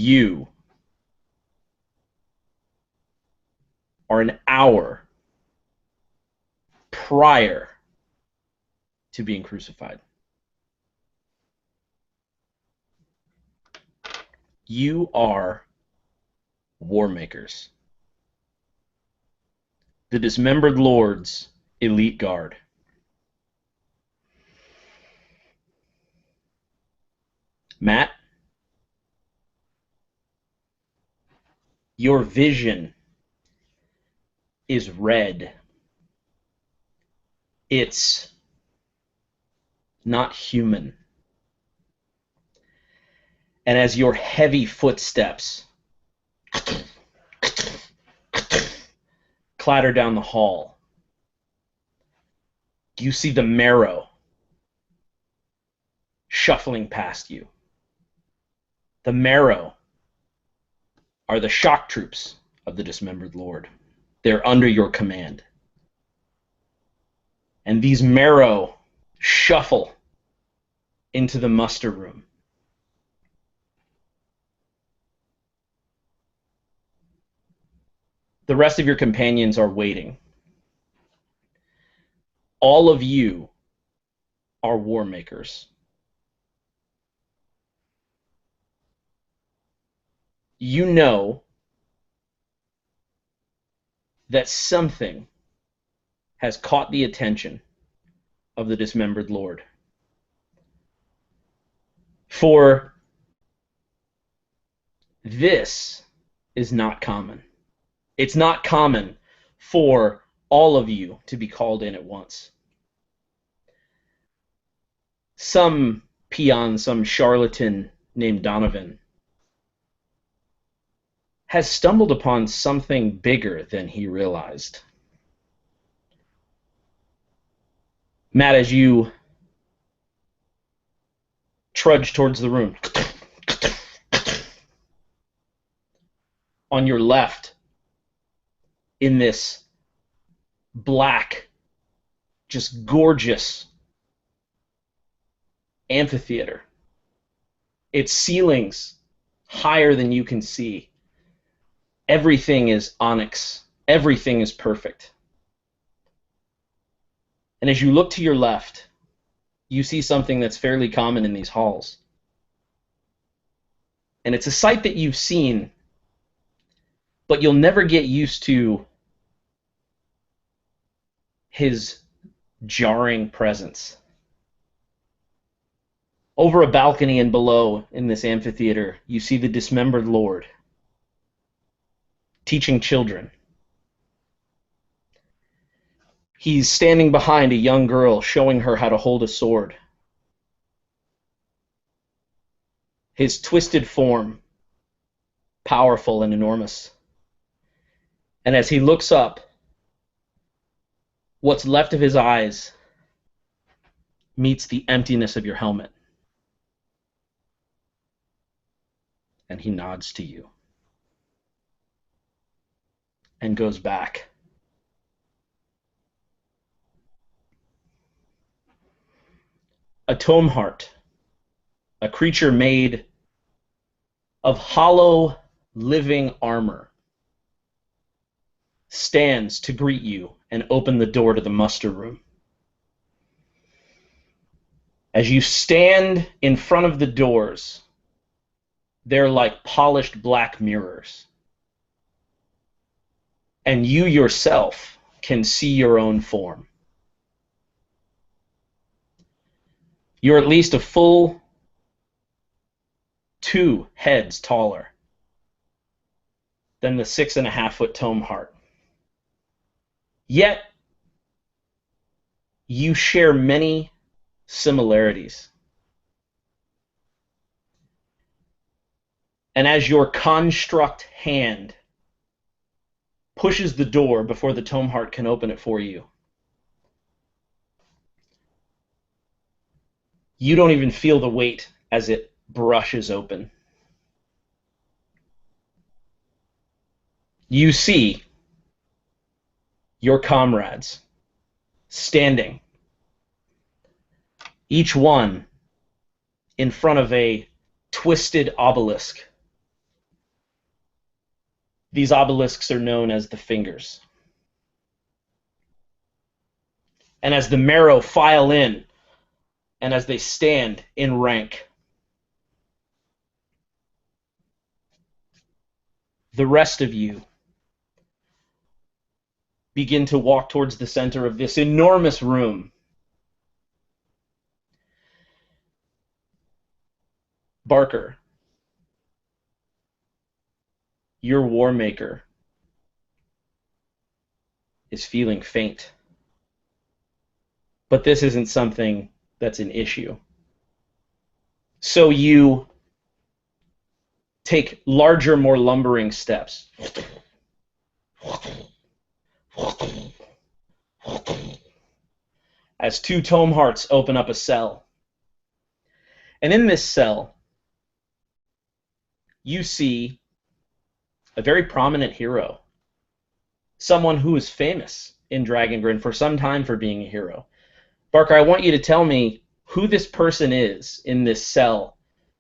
You are an hour prior to being crucified. You are war makers. The dismembered lord's elite guard. Matt, your vision is red. It's not human. And as your heavy footsteps clatter down the hall, you see the marrow shuffling past you. The marrow are the shock troops of the dismembered lord. They're under your command. And these marrow shuffle into the muster room. The rest of your companions are waiting. All of you are war makers. You know that something has caught the attention of the dismembered lord. For this is not common. It's not common for all of you to be called in at once. Some peon, some charlatan named Donovan has stumbled upon something bigger than he realized. Matt, as you trudge towards the room, on your left, in this black, just gorgeous amphitheater, its ceilings higher than you can see. Everything is onyx. Everything is perfect. And as you look to your left, you see something that's fairly common in these halls. And it's a sight that you've seen, but you'll never get used to his jarring presence. Over a balcony and below in this amphitheater, you see the dismembered lord teaching children. He's standing behind a young girl, showing her how to hold a sword. His twisted form, powerful and enormous. And as he looks up, what's left of his eyes meets the emptiness of your helmet. And he nods to you and goes back. A tome heart, a creature made of hollow living armor, stands to greet you and open the door to the muster room. As you stand in front of the doors, they're like polished black mirrors. And you yourself can see your own form. You're at least a full 2 heads taller than the 6.5-foot tome heart. Yet, you share many similarities. And as your construct hand pushes the door before the tome heart can open it for you, you don't even feel the weight as it brushes open. You see your comrades standing, each one in front of a twisted obelisk These obelisks are known as the fingers. And as the marrow file in, and as they stand in rank, the rest of you begin to walk towards the center of this enormous room. Barker, your war maker, is feeling faint. But this isn't something that's an issue. So you take larger, more lumbering steps. As two tome hearts open up a cell. And in this cell, you see a very prominent hero. Someone who is famous in Dragongrin for some time for being a hero. Barker, I want you to tell me who this person is in this cell,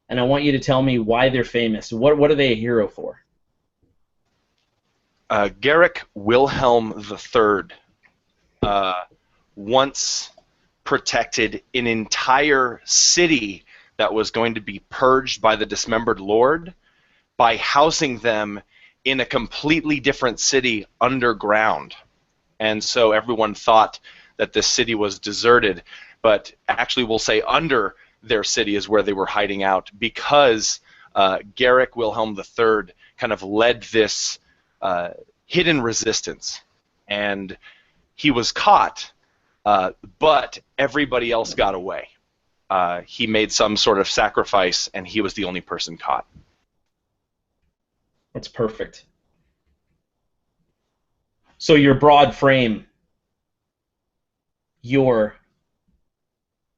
and I want you to tell me why they're famous. What are they a hero for? Garrick Wilhelm III once protected an entire city that was going to be purged by the dismembered lord by housing them in a completely different city underground. And so everyone thought that this city was deserted, but actually we'll say under their city is where they were hiding out, because Garrick Wilhelm III kind of led this hidden resistance. And he was caught, but everybody else got away. He made some sort of sacrifice, and he was the only person caught. That's perfect. So your broad frame, your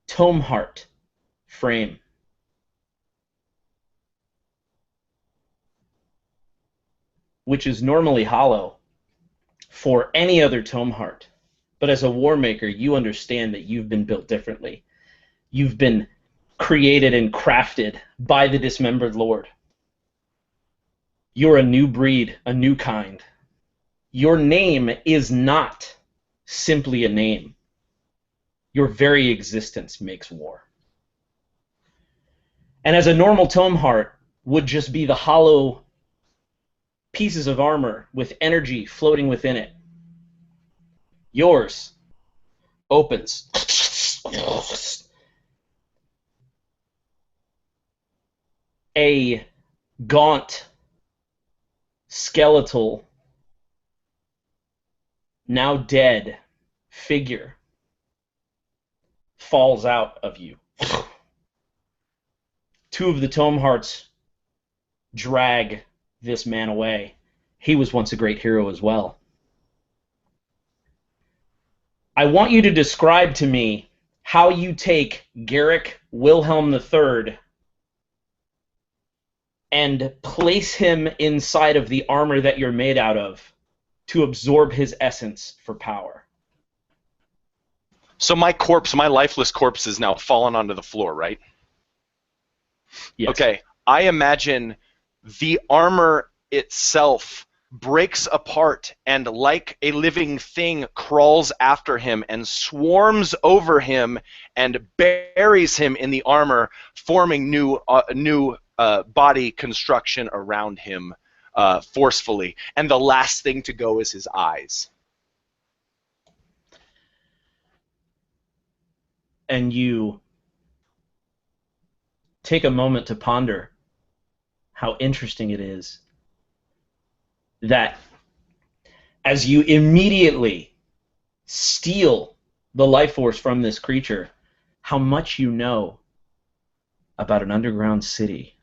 tome heart frame, which is normally hollow for any other tome heart, but as a war maker, you understand that you've been built differently. You've been created and crafted by the dismembered lord. You're a new breed, a new kind. Your name is not simply a name. Your very existence makes war. And as a normal tome heart would just be the hollow pieces of armor with energy floating within it, yours opens. A gaunt, skeletal, now dead figure falls out of you. Two of the tome hearts drag this man away. He was once a great hero as well. I want you to describe to me how you take Garrick Wilhelm III and place him inside of the armor that you're made out of to absorb his essence for power. So my corpse, my lifeless corpse, is now fallen onto the floor, right? Yes. Okay. I imagine the armor itself breaks apart and, like a living thing, crawls after him and swarms over him and buries him in the armor, forming new body construction around him forcefully. And the last thing to go is his eyes. And you take a moment to ponder how interesting it is that as you immediately steal the life force from this creature, how much you know about an underground city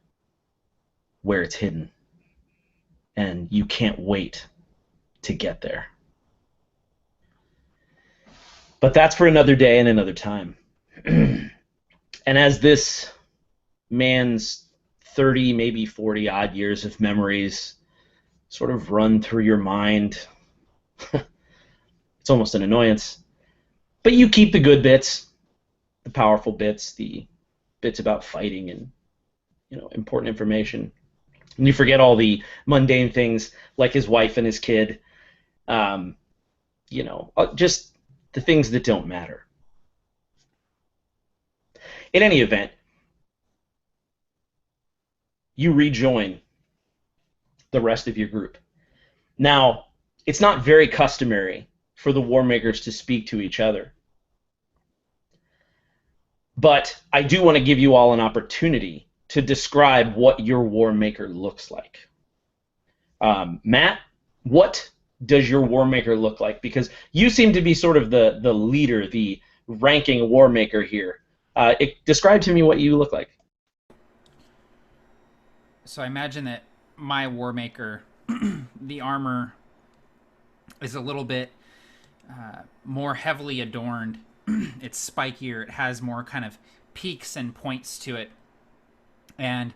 where it's hidden, and you can't wait to get there. But that's for another day and another time. And as this man's 30, maybe 40 odd years of memories sort of run through your mind, it's almost an annoyance. But you keep the good bits, the powerful bits, the bits about fighting and important information. And you forget all the mundane things like his wife and his kid, just the things that don't matter. In any event, you rejoin the rest of your group. Now, it's not very customary for the War Makers to speak to each other. But I do want to give you all an opportunity to describe what your War Maker looks like. Matt, what does your War Maker look like? Because you seem to be sort of the leader, the ranking War Maker here. Describe to me what you look like. So I imagine that my War Maker, the armor is a little bit more heavily adorned. It's spikier. It has more kind of peaks and points to it. And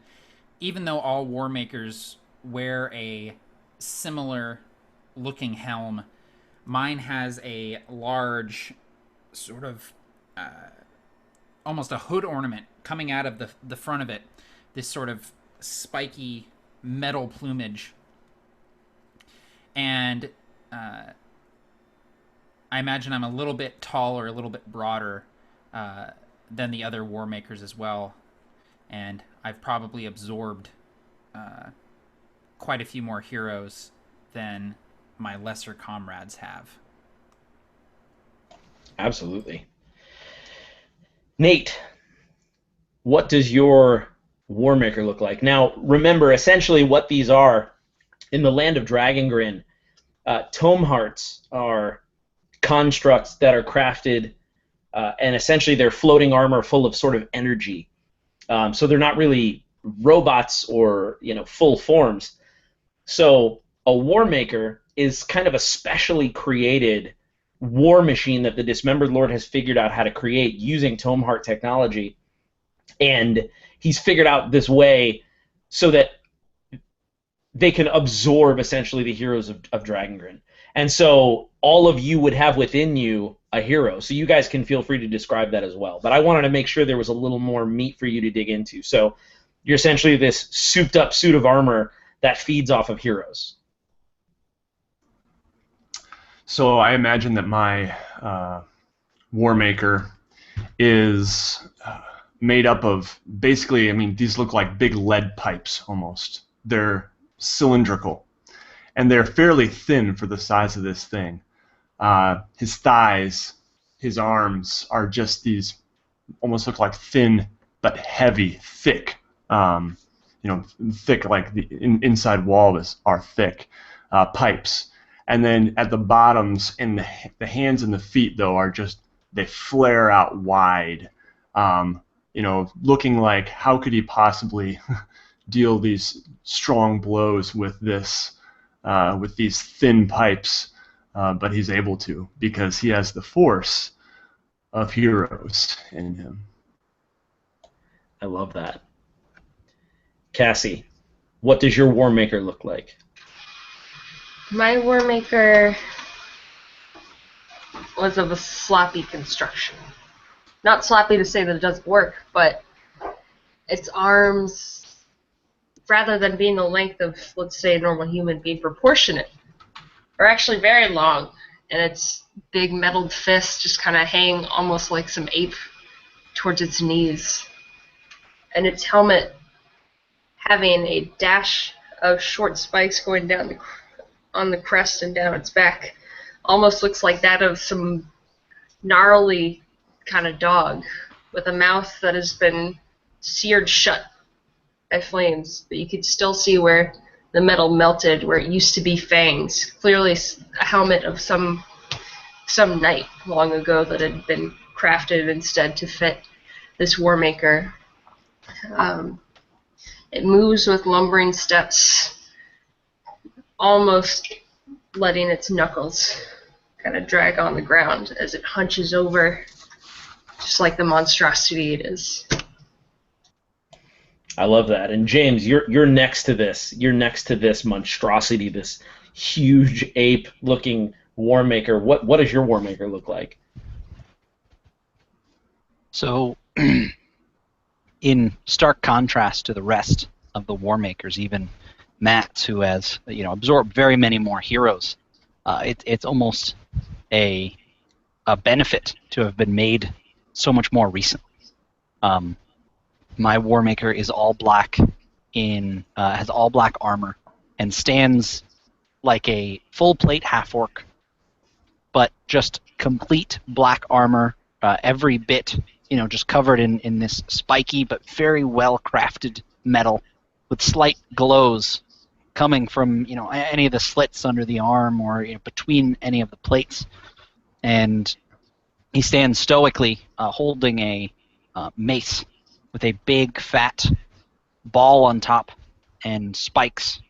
even though all War Makers wear a similar looking helm, mine has a large sort of almost a hood ornament coming out of the front of it. This sort of spiky metal plumage. And I imagine I'm a little bit taller, a little bit broader than the other War Makers as well. And I've probably absorbed quite a few more heroes than my lesser comrades have. Absolutely. Nate, what does your War Maker look like? Now, remember, essentially what these are, in the land of Dragongrin, tome hearts are constructs that are crafted, and essentially they're floating armor full of sort of energy. So they're not really robots or full forms. So a War Maker is kind of a specially created war machine that the Dismembered Lord has figured out how to create using tome heart technology, and he's figured out this way so that they can absorb essentially the heroes of Dragongrin. And so all of you would have within you a hero. So you guys can feel free to describe that as well. But I wanted to make sure there was a little more meat for you to dig into. So you're essentially this souped up suit of armor that feeds off of heroes. So I imagine that my War Maker is made up of basically, these look like big lead pipes almost. They're cylindrical, and they're fairly thin for the size of this thing. His thighs, his arms are just these, almost look like thin but heavy, thick, thick like the inside walls are thick pipes. And then at the bottoms, and the hands and the feet, though, are just, they flare out wide, looking like, how could he possibly deal these strong blows with this, with these thin pipes? But he's able to, because he has the force of heroes in him. I love that. Cassie, what does your War Maker look like? My War Maker was of a sloppy construction. Not sloppy to say that it doesn't work, but its arms, rather than being the length of, let's say, a normal human being proportionate, are actually very long, and its big metal fists just kind of hang almost like some ape towards its knees. And its helmet having a dash of short spikes going down on the crest and down its back almost looks like that of some gnarly kind of dog with a mouth that has been seared shut by flames, but you could still see where the metal melted, where it used to be fangs. Clearly a helmet of some knight long ago that had been crafted instead to fit this War Maker. It moves with lumbering steps, almost letting its knuckles kind of drag on the ground as it hunches over, just like the monstrosity it is. I love that. And James, you're next to this. You're next to this monstrosity, this huge ape-looking War Maker. What does your War Maker look like? So, in stark contrast to the rest of the War Makers, even Matt, who has absorbed very many more heroes, it's almost a benefit to have been made so much more recently. My Warmaker is all black has all black armor and stands like a full plate half orc, but just complete black armor, every bit, just covered in this spiky but very well crafted metal with slight glows coming from any of the slits under the arm or between any of the plates. And he stands stoically holding a mace with a big fat ball on top and spikes,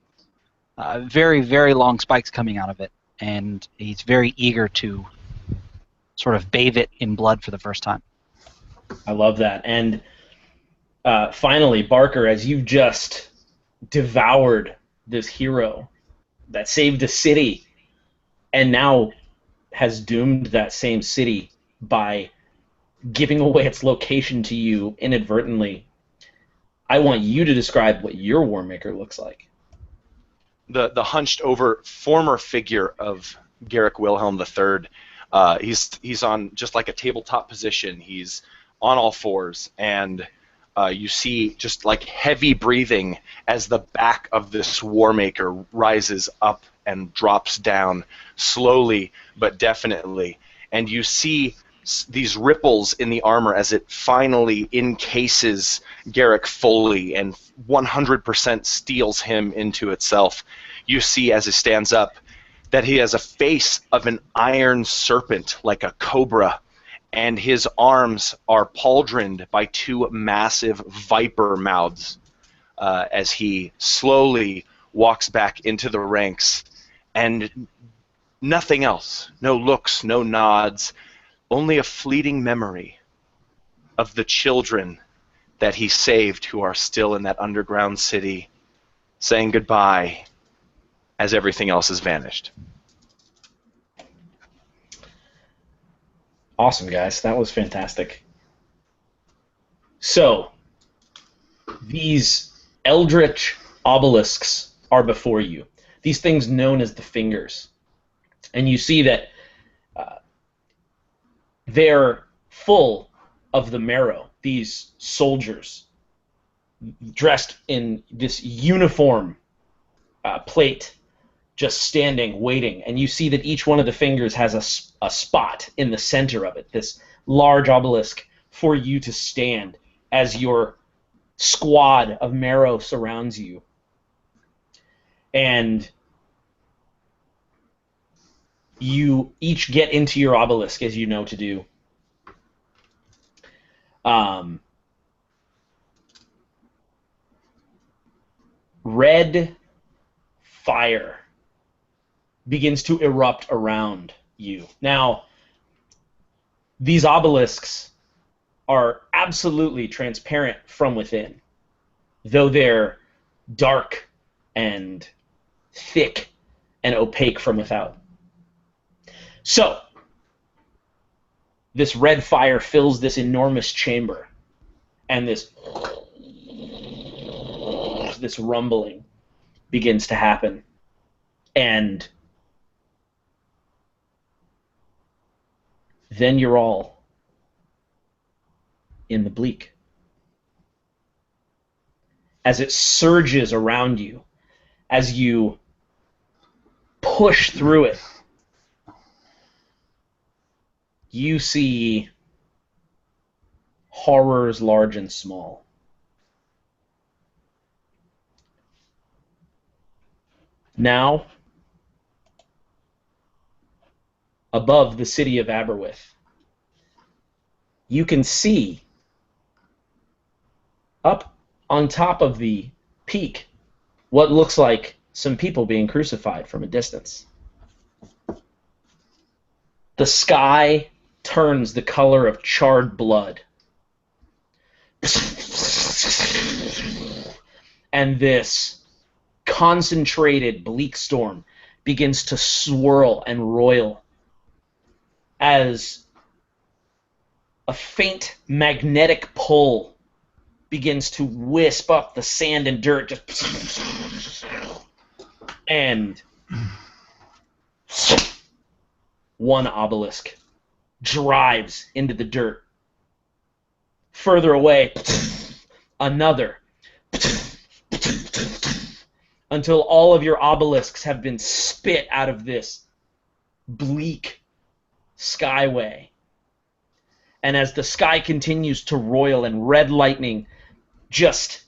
very, very long spikes coming out of it. And he's very eager to sort of bathe it in blood for the first time. I love that. And finally, Barker, as you just devoured this hero that saved a city and now has doomed that same city by giving away its location to you inadvertently, I want you to describe what your Warmaker looks like. The hunched over former figure of Garrick Wilhelm III, he's on just like a tabletop position. He's on all fours, and you see just like heavy breathing as the back of this Warmaker rises up and drops down slowly but definitely. And you see these ripples in the armor as it finally encases Garrick fully and 100% steals him into itself. You see as he stands up that he has a face of an iron serpent, like a cobra, and his arms are pauldroned by two massive viper mouths as he slowly walks back into the ranks. And nothing else, no looks, no nods, only a fleeting memory of the children that he saved who are still in that underground city, saying goodbye as everything else has vanished. Awesome, guys. That was fantastic. So, these eldritch obelisks are before you. These things known as the Fingers. And you see that they're full of the marrow, these soldiers dressed in this uniform plate, just standing, waiting. And you see that each one of the fingers has a spot in the center of it, this large obelisk for you to stand as your squad of marrow surrounds you. And you each get into your obelisk, as you know to do. Red fire begins to erupt around you. Now, these obelisks are absolutely transparent from within, though they're dark and thick and opaque from without. So, this red fire fills this enormous chamber, and this rumbling begins to happen. And then you're all in the bleak. As it surges around you, as you push through it, you see horrors large and small. Now, above the city of Aberwith, you can see up on top of the peak what looks like some people being crucified from a distance. The sky turns the color of charred blood. And this concentrated bleak storm begins to swirl and roil as a faint magnetic pull begins to wisp up the sand and dirt, just and one obelisk drives into the dirt. Further away, another, until all of your obelisks have been spit out of this bleak skyway. And as the sky continues to roil and red lightning just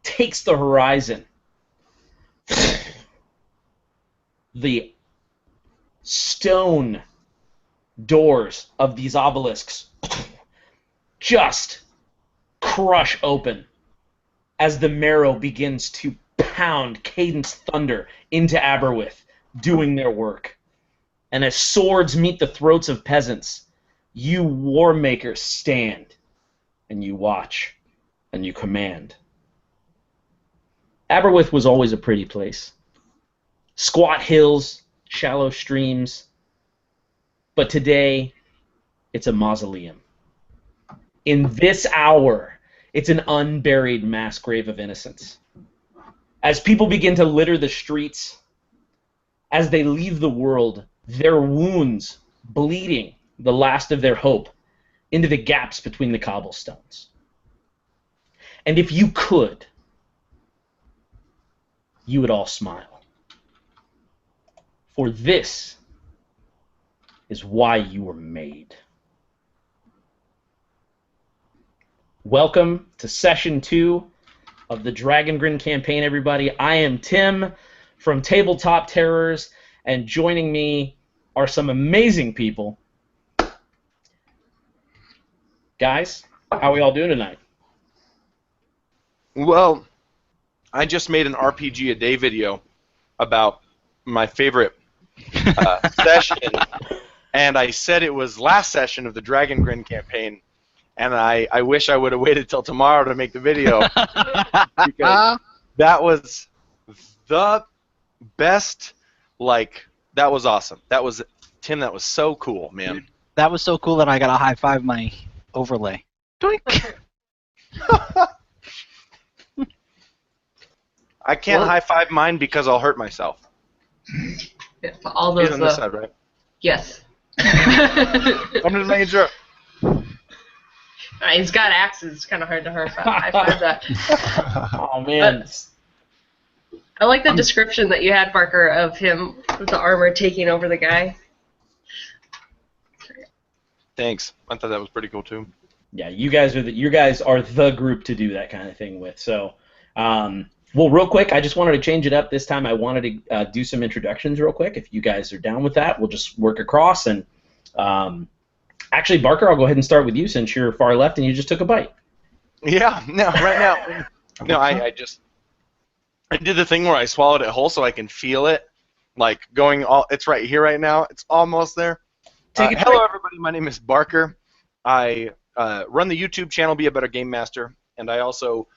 takes the horizon, the stone doors of these obelisks just crush open as the marrow begins to pound cadence thunder into Aberwith, doing their work. And as swords meet the throats of peasants, you war makers stand, and you watch, and you command. Aberwith was always a pretty place. Squat hills, shallow streams, but today it's a mausoleum. In this hour, it's an unburied mass grave of innocence. As people begin to litter the streets, as they leave the world, their wounds bleeding the last of their hope into the gaps between the cobblestones. And if you could, you would all smile. For this is why you were made. Welcome to Session 2 of the Dragongrin campaign, everybody. I am Tim from Tabletop Terrors, and joining me are some amazing people. Guys, how are we all doing tonight? Well, I just made an RPG a day video about my favorite session, and I said it was last session of the Dragongrin campaign, and I wish I would have waited till tomorrow to make the video because that was the best. Like, that was awesome. That was Tim. That was so cool, man. That was so cool that I got to high five my overlay. Doink. I can't high five mine because I'll hurt myself. Yeah, all those. He's on this side, right? Yes. I'm just making sure. He's got axes. It's kind of hard to high five that. Oh man. But I like the description that you had, Barker, of him with the armor taking over the guy. Thanks. I thought that was pretty cool too. Yeah, you guys are the group to do that kind of thing with. So, well, real quick, I just wanted to change it up this time. I wanted to do some introductions real quick. If you guys are down with that, we'll just work across. And actually, Barker, I'll go ahead and start with you since you're far left and you just took a bite. Yeah. No, right now. No, I did the thing where I swallowed it whole so I can feel it, like going all. It's right here right now. It's almost there. Hello, everybody. My name is Barker. I run the YouTube channel Be a Better Game Master, and I also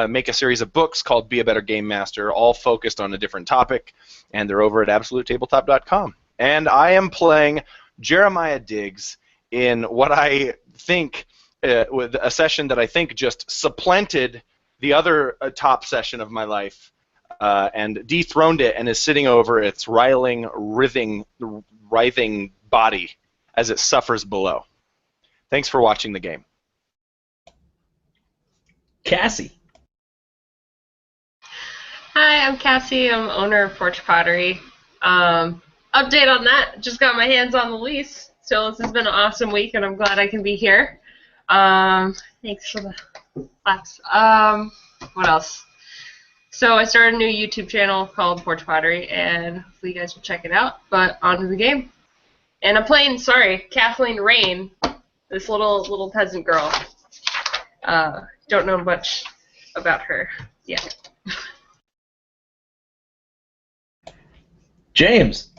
make a series of books called Be a Better Game Master, all focused on a different topic, and they're over at absolutetabletop.com. And I am playing Jeremiah Diggs in what I think with a session that I think just supplanted the other top session of my life and dethroned it and is sitting over its writhing body as it suffers below. Thanks for watching the game. Cassie. Hi, I'm Cassie. I'm owner of Forge Pottery. Update on that. Just got my hands on the lease. So this has been an awesome week, and I'm glad I can be here. Thanks for the claps. What else? So I started a new YouTube channel called Forge Pottery, and hopefully you guys will check it out. But on to the game. And I'm playing, Kathleen Rain, this little peasant girl. Don't know much about her yet. James.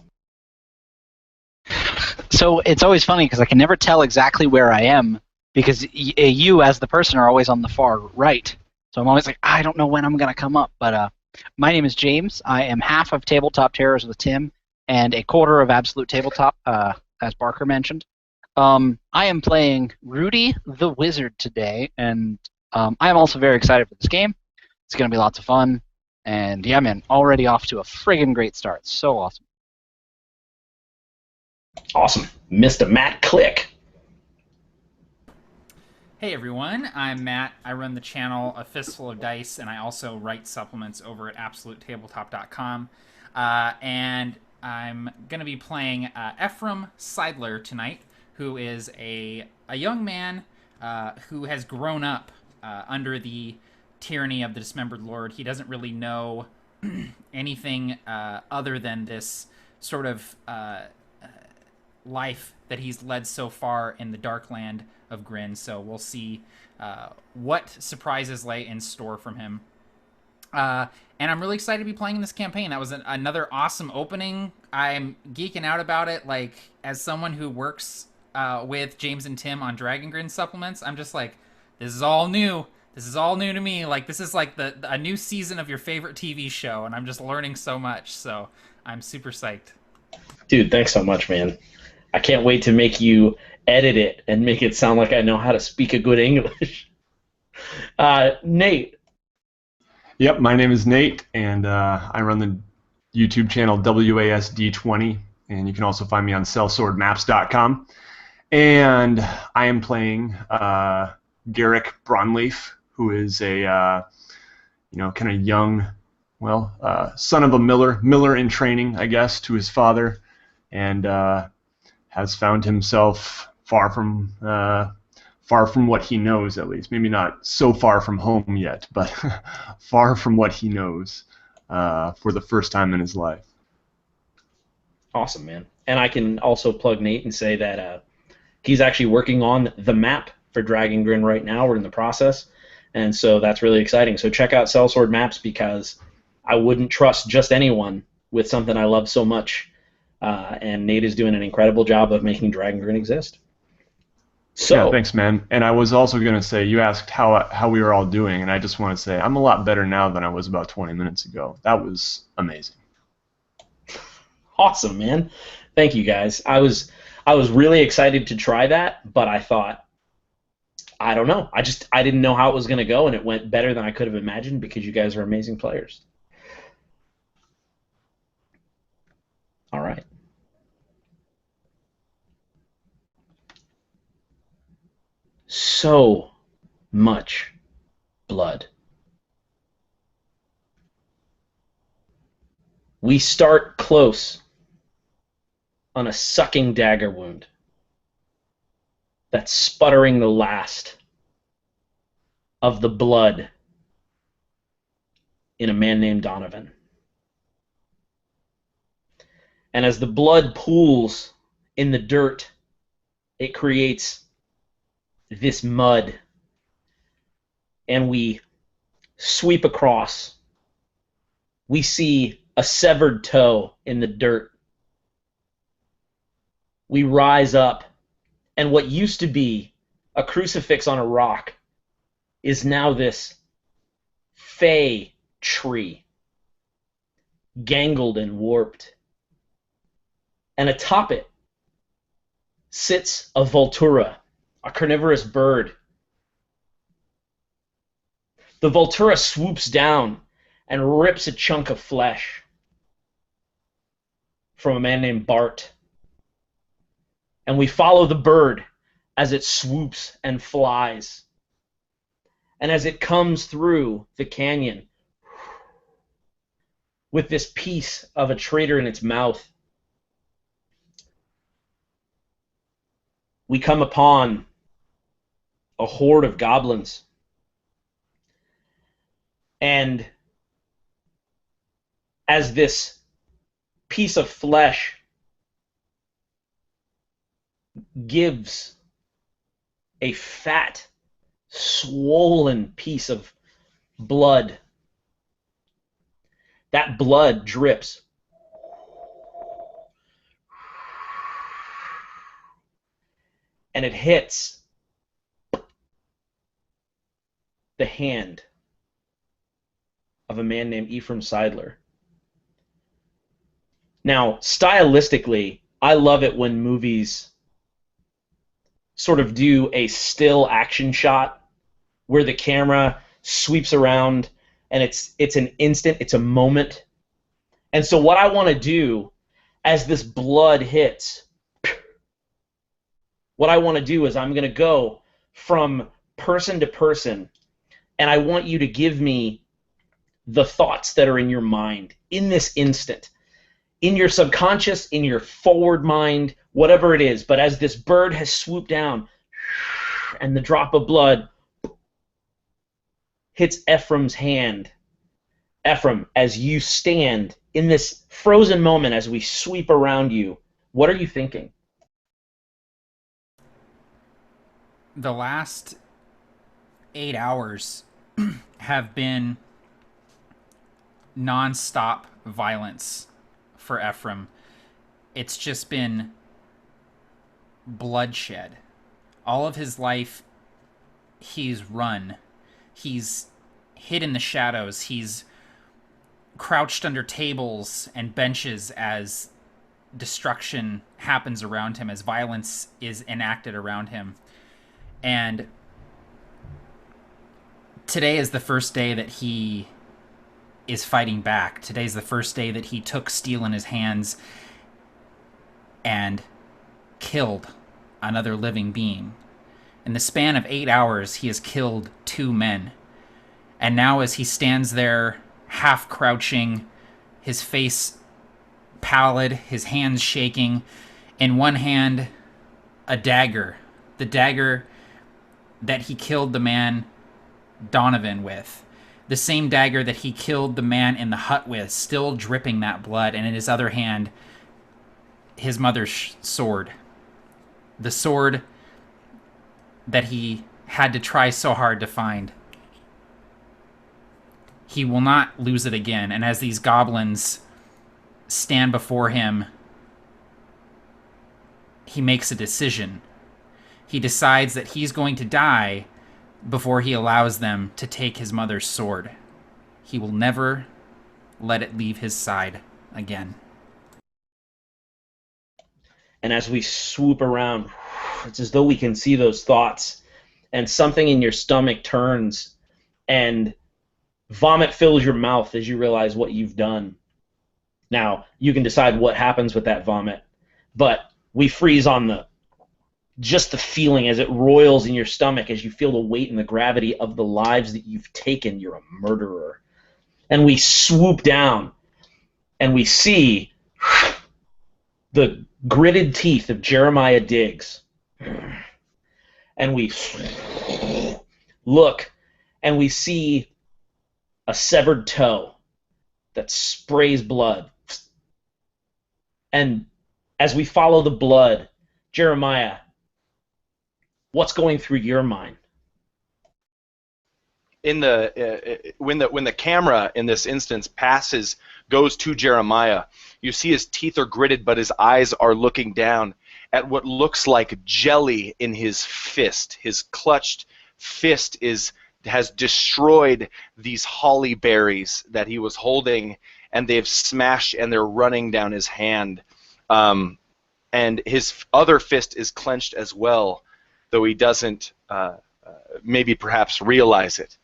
So it's always funny because I can never tell exactly where I am because you, as the person, are always on the far right. So I'm always like, I don't know when I'm going to come up. But my name is James. I am half of Tabletop Terrors with Tim and a quarter of Absolute Tabletop, as Barker mentioned. I am playing Rudy the Wizard today, and I am also very excited for this game. It's going to be lots of fun. And yeah, man, already off to a friggin' great start. So awesome. Awesome. Mr. Matt Click. Hey everyone, I'm Matt. I run the channel A Fistful of Dice, and I also write supplements over at AbsoluteTabletop.com. And I'm going to be playing Ephraim Seidler tonight, who is a young man who has grown up under the tyranny of the Dismembered Lord. He doesn't really know anything other than this sort of life that he's led so far in the dark land of Grin. So we'll see what surprises lay in store from him. And I'm really excited to be playing in this campaign. That was another awesome opening. I'm geeking out about it. Like, as someone who works with James and Tim on Dragongrin supplements, I'm just like, this is all new. This is all new to me. Like, this is like a new season of your favorite TV show, and I'm just learning so much. So I'm super psyched. Dude, thanks so much, man. I can't wait to make you edit it and make it sound like I know how to speak a good English. Nate. Yep, my name is Nate, and I run the YouTube channel WASD20, and you can also find me on sellswordmaps.com. And I am playing Garrick Bronleaf, who is a kind of young, son of a miller in training, I guess, to his father, and has found himself far from what he knows, at least. Maybe not so far from home yet, but far from what he knows for the first time in his life. Awesome, man. And I can also plug Nate and say that he's actually working on the map for Dragongrin right now. We're in the process, and so that's really exciting. So check out Sellsword Maps, because I wouldn't trust just anyone with something I love so much. And Nate is doing an incredible job of making Dragongrin exist. So, yeah, thanks, man. And I was also going to say, you asked how we were all doing, and I just want to say I'm a lot better now than I was about 20 minutes ago. That was amazing. Awesome, man. Thank you, guys. I was really excited to try that, but I thought, I don't know. I didn't know how it was going to go, and it went better than I could have imagined because you guys are amazing players. All right. So much blood. We start close on a sucking dagger wound that's sputtering the last of the blood in a man named Donovan. And as the blood pools in the dirt, it creates this mud, and we sweep across. We see a severed toe in the dirt. We rise up, and what used to be a crucifix on a rock is now this fey tree, gangled and warped. And atop it sits a Voltura, a carnivorous bird. The Voltura swoops down and rips a chunk of flesh from a man named Bart. And we follow the bird as it swoops and flies. And as it comes through the canyon with this piece of a traitor in its mouth, we come upon a horde of goblins. And as this piece of flesh gives a fat, swollen piece of blood, that blood drips and it hits the hand of a man named Ephraim Seidler. Now, stylistically, I love it when movies sort of do a still action shot where the camera sweeps around and it's an instant, it's a moment. And so what I want to do as this blood hits, what I want to do is I'm going to go from person to person, and I want you to give me the thoughts that are in your mind in this instant, in your subconscious, in your forward mind, whatever it is. But as this bird has swooped down and the drop of blood hits Ephraim's hand, Ephraim, as you stand in this frozen moment as we sweep around you, what are you thinking? The last 8 hours have been non-stop violence for Ephraim. It's just been bloodshed. All of his life, he's run. He's hid in the shadows. He's crouched under tables and benches as destruction happens around him, as violence is enacted around him. And today is the first day that he is fighting back. Today's the first day that he took steel in his hands and killed another living being. In the span of 8 hours, he has killed 2 men. And now as he stands there, half crouching, his face pallid, his hands shaking, in one hand, a dagger. The dagger that he killed the man Donovan with. The same dagger that he killed the man in the hut with, still dripping that blood, and in his other hand, his mother's sword. The sword that he had to try so hard to find. He will not lose it again, and as these goblins stand before him, he makes a decision. He decides that he's going to die before he allows them to take his mother's sword. He will never let it leave his side again. And as we swoop around, it's as though we can see those thoughts, and something in your stomach turns, and vomit fills your mouth as you realize what you've done. Now, you can decide what happens with that vomit, but we freeze on just the feeling as it roils in your stomach as you feel the weight and the gravity of the lives that you've taken. You're a murderer. And we swoop down, and we see the gritted teeth of Jeremiah Diggs. And we look, and we see a severed toe that sprays blood. And as we follow the blood, Jeremiah, what's going through your mind? In the when the camera in this instance goes to Jeremiah, you see his teeth are gritted, but his eyes are looking down at what looks like jelly in his fist. His clutched fist has destroyed these holly berries that he was holding, and they've smashed and they're running down his hand. And his other fist is clenched as well, though he doesn't maybe perhaps realize it.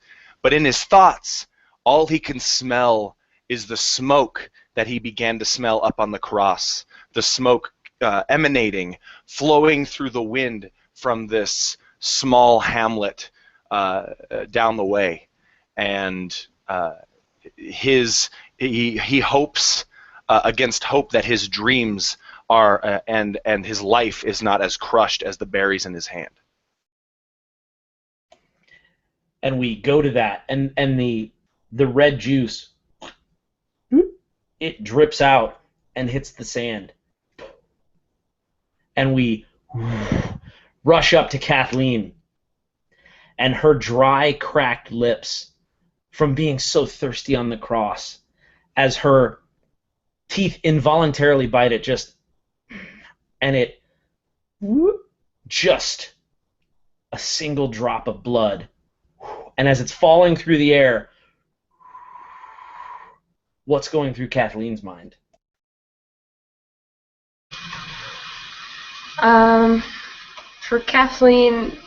But in his thoughts, all he can smell is the smoke that he began to smell up on the cross, the smoke emanating, flowing through the wind from this small hamlet down the way. And he hopes against hope that his dreams are and his life is not as crushed as the berries in his hand. And we go to that, and the red juice, it drips out and hits the sand. And we rush up to Kathleen, and her dry, cracked lips from being so thirsty on the cross, as her teeth involuntarily bite it, and it just a single drop of blood. And as it's falling through the air, what's going through Kathleen's mind? For Kathleen,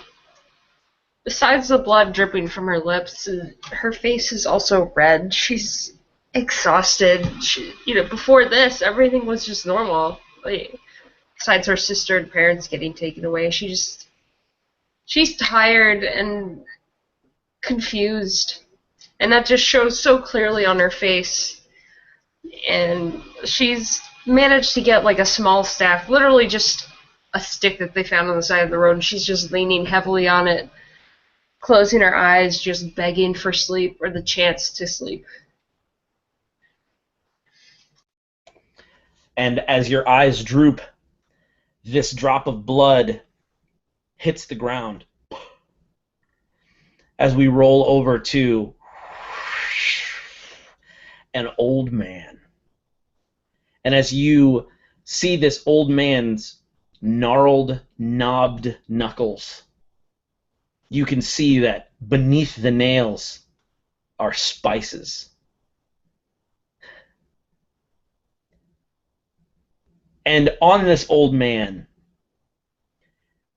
besides the blood dripping from her lips, her face is also red. She's exhausted. Before this, everything was just normal. Besides her sister and parents getting taken away, she's tired and confused, and that just shows so clearly on her face. And she's managed to get like a small staff, literally just a stick that they found on the side of the road, and she's just leaning heavily on it, closing her eyes, just begging for sleep or the chance to sleep. And as your eyes droop, this drop of blood hits the ground. As we roll over to an old man. And as you see this old man's gnarled, knobbed knuckles, you can see that beneath the nails are spices. And on this old man,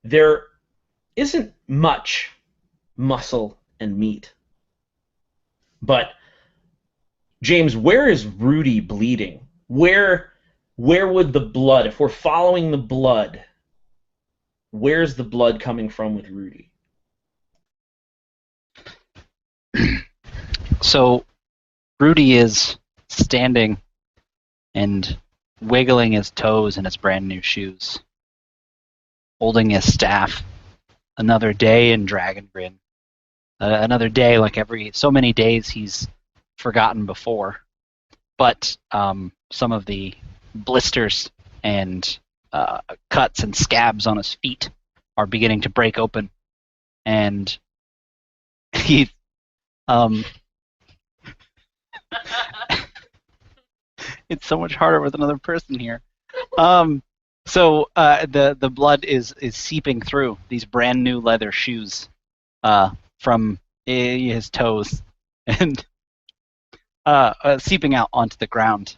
there isn't much muscle and meat. But, James, where is Rudy bleeding? Where would the blood, if we're following the blood, where's the blood coming from with Rudy? So, Rudy is standing and wiggling his toes in his brand new shoes, holding his staff. Another day in Dragongrin. Another day like so many days he's forgotten before. But some of the blisters and cuts and scabs on his feet are beginning to break open. And he... It's so much harder with another person here. So the blood is seeping through these brand new leather shoes from his toes and seeping out onto the ground,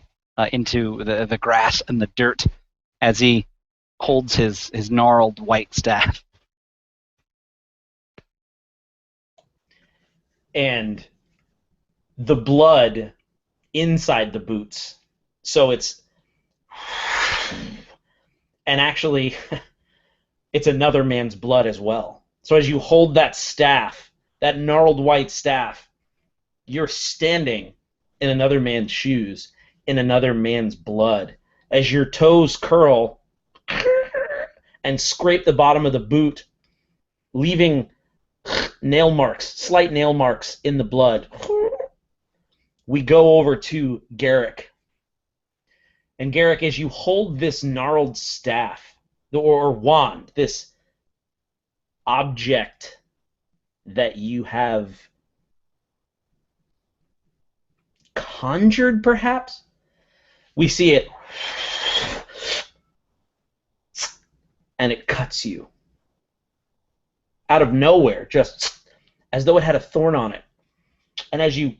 into the grass and the dirt as he holds his gnarled white staff. And the blood inside the boots. So it's... And actually, it's another man's blood as well. So as you hold that staff, that gnarled white staff, you're standing in another man's shoes, in another man's blood. As your toes curl and scrape the bottom of the boot, leaving nail marks, slight nail marks in the blood. We go over to Garrick. And Garrick, as you hold this gnarled staff, or wand, this object that you have conjured, perhaps, we see it, and it cuts you. Out of nowhere, just as though it had a thorn on it. And as you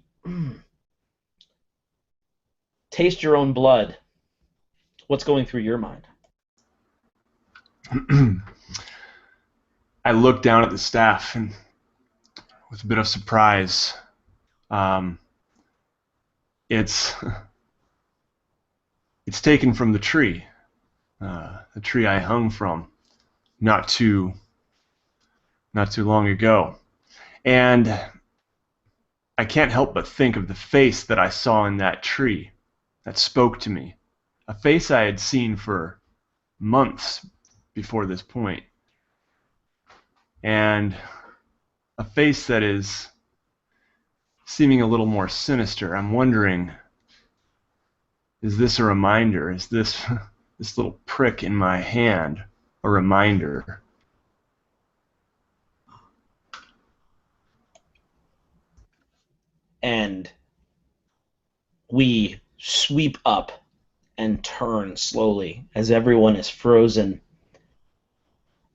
taste your own blood, what's going through your mind? I look down at the staff and, with a bit of surprise, it's taken from the tree I hung from not too long ago, and I can't help but think of the face that I saw in that tree that spoke to me. A face I had seen for months before this point. And a face that is seeming a little more sinister. I'm wondering, is this a reminder? Is this little prick in my hand a reminder? And we sweep up and turn slowly as everyone is frozen,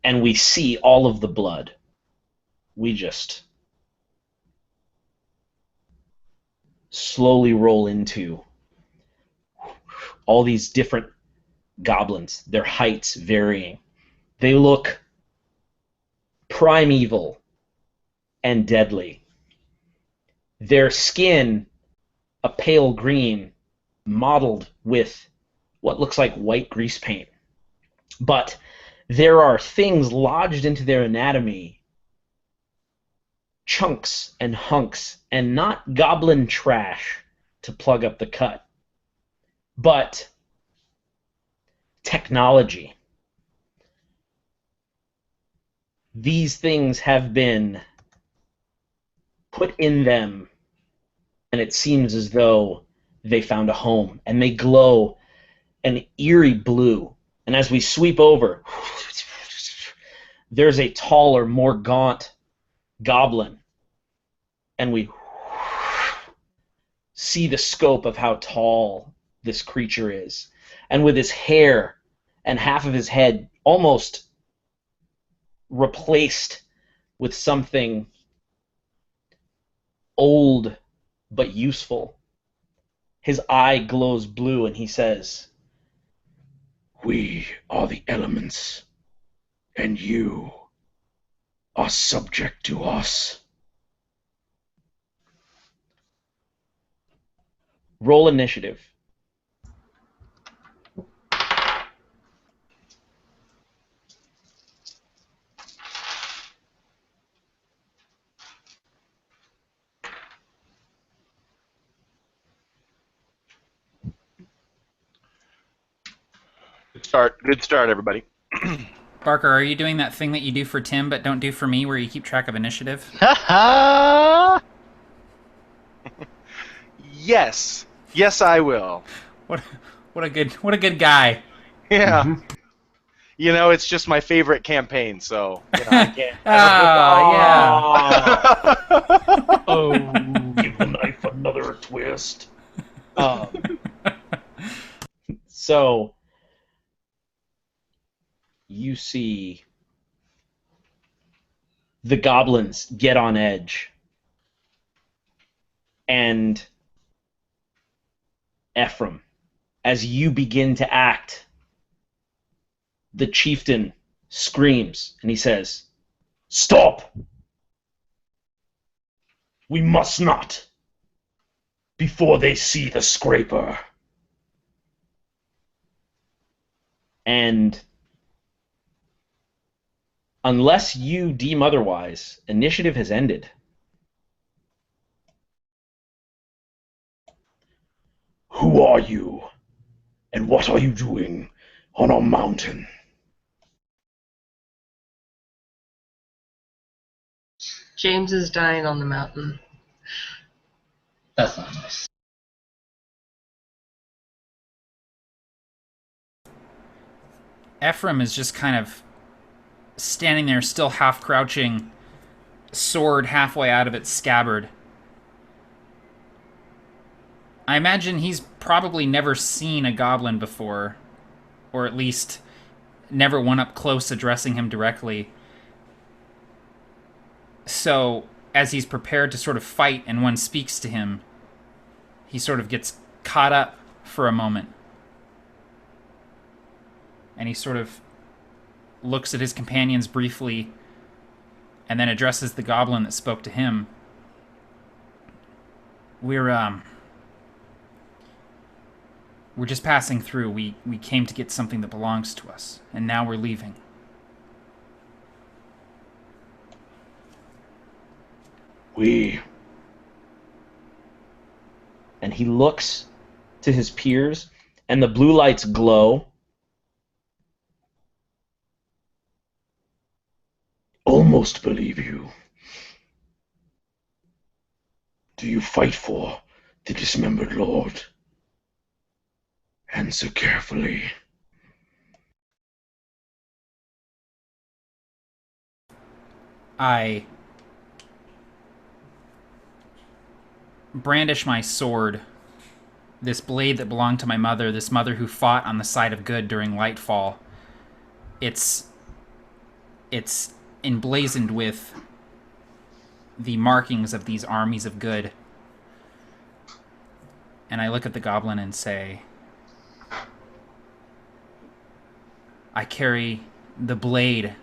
and we see all of the blood. We just slowly roll into all these different goblins, their heights varying. They look primeval and deadly. Their skin, a pale green, mottled with what looks like white grease paint. But there are things lodged into their anatomy, chunks and hunks, and not goblin trash to plug up the cut, but technology. These things have been put in them, and it seems as though they found a home, and they glow an eerie blue. And as we sweep over, there's a taller, more gaunt goblin, and we see the scope of how tall this creature is. And with his hair and half of his head almost replaced with something old but useful, his eye glows blue, and he says, "We are the elements, and you are subject to us." Roll initiative. Good start, everybody. Barker, are you doing that thing that you do for Tim but don't do for me, where you keep track of initiative? Yes, I will. What a good guy. Yeah. Mhm. You know, it's just my favorite campaign, so you know, I can't. Yeah. Oh, give the knife another twist. So you see the goblins get on edge, and Ephraim, as you begin to act, the chieftain screams and he says, Stop! We must not, before they see the scraper. and unless you deem otherwise, initiative has ended. Who are you, and what are you doing on our mountain? James is dying on the mountain. That's not nice. Ephraim is just kind of standing there, still half crouching, sword halfway out of its scabbard. I imagine he's probably never seen a goblin before, or at least never one up close addressing him directly. So, as he's prepared to sort of fight and one speaks to him, he sort of gets caught up for a moment. And he sort of looks at his companions briefly and then addresses the goblin that spoke to him. We're just passing through. We came to get something that belongs to us, and now we're leaving. And he looks to his peers, and the blue lights glow. Almost believe you. Do you fight for the dismembered lord? Answer carefully. I brandish my sword, this blade that belonged to my mother, this mother who fought on the side of good during Lightfall. It's emblazoned with the markings of these armies of good. And I look at the goblin and say, I carry the blade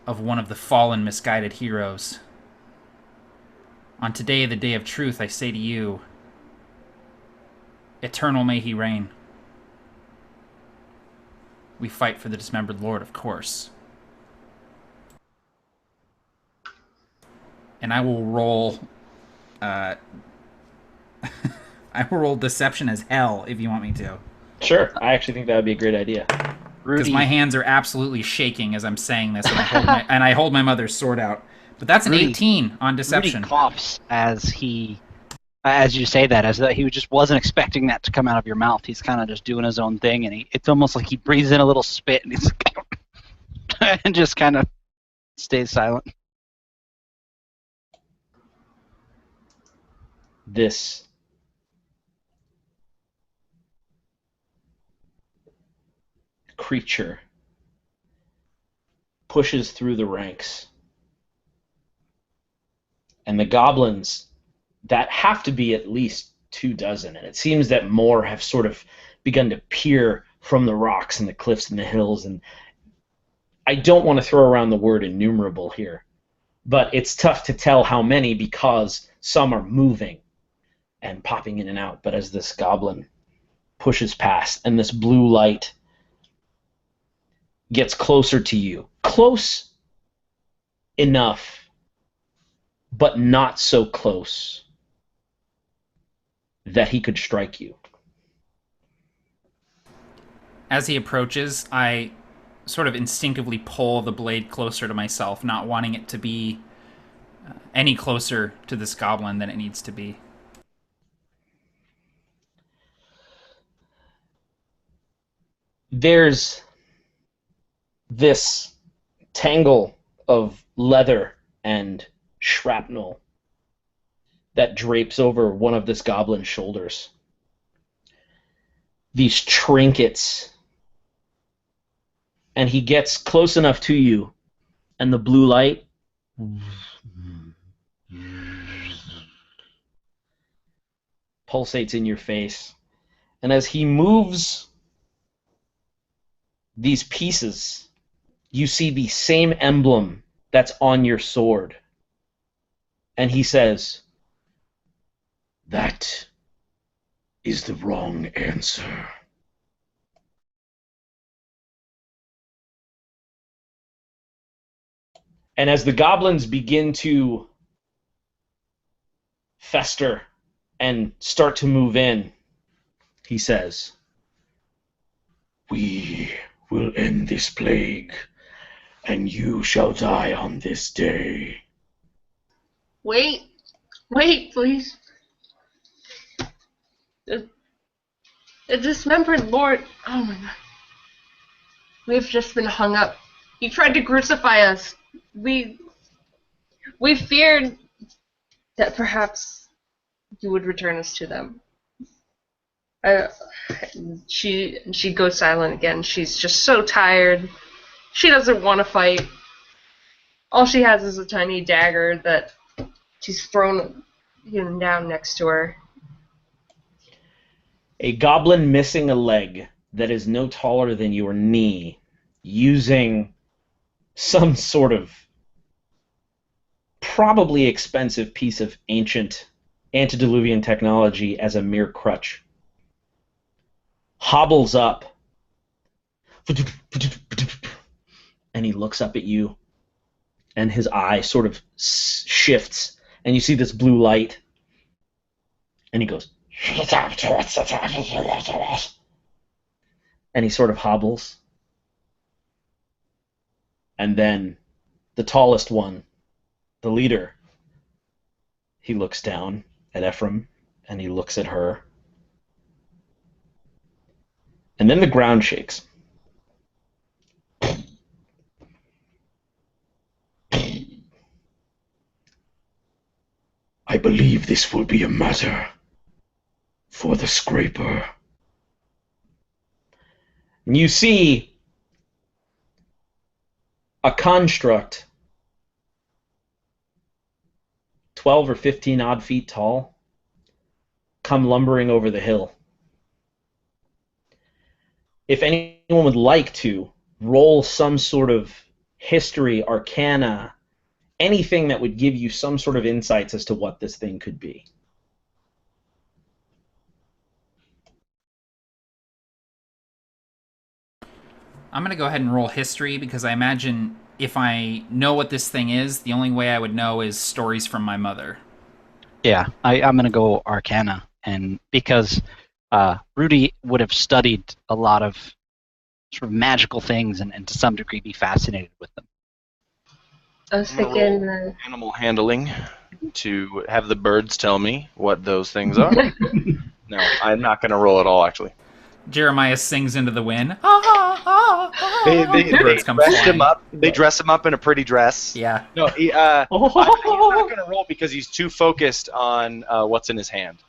of one of the fallen, misguided heroes. On today, the day of truth, I say to you, eternal may he reign. We fight for the dismembered lord, of course. And I will roll... I will roll deception as hell if you want me to. Sure, I actually think that would be a great idea. Because my hands are absolutely shaking as I'm saying this, and I hold my mother's sword out. But that's an Rudy, 18 on deception. Rudy coughs as you say that, as though he just wasn't expecting that to come out of your mouth. He's kind of just doing his own thing, and it's almost like he breathes in a little spit, and he's and just kind of stays silent. This creature pushes through the ranks, and the goblins that have to be at least 24, and it seems that more have sort of begun to peer from the rocks and the cliffs and the hills, and I don't want to throw around the word innumerable here, but it's tough to tell how many because some are moving and popping in and out. But as this goblin pushes past and this blue light gets closer to you, close enough, but not so close that he could strike you. As he approaches, I sort of instinctively pull the blade closer to myself, not wanting it to be any closer to this goblin than it needs to be. There's this tangle of leather and shrapnel that drapes over one of this goblin's shoulders. These trinkets. And he gets close enough to you, and the blue light pulsates in your face. And as he moves these pieces, you see the same emblem that's on your sword. And he says, That is the wrong answer. And as the goblins begin to fester and start to move in, he says, We will end this plague, and you shall die on this day. Wait, please. The dismembered lord. Oh my god. We've just been hung up. He tried to crucify us. We feared that perhaps you would return us to them. She goes silent again. She's just so tired. She doesn't want to fight. All she has is a tiny dagger that she's thrown down next to her. a goblin missing a leg that is no taller than your knee, using some sort of probably expensive piece of ancient antediluvian technology as a mere crutch, hobbles up, and he looks up at you, and his eye sort of shifts, and you see this blue light, and he goes, and he sort of hobbles, and then the tallest one, the leader, he looks down at Ephraim, and he looks at her, and then the ground shakes. I believe this will be a matter for the scraper. And you see a construct 12 or 15 odd feet tall come lumbering over the hill. If anyone would like to roll some sort of history, arcana, anything that would give you some sort of insights as to what this thing could be. I'm going to go ahead and roll history because I imagine if I know what this thing is, the only way I would know is stories from my mother. Yeah, I'm going to go Arcana, and because Rudy would have studied a lot of sort of magical things and to some degree be fascinated with them. I was I'm gonna roll thinking. animal handling to have the birds tell me what those things are. No, I'm not going to roll at all, actually. Jeremiah sings into the wind. They Birds come dress him flying. up. They dress him up in a pretty dress. Yeah. No, he's not going to roll because he's too focused on what's in his hand.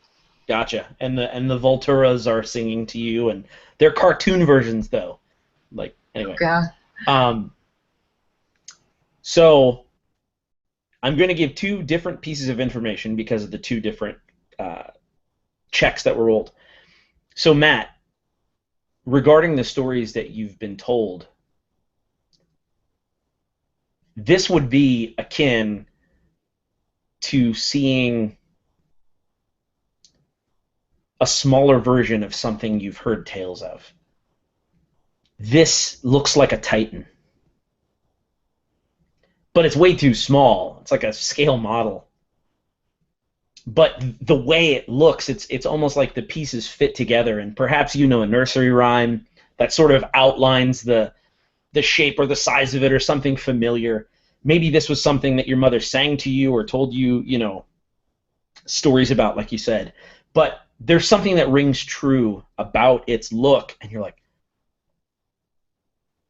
Gotcha. And the Volturas are singing to you, and they're cartoon versions, though. Like, anyway. Yeah. So I'm going to give two different pieces of information because of the two different checks that were rolled. So, Matt, regarding the stories that you've been told, this would be akin to seeing a smaller version of something you've heard tales of. This looks like a Titan. But it's way too small. It's like a scale model. But the way it looks, it's almost like the pieces fit together, and perhaps you know a nursery rhyme that sort of outlines the shape or the size of it or something familiar. Maybe this was something that your mother sang to you or told you, stories about, like you said. But there's something that rings true about its look, and you're like,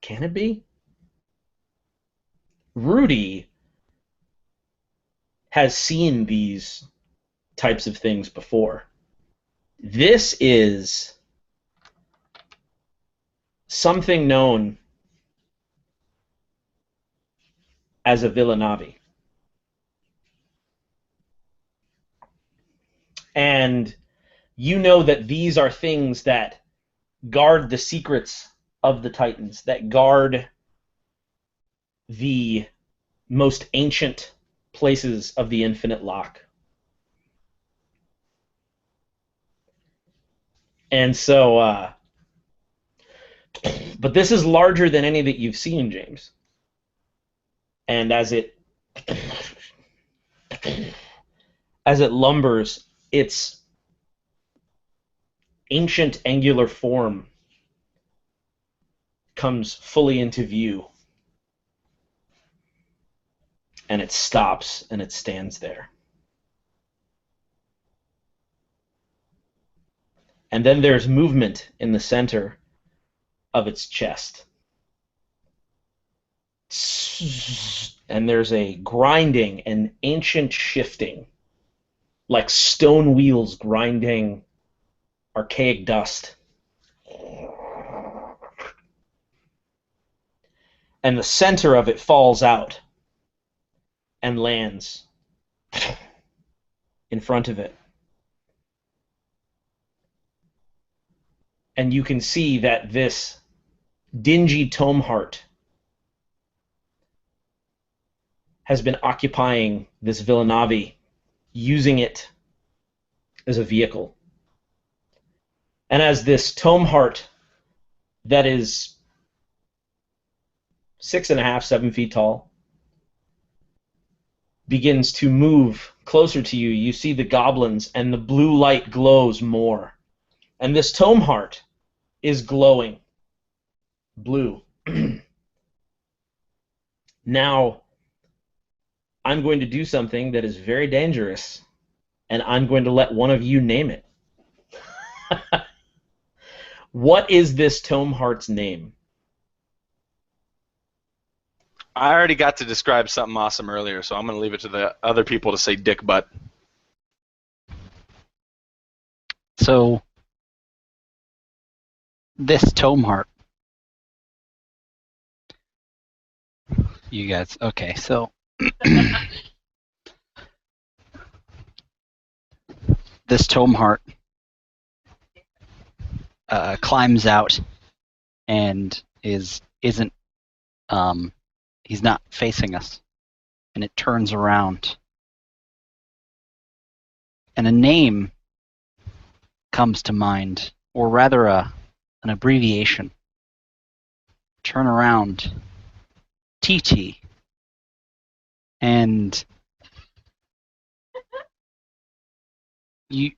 can it be? Rudy has seen these types of things before. This is something known as a Villanavi. And you know that these are things that guard the secrets of the Titans, that guard the most ancient places of the Infinite Lock. And so, but this is larger than any that you've seen, James. And as it lumbers, its ancient angular form comes fully into view. And it stops and it stands there. And then there's movement in the center of its chest. And there's a grinding, an ancient shifting, like stone wheels grinding archaic dust. And the center of it falls out and lands in front of it. And you can see that this dingy tome heart has been occupying this Villanavi, using it as a vehicle. And as this tome heart that is 6.5, 7 feet tall begins to move closer to you, you see the goblins, and the blue light glows more. And this tome heart is glowing blue. Now, I'm going to do something that is very dangerous, and I'm going to let one of you name it. What is this tome heart's name? I already got to describe something awesome earlier, so I'm going to leave it to the other people to say dick butt. So, this tome heart. You guys, okay, so this tome heart climbs out and isn't He's not facing us. And it turns around. And a name comes to mind, or rather an abbreviation. Turn around. TT. And the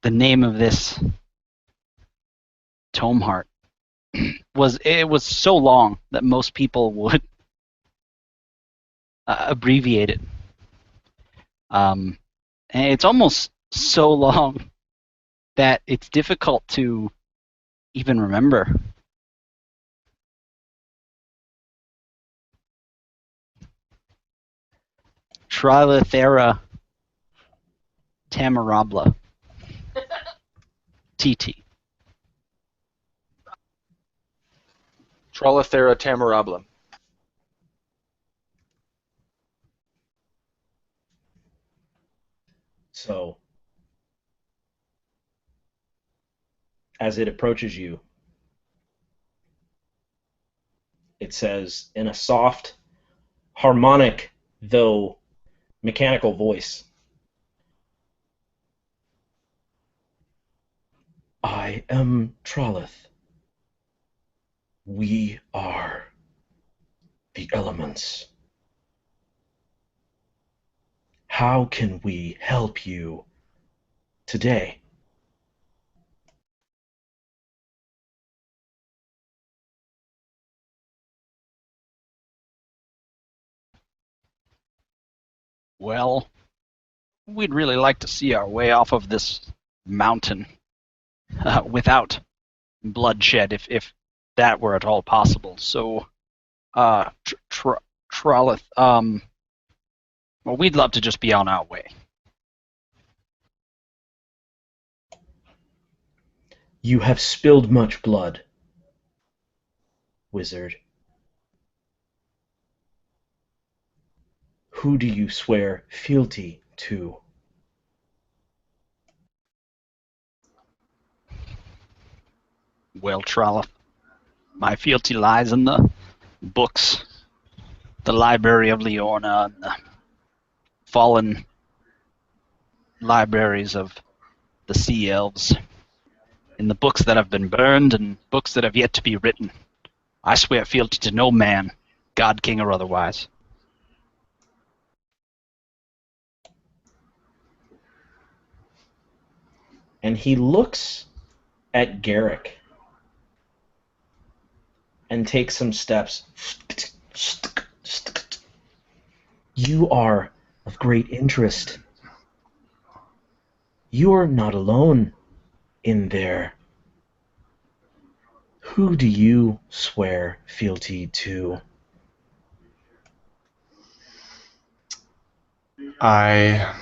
name of this tome heart was so long that most people would abbreviate it. And it's almost so long that it's difficult to even remember. Trilithera tamarabla. TT. Trollothera tamarabla. So, as it approaches you, it says in a soft, harmonic, though mechanical voice, I am Trollith. We are the elements. How can we help you today? Well, we'd really like to see our way off of this mountain without bloodshed, if that were at all possible. So, Trollith, well, we'd love to just be on our way. You have spilled much blood, wizard. Who do you swear fealty to? Well, Trollith, my fealty lies in the books, the Library of Leorna, and the fallen libraries of the Sea Elves, in the books that have been burned and books that have yet to be written. I swear fealty to no man, God, king, or otherwise. And he looks at Garrick and takes some steps. You are of great interest. You're not alone in there. Who do you swear fealty to? I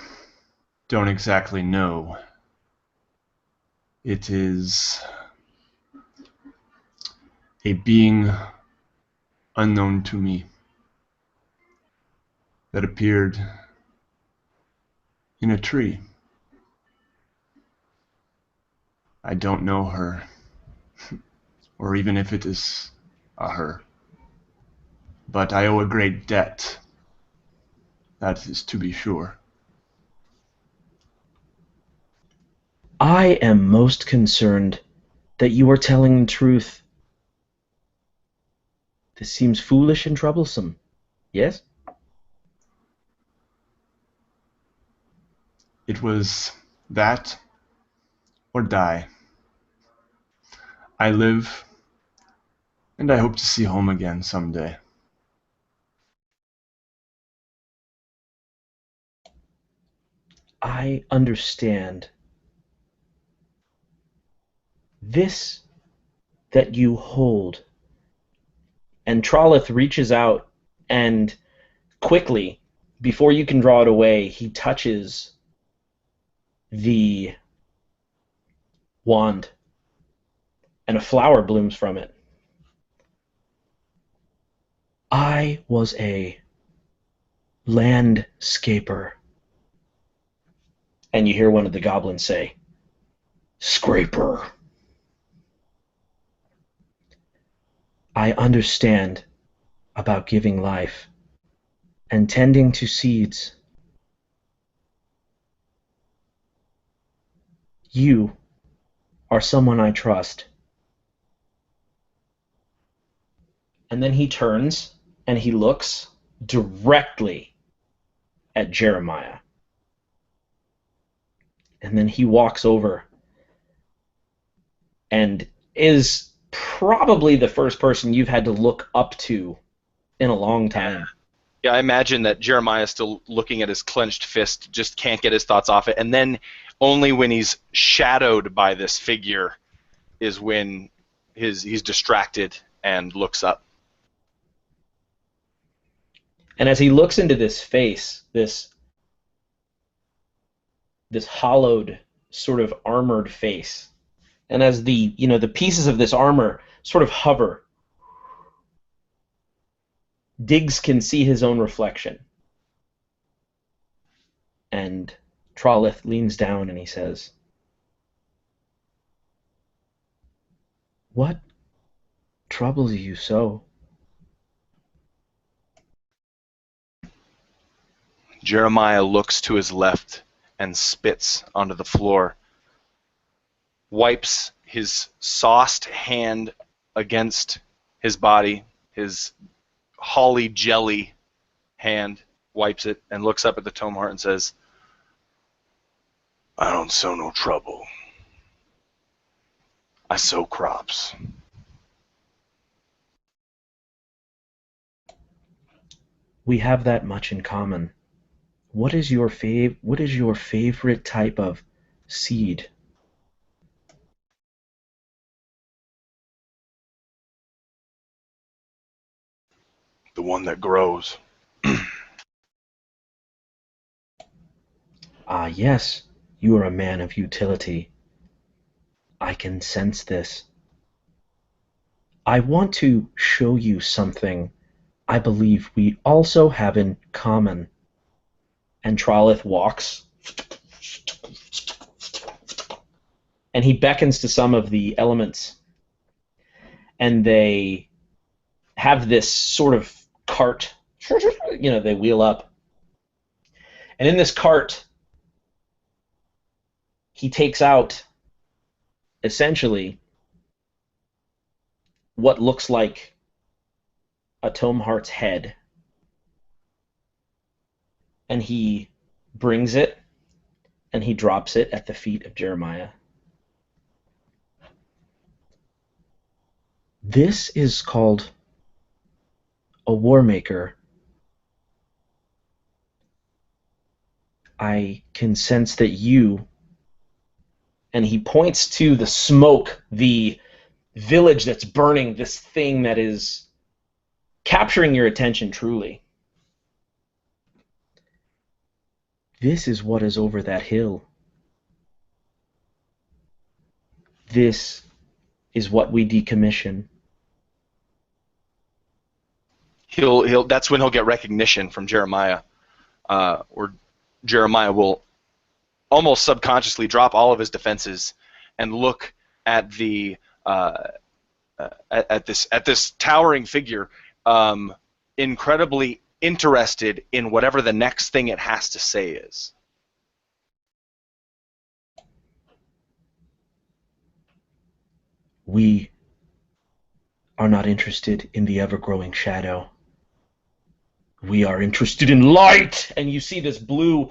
don't exactly know. It is a being unknown to me that appeared in a tree. I don't know her, or even if it is a her. But I owe a great debt. That is to be sure. I am most concerned that you are telling the truth. This seems foolish and troublesome. Yes? It was that or die. I live, and I hope to see home again someday. I understand. This that you hold. And Trollith reaches out and quickly, before you can draw it away, he touches the wand, and a flower blooms from it. I was a landscaper. And you hear one of the goblins say, Scraper. I understand. about giving life and tending to seeds. You are someone I trust. And then he turns and he looks directly at Jeremiah. And then he walks over and is probably the first person you've had to look up to in a long time. Yeah, I imagine that Jeremiah's still looking at his clenched fist, just can't get his thoughts off it, and then only when he's shadowed by this figure is when he's distracted and looks up. And as he looks into this face, this hollowed, sort of armored face, and as the pieces of this armor sort of hover, Diggs can see his own reflection. And Trollith leans down and he says, "What troubles you so?" Jeremiah looks to his left and spits onto the floor, wipes his sauced hand against his body, his holly jelly hand, wipes it, and looks up at the tome heart and says, "I don't sow no trouble. I sow crops." We have that much in common. What is your favorite type of seed? The one that grows. Ah, yes, you are a man of utility. I can sense this. I want to show you something I believe we also have in common. And Trollith walks, and he beckons to some of the elements, and they have this sort of cart, they wheel up. And in this cart, he takes out, essentially, what looks like a tome heart's head. And he brings it, and he drops it at the feet of Jeremiah. This is called a war maker. I can sense that you, and he points to the smoke, the village that's burning, this thing that is capturing your attention truly. This is what is over that hill. This is what we decommission. That's when he'll get recognition from Jeremiah, or Jeremiah will almost subconsciously drop all of his defenses and look at the at this towering figure, incredibly interested in whatever the next thing it has to say is. We are not interested in the ever-growing shadow. We are interested in light! And you see this blue,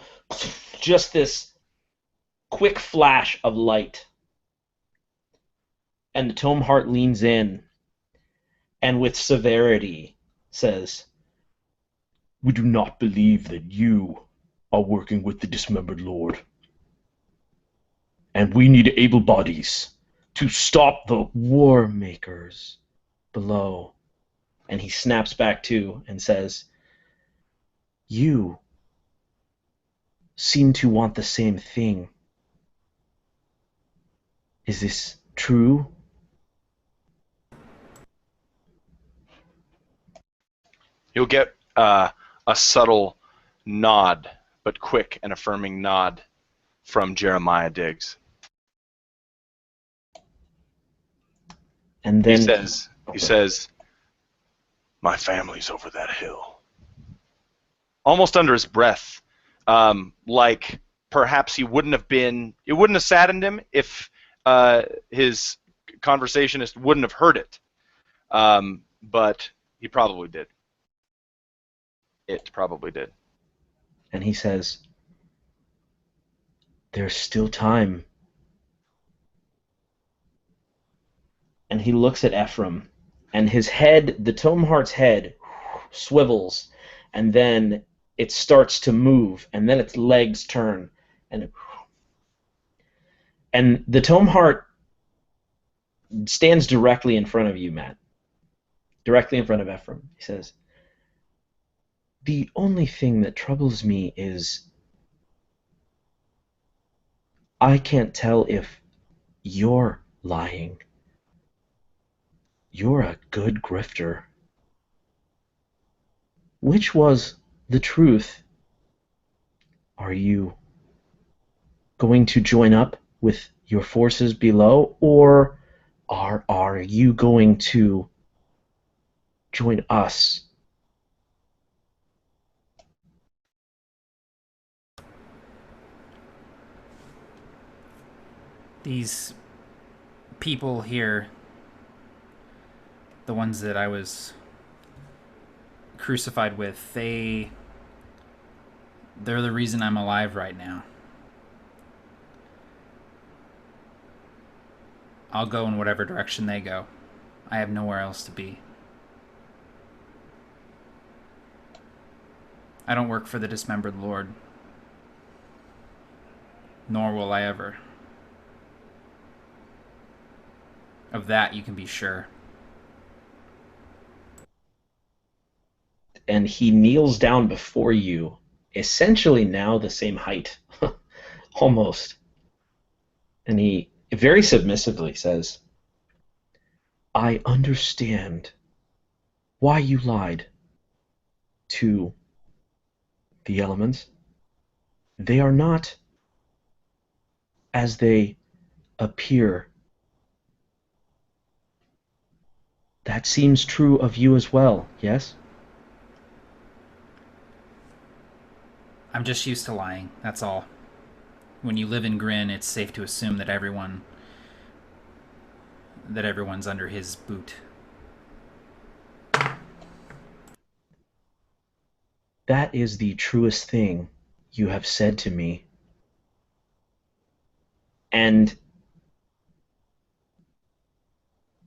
just this quick flash of light. And the tome heart leans in and with severity says, "We do not believe that you are working with the dismembered lord. And we need able bodies to stop the war makers below." And he snaps back to and says, "You seem to want the same thing. Is this true?" You'll get a subtle nod, but quick and affirming nod from Jeremiah Diggs. And then He says, My family's over that hill. Almost under his breath, like perhaps it wouldn't have saddened him if his conversationist wouldn't have heard it. But he probably did. It probably did. And he says, there's still time. And he looks at Ephraim, and his head, the Tomeheart's head, swivels, and then it starts to move, and then its legs turn, and the Tomeheart stands directly in front of you, Matt. Directly in front of Ephraim. He says, the only thing that troubles me is I can't tell if you're lying. You're a good grifter. Which was the truth? Are you going to join up with your forces below, or are you going to join us? These people here, the ones that I was crucified with, they're the reason I'm alive right now. I'll go in whatever direction they go. I have nowhere else to be. I don't work for the dismembered Lord. Nor will I ever. Of that you can be sure. And he kneels down before you, essentially now the same height, almost. And he very submissively says, I understand why you lied to the elements. They are not as they appear. That seems true of you as well, yes? I'm just used to lying, that's all. When you live in Grin, it's safe to assume that everyone's under his boot. That is the truest thing you have said to me. And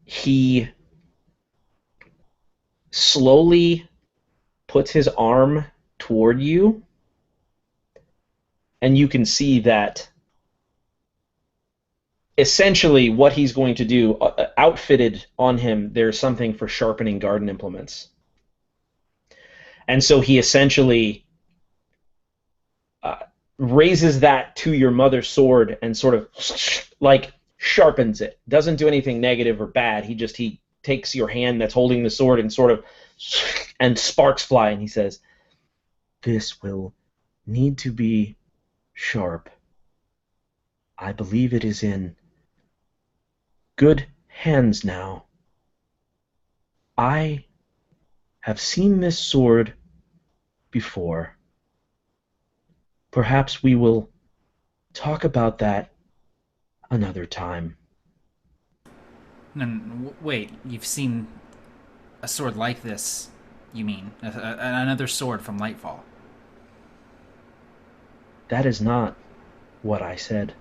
he slowly puts his arm toward you, and you can see that essentially what he's going to do, outfitted on him, there's something for sharpening garden implements. And so he essentially raises that to your mother's sword and sort of like sharpens it. Doesn't do anything negative or bad. He takes your hand that's holding the sword and sort of, and sparks fly, and he says, this will need to be sharp. I believe it is in good hands now. I have seen this sword before. Perhaps we will talk about that another time. And wait, you've seen a sword like this, you mean? Another sword from Lightfall? That is not what I said.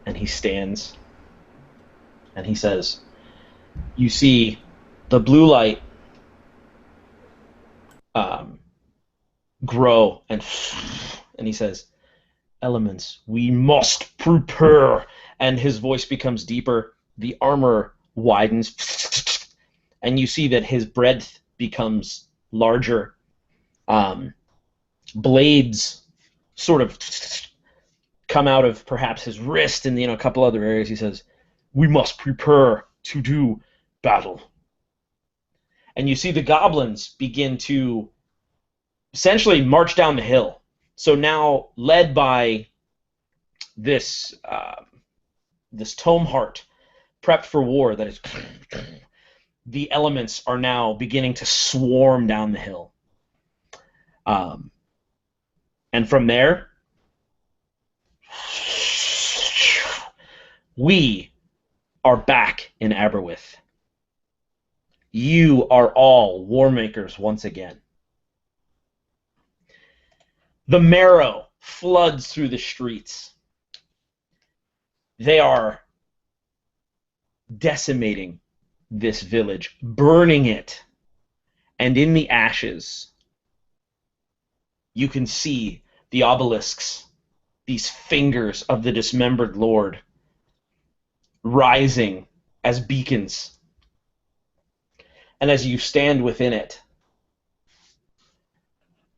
And he stands, and he says, you see the blue light grow, and he says, elements, we must prepare. And his voice becomes deeper, the armor widens, and you see that his breadth becomes larger. Blades sort of come out of perhaps his wrist and a couple other areas. He says, we must prepare to do battle. And you see the goblins begin to essentially march down the hill. So now, led by this Tomeheart, prepped for war, that is the elements are now beginning to swarm down the hill. And from there, we are back in Aberwith. You are all war makers once again. The marrow floods through the streets. They are decimating this village, burning it. And in the ashes, you can see the obelisks, these fingers of the dismembered lord, rising as beacons. And as you stand within it,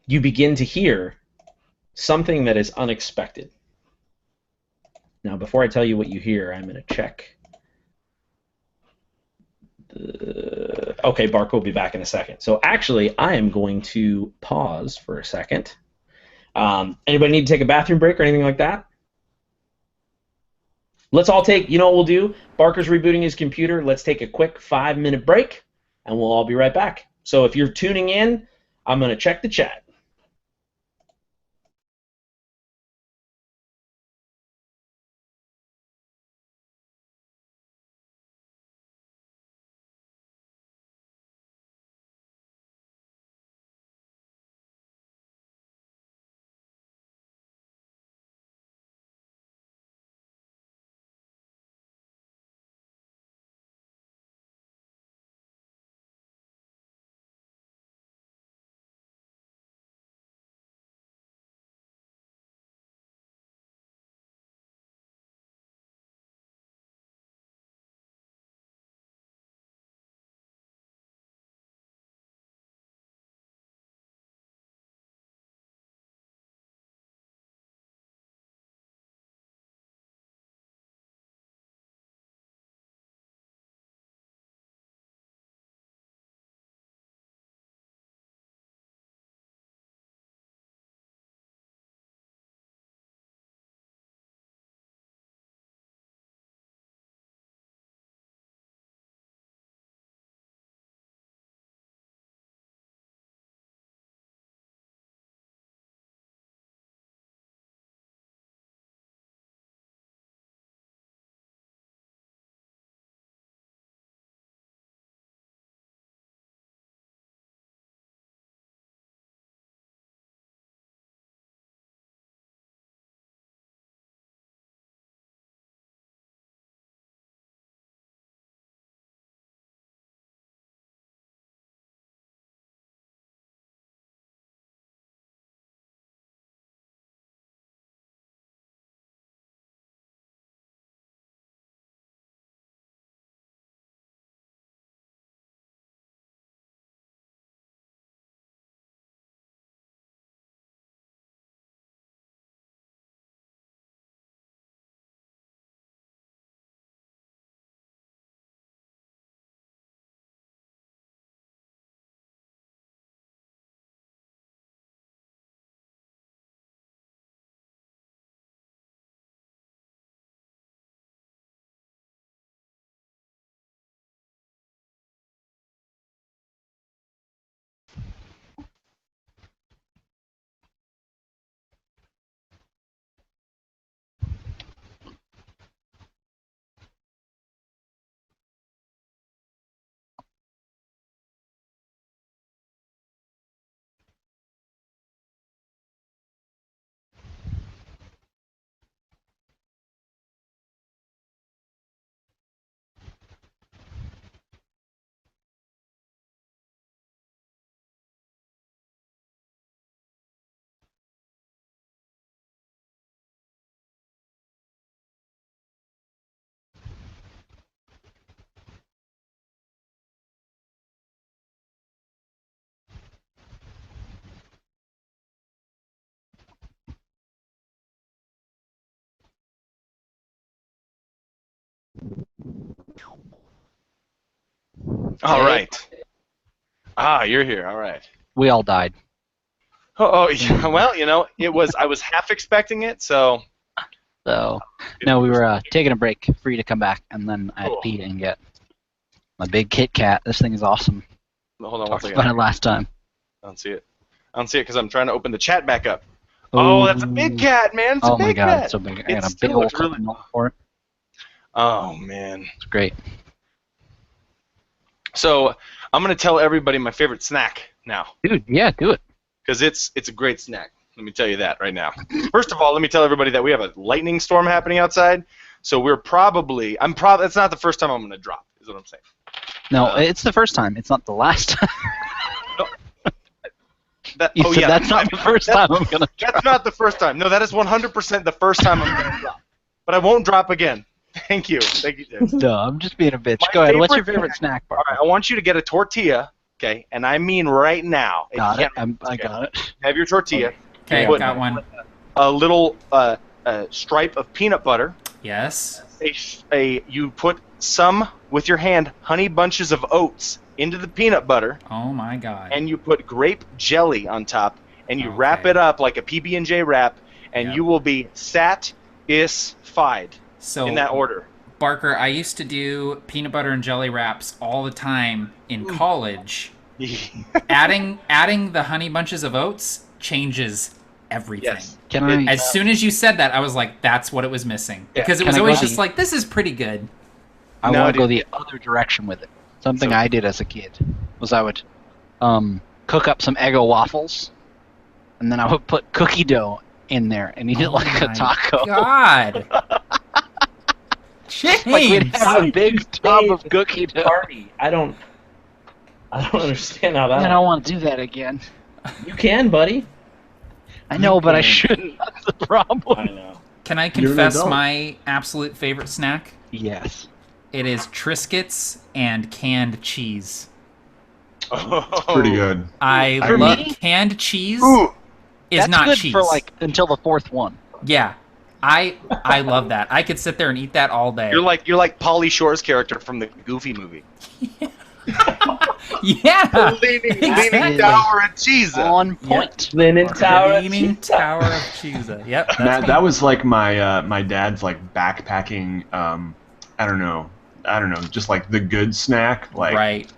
you begin to hear something that is unexpected. Now, before I tell you what you hear, I'm going to check. Okay, Bark will be back in a second. So actually, I am going to pause for a second. Anybody need to take a bathroom break or anything like that? Let's all take, you know what we'll do? Barker's rebooting his computer. Let's take a quick 5-minute break, and we'll all be right back. So if you're tuning in, I'm going to check the chat. All right. Ah, you're here. All right. We all died. Oh, yeah, well, you know, I was half expecting it, so. So, no, we were taking a break for you to come back, and then I had to Cool. pee and get. My big Kit Kat. This thing is awesome. Hold on one Talked second. about it last time. I don't see it. I don't see it because I'm trying to open the chat back up. Oh, that's a big cat, man. It's a Oh my big god, cat. it's so big. I It got a still big old looks really coconut for it. Oh, man. It's great. So I'm going to tell everybody my favorite snack now Dude, yeah, do it. because it's a great snack. Let me tell you that right now. First of all, let me tell everybody that we have a lightning storm happening outside. So that's not the first time I'm going to drop, is what I'm saying. No, it's the first time. It's not the last time. You said that's not the first time I'm going to drop. That's not the first time. No, that is 100% the first time I'm going to drop. But I won't drop again. Thank you. Thank you, Tim. No, I'm just being a bitch. My Go ahead. What's your favorite favorite snack bar? All right, I want you to get a tortilla, okay? And I mean right now. If Got you it. can't- I got it. Have your tortilla. Okay, Put got one. A little stripe of peanut butter. Yes. You put some, with your hand, honey bunches of oats into the peanut butter, Oh my god. and you put grape jelly on top, and you wrap Okay. it up like a PB&J wrap, and Yep. you will be satisfied So in that order. Barker, I used to do peanut butter and jelly wraps all the time in college. adding the honey bunches of oats changes everything. Yes. Can I? As soon as you said that, I was like, that's what it was missing. Yeah. Because it Can was I always go- just like, this is pretty good. I No, want to go dude. the other direction with it. Something I did as a kid was I would cook up some Eggo waffles, and then I would put cookie dough in there and eat it like a my taco. God. James. Like we'd have a big tub of cookie dough. Party. I don't understand how that. I don't want to do that again. You can, buddy. I know, but I can. shouldn't. That's the I problem. know. Can I You're an confess adult. my absolute favorite snack? Yes. It is Triscuits and canned cheese. Pretty good. I For love me? canned cheese Ooh, is That's not good cheese. for like until the fourth one. Yeah. I love that. I could sit there and eat that all day. you're like Pauly Shore's character from the Goofy movie. Yeah. Leaning Exactly. Tower of cheese. On point. Leaning Tower. Leaning Tower of Cheesa. Yep. That's Matt, me. that was like my my dad's like backpacking. I don't know, just like the good snack, like right.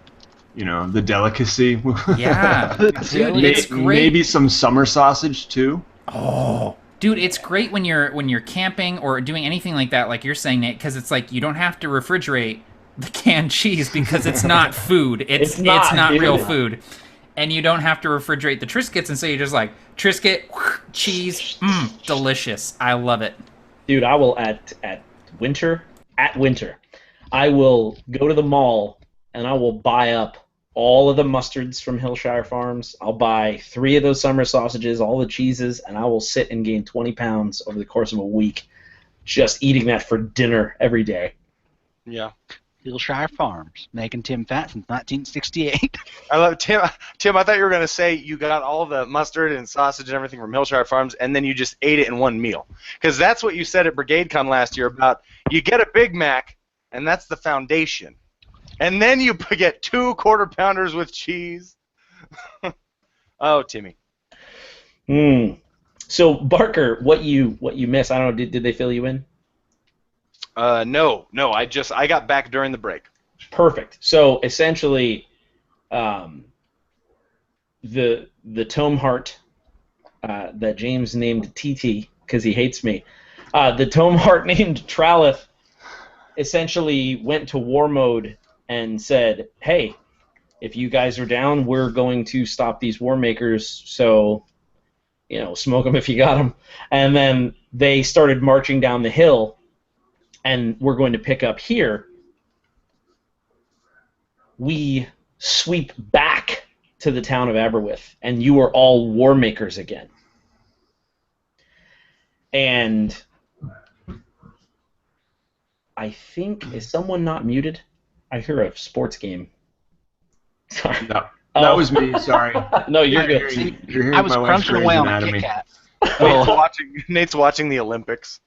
you know, the delicacy. Yeah. Dude, it's great. Maybe some summer sausage too. Oh, dude, it's great when you're camping or doing anything like that, like you're saying, Nate, because it's like you don't have to refrigerate the canned cheese because it's not food. It's not dude. real food, and you don't have to refrigerate the Triscuits, and so you're just like Triscuit, cheese, delicious. I love it. Dude, I will at winter, I will go to the mall and I will buy up all of the mustards from Hillshire Farms. I'll buy 3 of those summer sausages, all the cheeses, and I will sit and gain 20 pounds over the course of a week just eating that for dinner every day. Yeah. Hillshire Farms, making Tim fat since 1968. I love Tim. Tim, I thought you were gonna say you got all the mustard and sausage and everything from Hillshire Farms, and then you just ate it in one meal. Because that's what you said at BrigadeCon last year about you get a Big Mac, and that's the foundation, and then you get 2 quarter pounders with cheese. Oh, Timmy. So Barker, what you miss? I don't know. Did they fill you in? No. I got back during the break. Perfect. So essentially, the tome heart that James named TT because he hates me. The tome heart named Tralith essentially went to war mode and said, "Hey, if you guys are down, we're going to stop these war makers. So, you know, smoke them if you got them." And then they started marching down the hill. And we're going to pick up here. We sweep back to the town of Aberwith, and you are all war makers again. And I think, is someone not muted? I hear a sports game. Sorry. No, that was me. Sorry. No, you're You're good. hearing- you're hearing I was my wife's crunching away Grey's on a Anatomy. Kit Kat. Nate's watching the Olympics.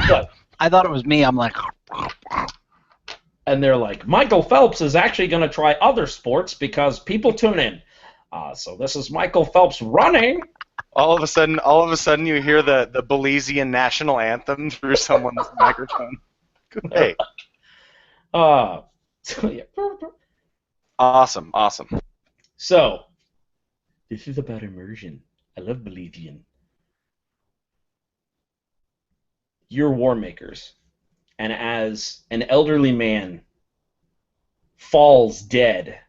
What? I thought it was me. I'm like, And they're like, Michael Phelps is actually going to try other sports because people tune in. So this is Michael Phelps running. All of a sudden, you hear the Belizean national anthem through someone's microphone. Hey. So yeah. Awesome. So this is about immersion. I love Belizean. You're war makers, and as an elderly man falls dead,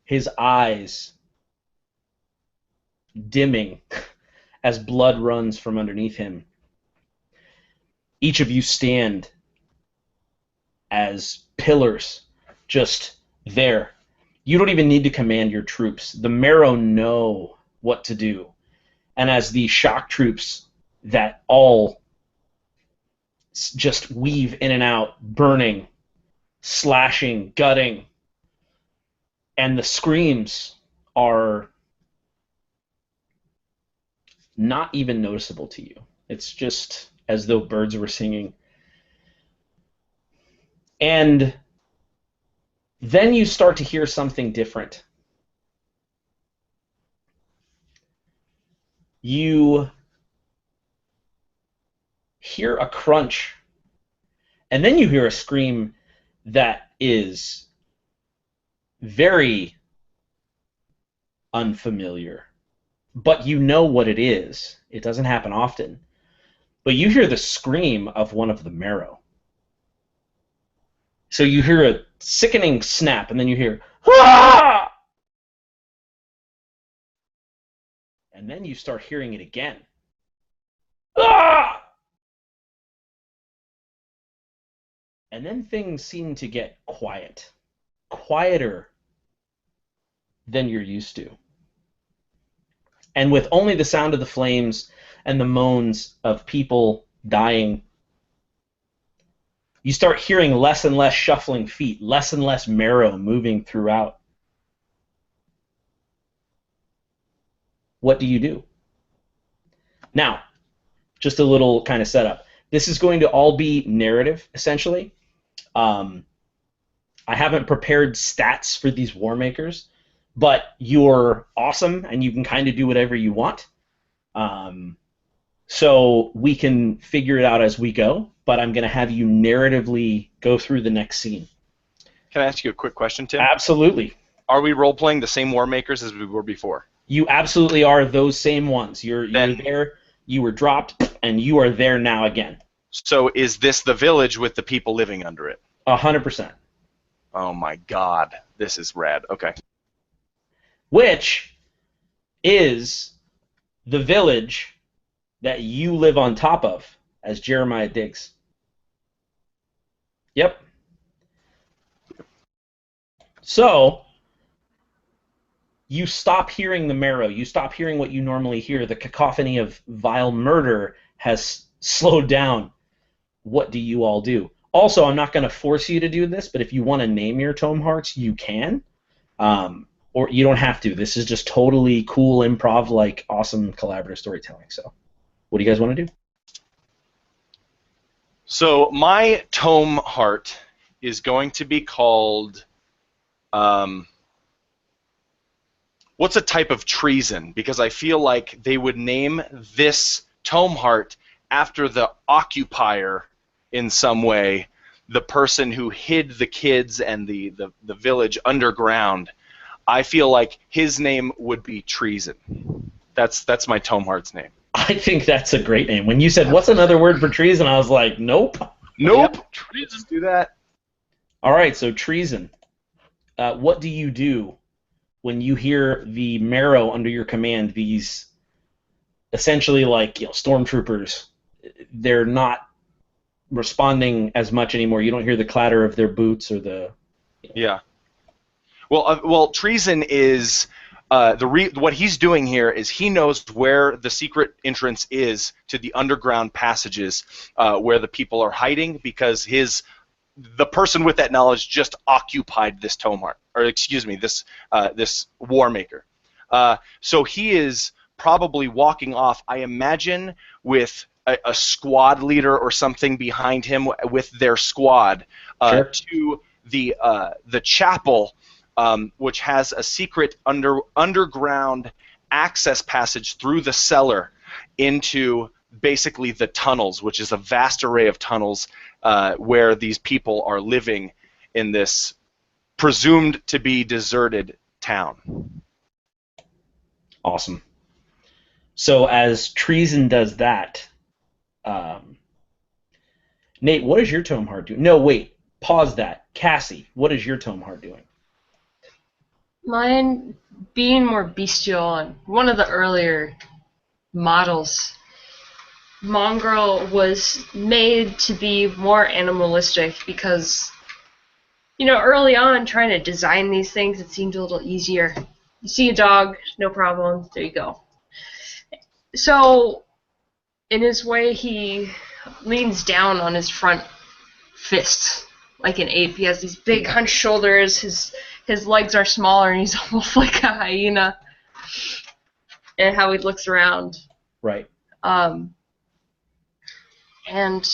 his eyes dimming as blood runs from underneath him, each of you stand as pillars just there. You don't even need to command your troops. The Marrow know what to do. And as the shock troops that all just weave in and out, burning, slashing, gutting, and the screams are not even noticeable to you. It's just as though birds were singing. And then you start to hear something different. You hear a crunch, and then you hear a scream that is very unfamiliar, but you know what it is. It doesn't happen often. But you hear the scream of one of the Marrow. So you hear a sickening snap, and then you hear, "Ah!" And then you start hearing it again. "Ah!" And then things seem to get quiet. Quieter than you're used to. And with only the sound of the flames and the moans of people dying, you start hearing less and less shuffling feet, less and less Marrow moving throughout. What do you do? Now, just a little kind of setup. This is going to all be narrative, essentially. I haven't prepared stats for these war makers, but you're awesome, and you can kind of do whatever you want. So we can figure it out as we go, but I'm going to have you narratively go through the next scene. Can I ask you a quick question, Tim? Absolutely. Are we role-playing the same war makers as we were before? You absolutely are those same ones. You're there, you were dropped, and you are there now again. So is this the village with the people living under it? 100%. Oh my god, this is rad. Okay. Which is the village that you live on top of, as Jeremiah digs. Yep. So, you stop hearing the Marrow. You stop hearing what you normally hear. The cacophony of vile murder has slowed down. What do you all do? Also, I'm not going to force you to do this, but if you want to name your tome hearts, you can. Or you don't have to. This is just totally cool improv, like awesome collaborative storytelling. So, what do you guys want to do? So my tome heart is going to be called, what's a type of treason? Because I feel like they would name this tome heart after the occupier in some way, the person who hid the kids and the village underground. I feel like his name would be Treason. That's my tome heart's name. I think that's a great name. When you said, what's another word for treason, I was like, nope. Nope. Yep. Treason. Do that. All right, so treason. What do you do when you hear the Marrow under your command, these essentially like stormtroopers? They're not responding as much anymore. You don't hear the clatter of their boots or the... Yeah. Well, treason is what he's doing here is he knows where the secret entrance is to the underground passages where the people are hiding because the person with that knowledge just occupied this tome heart, or excuse me, this war maker. So he is probably walking off, I imagine, with a squad leader or something behind him with their squad Sure. to the chapel, which has a secret underground access passage through the cellar into basically the tunnels, which is a vast array of tunnels where these people are living in this presumed to be deserted town. Awesome. So as Treason does that, Nate, what is your tome heart doing? No, wait. Pause that. Cassie, what is your tome heart doing? Mine being more bestial, and one of the earlier models, Mongrel was made to be more animalistic because, early on trying to design these things, it seemed a little easier. You see a dog, no problem, there you go. So, in his way, he leans down on his front fist like an ape. He has these big hunched shoulders, his legs are smaller, and he's almost like a hyena. And how he looks around. Right. And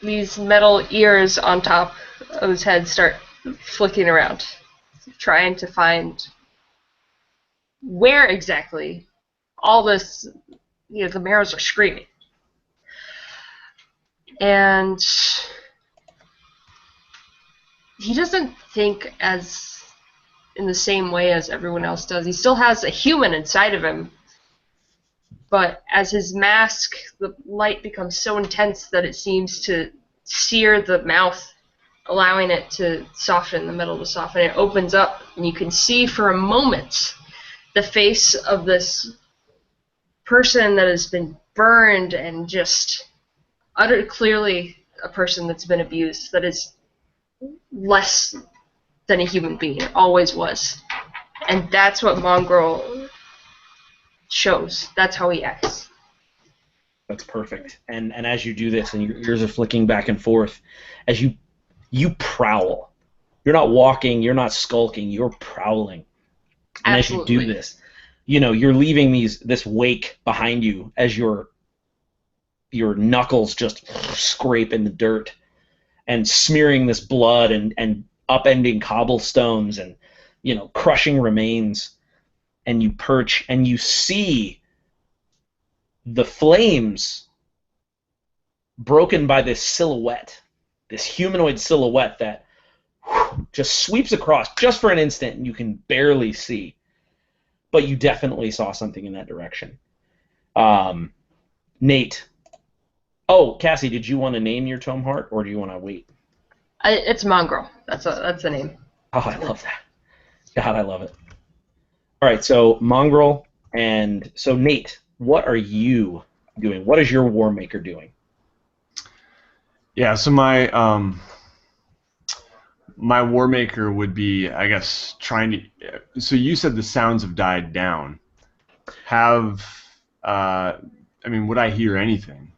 these metal ears on top of his head start flicking around, trying to find where exactly all this, the marrows are screaming. And he doesn't think as in the same way as everyone else does. He still has a human inside of him, but as his mask, the light becomes so intense that it seems to sear the mouth, allowing it to soften, the metal to soften. It opens up, and you can see for a moment the face of this person that has been burned and just uttered clearly a person that's been abused, that is less than a human being. It always was. And that's what Mongrel shows. That's how he acts. That's perfect. And as you do this, and your ears are flicking back and forth, as you prowl. You're not walking, you're not skulking, you're prowling. And Absolutely. as you do this, you're leaving this wake behind you as your knuckles just scrape in the dirt and smearing this blood and upending cobblestones and crushing remains. And you perch and you see the flames broken by this silhouette, this humanoid silhouette that just sweeps across just for an instant, and you can barely see. But you definitely saw something in that direction. Nate. Oh, Cassie, did you want to name your tome heart, or do you want to wait? It's Mongrel. That's the name. Oh, I love that. God, I love it. All right, so Mongrel, and so Nate, what are you doing? What is your War Maker doing? Yeah, so my War Maker would be, I guess, trying to. So you said the sounds have died down. Would I hear anything?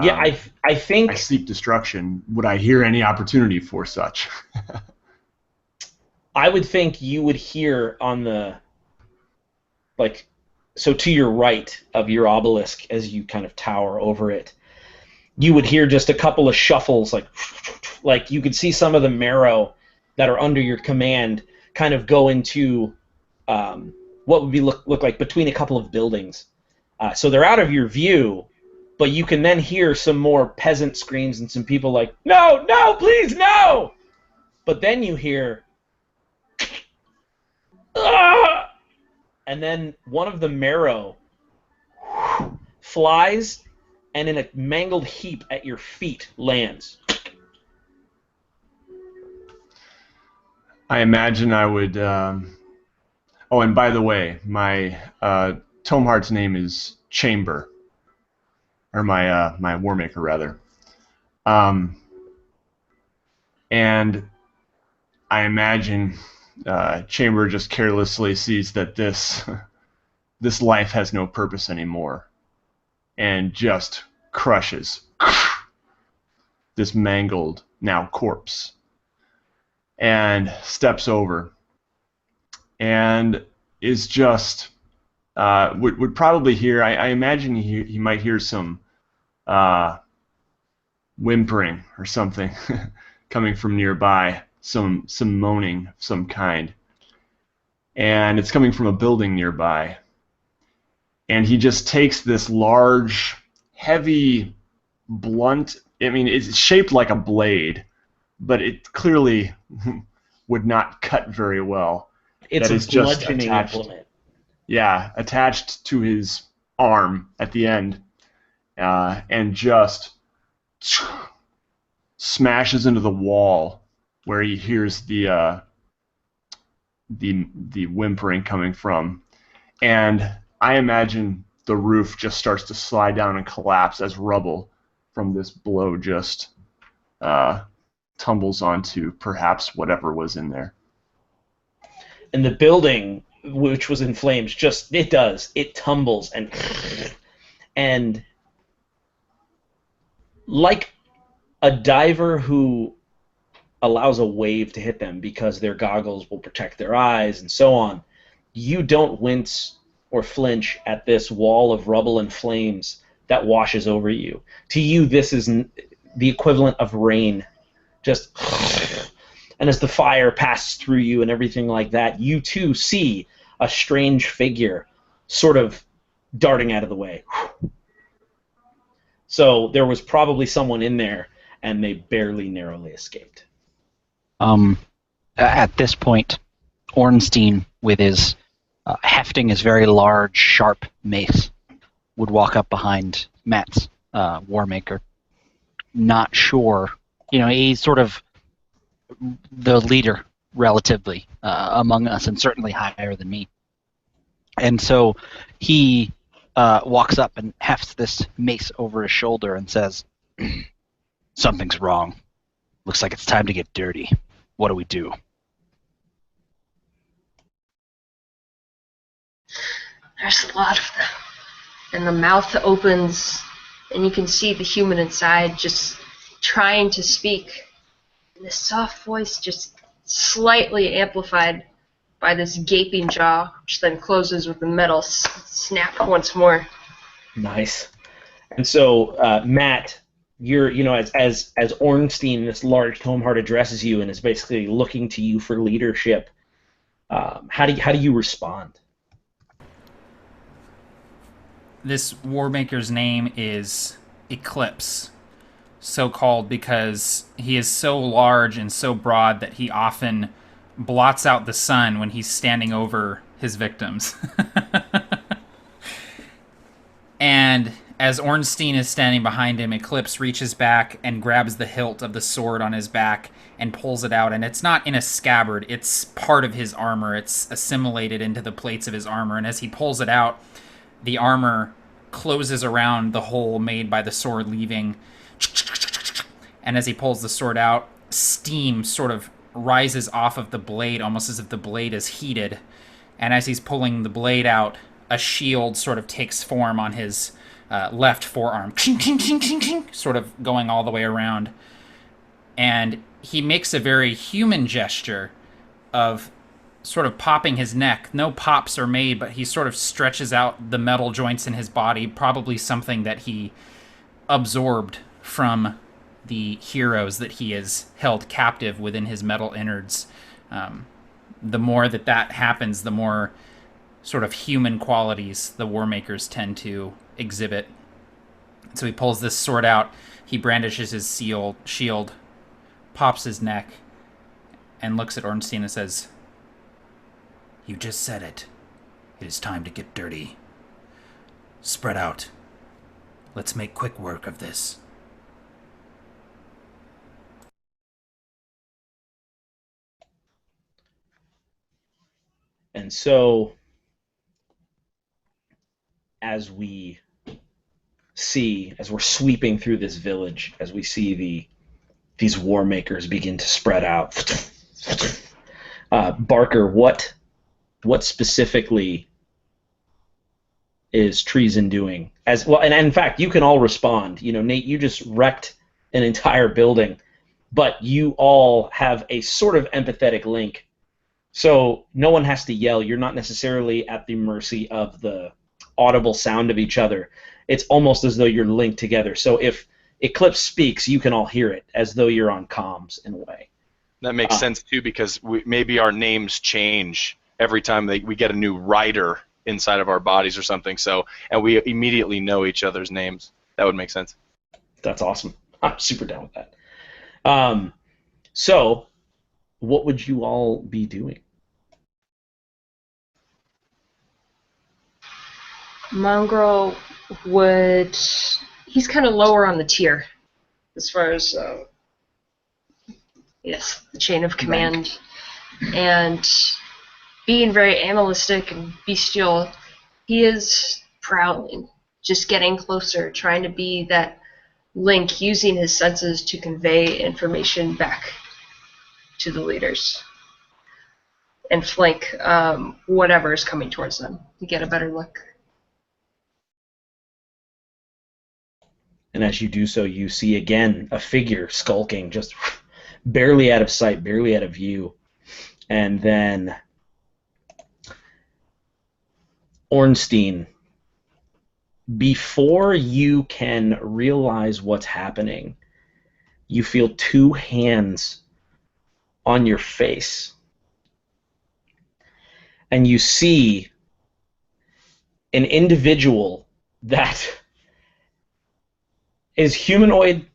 Yeah, I think I seek destruction. Would I hear any opportunity for such? I would think you would hear on the, so to your right of your obelisk as you kind of tower over it, you would hear just a couple of shuffles, like you could see some of the marrow that are under your command kind of go into what would be look like between a couple of buildings. So they're out of your view, but you can then hear some more peasant screams and some people like, no, no, please, no! But then you hear, ah! And then one of the marrow flies and in a mangled heap at your feet lands. I imagine I would. Oh, and by the way, my tome heart's name is Chamber, or my War Maker rather. And I imagine Chamber just carelessly sees that this life has no purpose anymore, and just crushes this mangled now corpse, and steps over, and is just would probably hear. I imagine he might hear some whimpering or something coming from nearby, some moaning of some kind, and it's coming from a building nearby. And he just takes this large, heavy, blunt. I mean, it's shaped like a blade, but it clearly would not cut very well. It's That a is just bludgeoning attached. implement. Yeah, attached to his arm at the end, and just smashes into the wall where he hears the whimpering coming from, and I imagine the roof just starts to slide down and collapse as rubble from this blow just tumbles onto perhaps whatever was in there. And the building, which was in flames, it tumbles and like a diver who allows a wave to hit them because their goggles will protect their eyes and so on, you don't wince or flinch at this wall of rubble and flames that washes over you. To you, this is the equivalent of rain. Just, and as the fire passes through you and everything like that, you too see a strange figure sort of darting out of the way. So there was probably someone in there, and they barely narrowly escaped. At this point, Ornstein, with his hefting his very large, sharp mace, would walk up behind Matt's Warmaker. Not sure, he's sort of the leader, relatively, among us, and certainly higher than me. And so he walks up and hefts this mace over his shoulder and says, "Something's wrong. Looks like it's time to get dirty. What do we do?" There's a lot of them. And the mouth opens, and you can see the human inside just trying to speak. And the soft voice just slightly amplified by this gaping jaw, which then closes with the metal snap once more. Nice. And so, Matt, you're, as Ornstein, this large Tomeheart, addresses you and is basically looking to you for leadership, how do you respond? This Warmaker's name is Eclipse, so called because he is so large and so broad that he often blots out the sun when he's standing over his victims. And as Ornstein is standing behind him, Eclipse reaches back and grabs the hilt of the sword on his back and pulls it out. And it's not in a scabbard, it's part of his armor. It's assimilated into the plates of his armor. And as he pulls it out, the armor closes around the hole made by the sword leaving. And as he pulls the sword out, steam sort of rises off of the blade, almost as if the blade is heated. And as he's pulling the blade out, a shield sort of takes form on his left forearm, sort of going all the way around. And he makes a very human gesture of sort of popping his neck. No pops are made, but he sort of stretches out the metal joints in his body, probably something that he absorbed from the heroes that he has held captive within his metal innards. The more that happens, the more sort of human qualities the Warmakers tend to exhibit. So he pulls this sword out, he brandishes his shield, pops his neck, and looks at Ornstein and says, "You just said it. It is time to get dirty. Spread out. Let's make quick work of this." And so, as we see, as we're sweeping through this village, as we see these Warmakers begin to spread out, Barker, what specifically is Treason doing? As well, and in fact, you can all respond. Nate, you just wrecked an entire building, but you all have a sort of empathetic link. So no one has to yell. You're not necessarily at the mercy of the audible sound of each other. It's almost as though you're linked together. So if Eclipse speaks, you can all hear it, as though you're on comms in a way. That makes sense, too, because maybe our names change every time we get a new rider inside of our bodies or something, and we immediately know each other's names. That would make sense. That's awesome. I'm super down with that. So, what would you all be doing? Mongrel would... He's kind of lower on the tier as far as, yes, the chain of command. And being very animalistic and bestial, he is prowling, just getting closer, trying to be that link, using his senses to convey information back to the leaders and flank whatever is coming towards them to get a better look. And as you do so, you see again a figure skulking, just barely out of sight, barely out of view. And then Ornstein, before you can realize what's happening, you feel two hands on your face. And you see an individual that is humanoid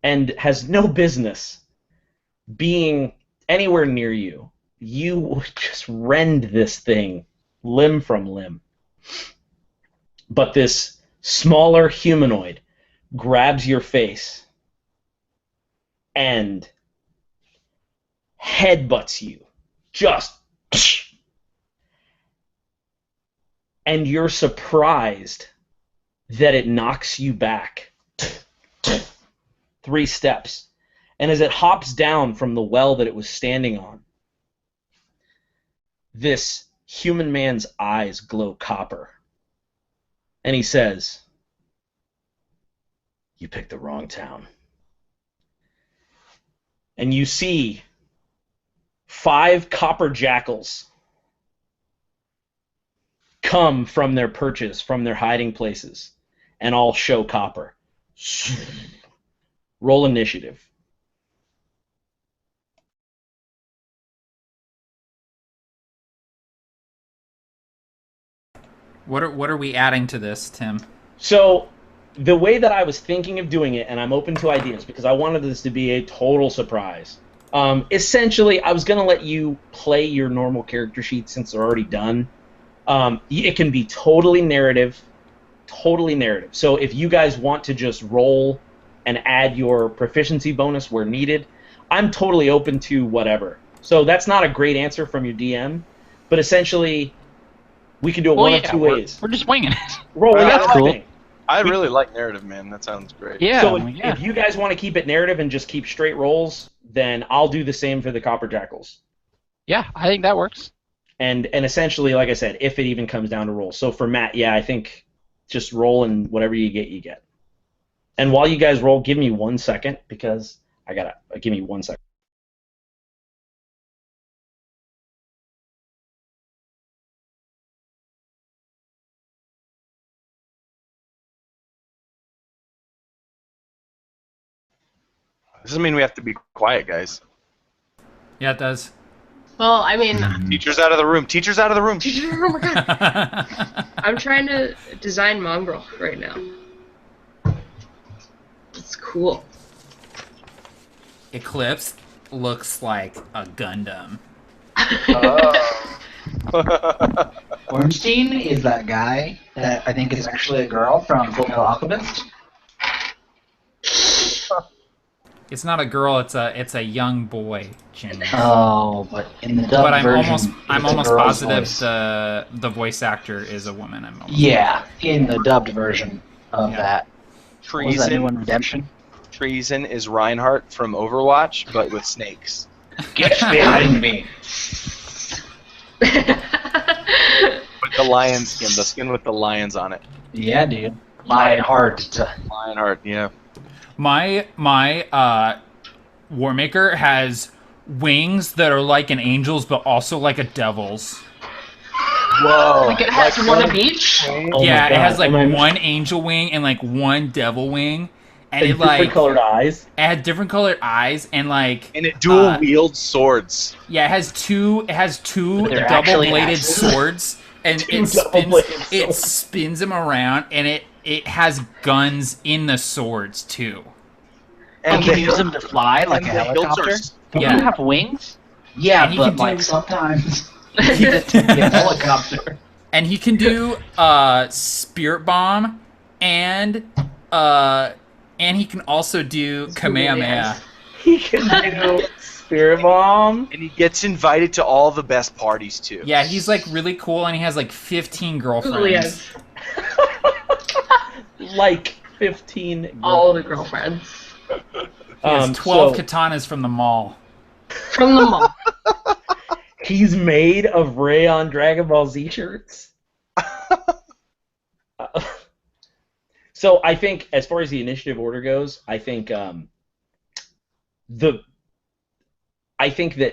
and has no business being anywhere near you. You would just rend this thing limb from limb. But this smaller humanoid grabs your face and headbutts you. Just. And you're surprised that it knocks you back 3 steps. And as it hops down from the well that it was standing on, this human man's eyes glow copper. And he says, "You picked the wrong town." And you see 5 copper jackals come from their perches, from their hiding places, and all show copper. Roll initiative. What are we adding to this, Tim? So, the way that I was thinking of doing it, and I'm open to ideas because I wanted this to be a total surprise. Essentially, I was going to let you play your normal character sheet since they're already done. It can be totally narrative. So if you guys want to just roll and add your proficiency bonus where needed, I'm totally open to whatever. So that's not a great answer from your DM, but essentially we can do it one of two ways. We're just winging it. Roll, That's cool. I really like narrative, man. That sounds great. Yeah. So if you guys want to keep it narrative and just keep straight rolls, then I'll do the same for the Copper Jackals. Yeah, I think that works. And essentially, like I said, if it even comes down to rolls. So for Matt, yeah, I think just roll and whatever you get, you get. And while you guys roll, give me 1 second because give me 1 second. This doesn't mean we have to be quiet, guys. Yeah, it does. Well, I mean, Teacher's out of the room. Teacher's out of the room. oh my god. I'm trying to design Mongrel right now. It's cool. Eclipse looks like a Gundam. Ornstein is that guy that I think is actually a girl from Fullmetal Alchemist. It's not a girl. It's a young boy, James. Oh, but in the dubbed But I'm version, almost it's a girl's positive voice. the voice actor is a woman. Yeah, in the dubbed version of Yeah. that. What was that new Treason. one, Redemption? Treason is Reinhardt from Overwatch, but with snakes. Get behind me! With the lion skin, the skin with the lions on it. Yeah, dude. Lionheart. Lionheart, yeah. My Warmaker has wings that are like an angel's, but also like a devil's. Whoa. Like it has one of each? Oh Yeah, my it God. has like Oh my- one angel wing and like one devil wing, and And it like different colored eyes. it had different colored eyes and like And it dual wields swords. yeah, it has two They're double actually bladed axes. swords, and Two it double-bladed swords. spins them around, and it has guns in the swords too. And the can use them to fly like and a the hilts are helicopter? s- Don't Yeah. you have wings? Yeah, And he but can like do- sometimes you need it to be a helicopter. And he can do Spirit Bomb, and he can also do Kamehameha. He can do Spirit Bomb. and he gets invited to all the best parties too. Yeah, he's like really cool, and he has like 15 girlfriends. Really is. Like 15. All the girlfriends. He has 12 katanas from the mall. From the mall. He's made of rayon Dragon Ball Z shirts. So I think, as far as the initiative order goes, I think that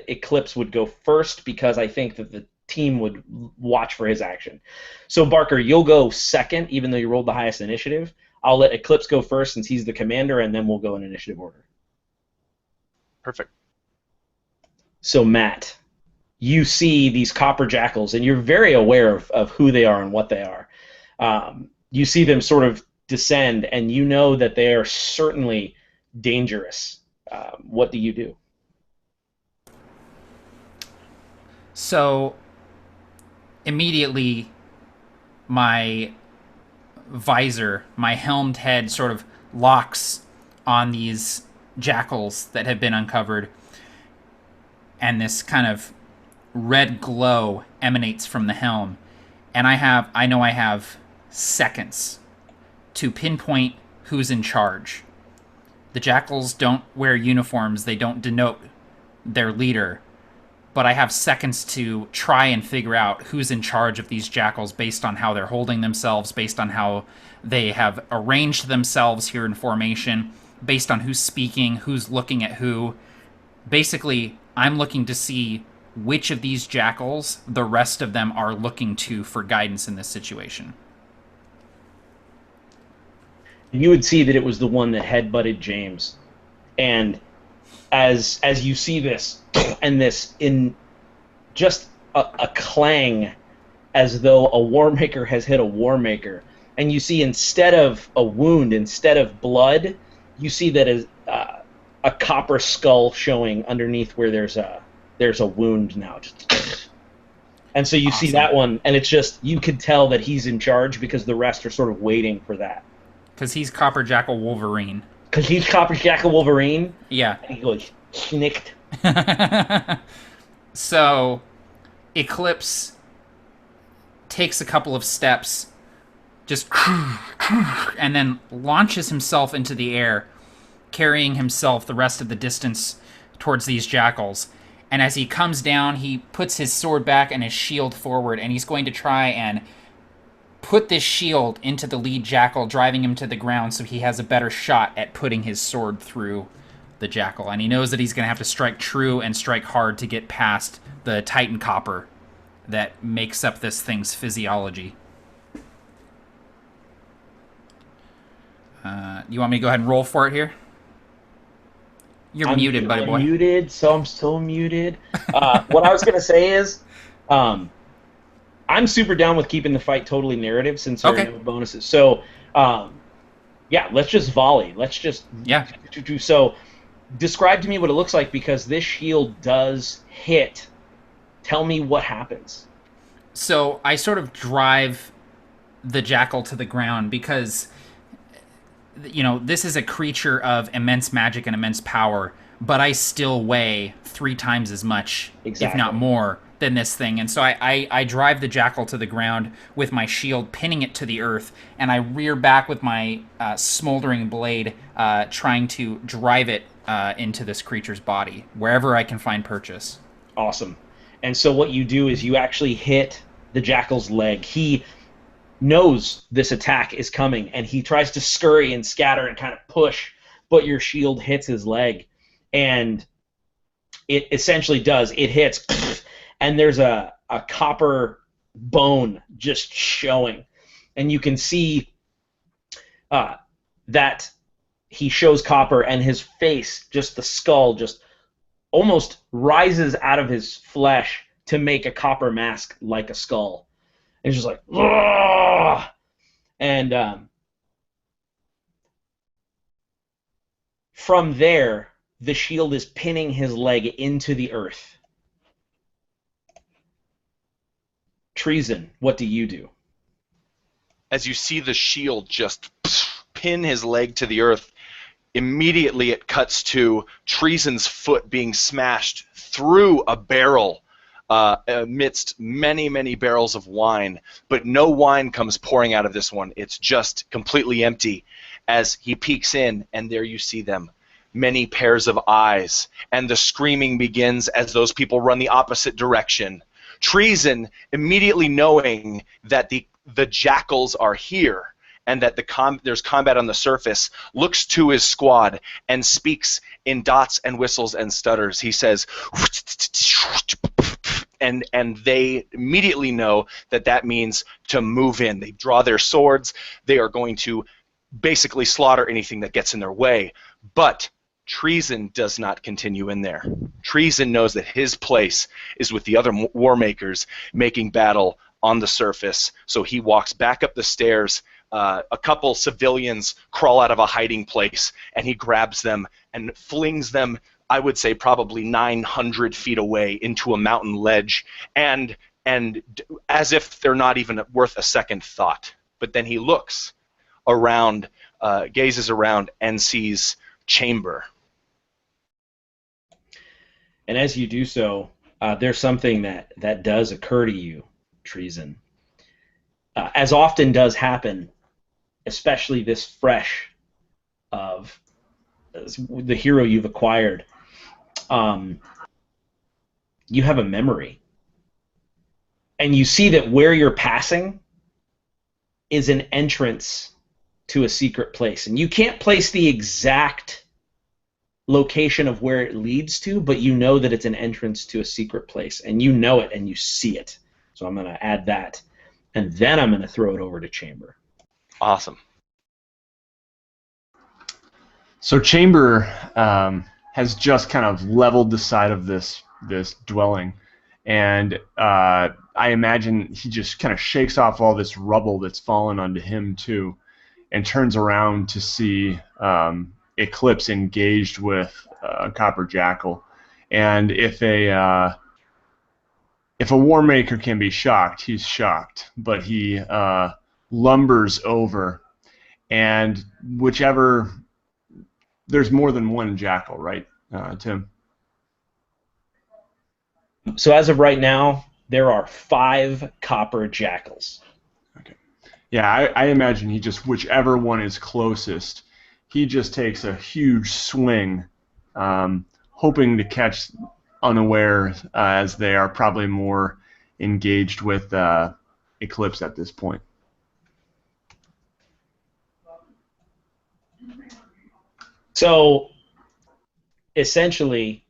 Eclipse would go first because I think that the team would watch for his action. So Barker, you'll go second, even though you rolled the highest initiative. I'll let Eclipse go first since he's the commander, and then we'll go in initiative order. Perfect. So Matt, you see these copper jackals, and you're very aware of who they are and what they are. You see them sort of descend, and you know that they are certainly dangerous. What do you do? So immediately my visor, my helmed head sort of locks on these jackals that have been uncovered, and this kind of red glow emanates from the helm, and I know I have seconds to pinpoint who's in charge. The jackals don't wear uniforms, they don't denote their leader, but I have seconds to try and figure out who's in charge of these jackals based on how they're holding themselves, based on how they have arranged themselves here in formation, based on who's speaking, who's looking at who. Basically, I'm looking to see which of these jackals the rest of them are looking to for guidance in this situation. You would see that it was the one that headbutted James. And as you see this, and this in just a clang as though a War Maker has hit a War Maker, and you see instead of a wound, instead of blood, you see that is a copper skull showing underneath where there's a wound now. And so you see that one, and it's just, you could tell that he's in charge because the rest are sort of waiting for that. Because he's Copper Jackal Wolverine. Because he's Copper Jackal Wolverine? Yeah. And he goes, snicked. So, Eclipse takes a couple of steps, just and then launches himself into the air, carrying himself the rest of the distance towards these jackals. And as he comes down, he puts his sword back and his shield forward, and he's going to try and put this shield into the lead jackal, driving him to the ground so he has a better shot at putting his sword through the jackal. And he knows that he's going to have to strike true and strike hard to get past the Titan copper that makes up this thing's physiology. You want me to go ahead and roll for it here? You're muted, buddy boy. I'm muted, so I'm still muted. What I was going to say is, I'm super down with keeping the fight totally narrative since there are no bonuses. So, yeah, let's just volley. Let's just... Yeah. So, describe to me what it looks like, because this shield does hit. Tell me what happens. So, I sort of drive the jackal to the ground because, you know, this is a creature of immense magic and immense power, but I still weigh 3 times as much, if not more, than this thing. And so I drive the jackal to the ground with my shield, pinning it to the earth, and I rear back with my smoldering blade, trying to drive it into this creature's body, wherever I can find purchase. Awesome. And so what you do is you actually hit the jackal's leg. He knows this attack is coming, and he tries to scurry and scatter and kind of push, but your shield hits his leg. And it essentially does. It hits, and there's a copper bone just showing. And you can see that he shows copper, and his face, just the skull, just almost rises out of his flesh to make a copper mask like a skull. And he's just like, ugh! And from there, the shield is pinning his leg into the earth. Treason, what do you do? As you see the shield just pin his leg to the earth, immediately it cuts to Treason's foot being smashed through a barrel amidst many, many barrels of wine. But no wine comes pouring out of this one. It's just completely empty as he peeks in, and there you see them. Many pairs of eyes, and the screaming begins as those people run the opposite direction. Treason, immediately knowing that the Jackals are here and that there's combat on the surface, looks to his squad and speaks in dots and whistles and stutters. He says, and they immediately know that that means to move in. They draw their swords. They are going to basically slaughter anything that gets in their way. But Treason does not continue in there. Treason knows that his place is with the other war makers making battle on the surface. So he walks back up the stairs. A couple civilians crawl out of a hiding place, and he grabs them and flings them, I would say probably 900 feet away into a mountain ledge, and as if they're not even worth a second thought. But then he looks around, gazes around, and sees Chamber. And as you do so, there's something that does occur to you, Treason. As often does happen, especially this fresh of the hero you've acquired, you have a memory. And you see that where you're passing is an entrance to a secret place. And you can't place the exact location of where it leads to, but you know that it's an entrance to a secret place. And you know it and you see it. So I'm going to add that. And then I'm going to throw it over to Chamber. Awesome. So Chamber has just kind of leveled the side of this dwelling, and I imagine he just kind of shakes off all this rubble that's fallen onto him too, and turns around to see Eclipse engaged with a copper jackal. And if a war maker can be shocked, he's shocked, but he lumbers over, and whichever. There's more than one jackal, right, Tim? So as of right now, there are 5 copper jackals. Okay. Yeah, I imagine he just, whichever one is closest, he just takes a huge swing, hoping to catch unaware, as they are probably more engaged with Eclipse at this point. So, essentially,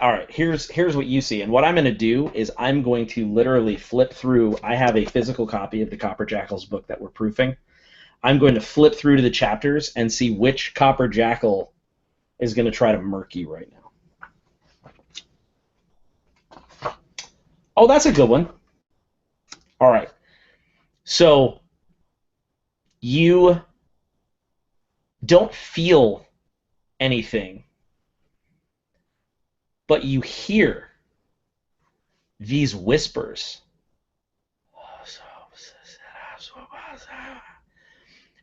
all right, here's what you see. And what I'm going to do is I'm going to literally flip through. I have a physical copy of the Copper Jackals book that we're proofing. I'm going to flip through to the chapters and see which Copper Jackal is going to try to murk you right now. Oh, that's a good one. All right. So, you don't feel anything, but you hear these whispers.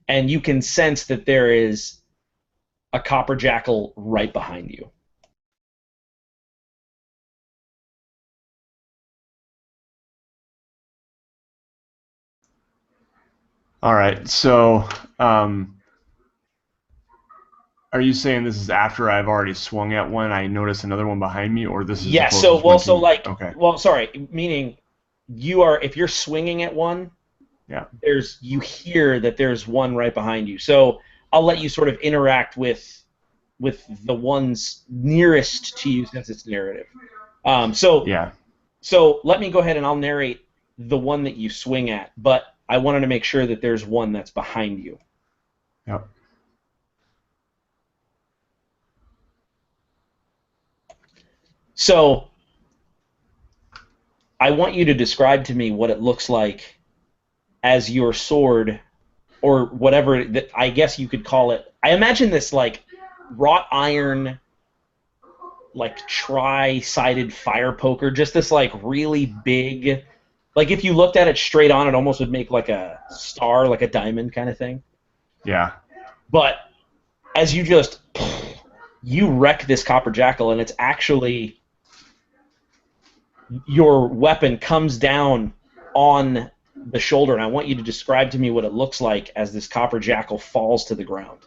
And you can sense that there is a copper jackal right behind you. All right, so are you saying this is after I've already swung at one, I notice another one behind me, or this is yeah, meaning you are, if you're swinging at one, yeah, you hear that there's one right behind you. So I'll let you sort of interact with the ones nearest to you since it's narrative. Yeah. So let me go ahead and I'll narrate the one that you swing at, but I wanted to make sure that there's one that's behind you. Yep. So, I want you to describe to me what it looks like as your sword or whatever that I guess you could call it. I imagine this like wrought iron, like tri-sided fire poker, just this like really big, like if you looked at it straight on, it almost would make like a star, like a diamond kind of thing. Yeah. But as you wreck this copper jackal, and it's actually your weapon comes down on the shoulder, and I want you to describe to me what it looks like as this copper jackal falls to the ground.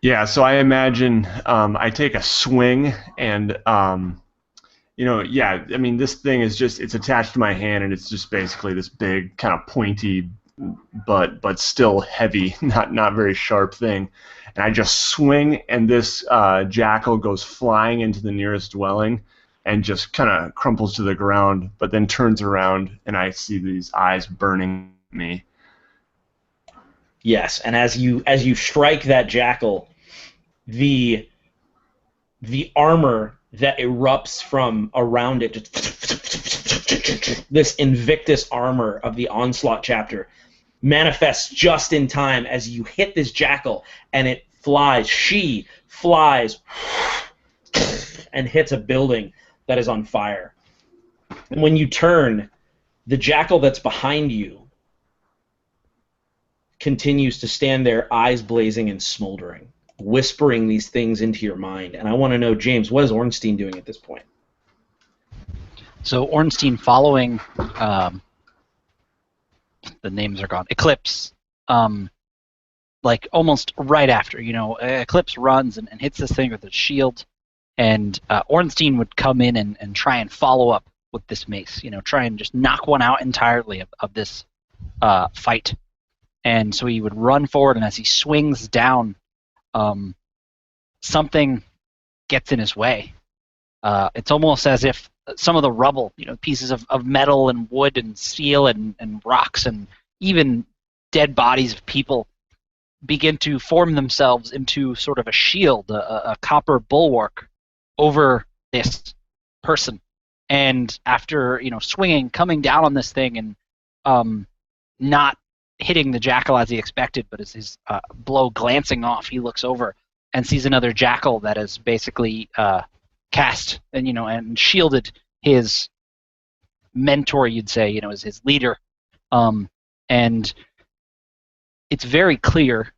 Yeah, so I imagine I take a swing and, yeah, I mean, this thing is just, it's attached to my hand, and it's just basically this big kind of pointy but still heavy, not very sharp thing. And I just swing, and this jackal goes flying into the nearest dwelling and just kind of crumples to the ground, but then turns around, and I see these eyes burning me. Yes, and as you strike that jackal, the armor that erupts from around it, just this Invictus armor of the Onslaught chapter, manifests just in time as you hit this jackal, and it flies. She flies and hits a building that is on fire. And when you turn, the jackal that's behind you continues to stand there, eyes blazing and smoldering, whispering these things into your mind. And I want to know, James, what is Ornstein doing at this point? So Ornstein, following the names are gone. Eclipse, like almost right after, Eclipse runs and hits this thing with its shield, and Ornstein would come in and try and follow up with this mace, try and just knock one out entirely of this fight. And so he would run forward, and as he swings down, something gets in his way. It's almost as if some of the rubble, pieces of metal and wood and steel and rocks and even dead bodies of people begin to form themselves into sort of a shield, a copper bulwark over this person. And after, swinging, coming down on this thing and not hitting the jackal as he expected, but as his blow glancing off, he looks over and sees another jackal that is basically cast and and shielded his mentor, you'd say, as his leader, and it's very clear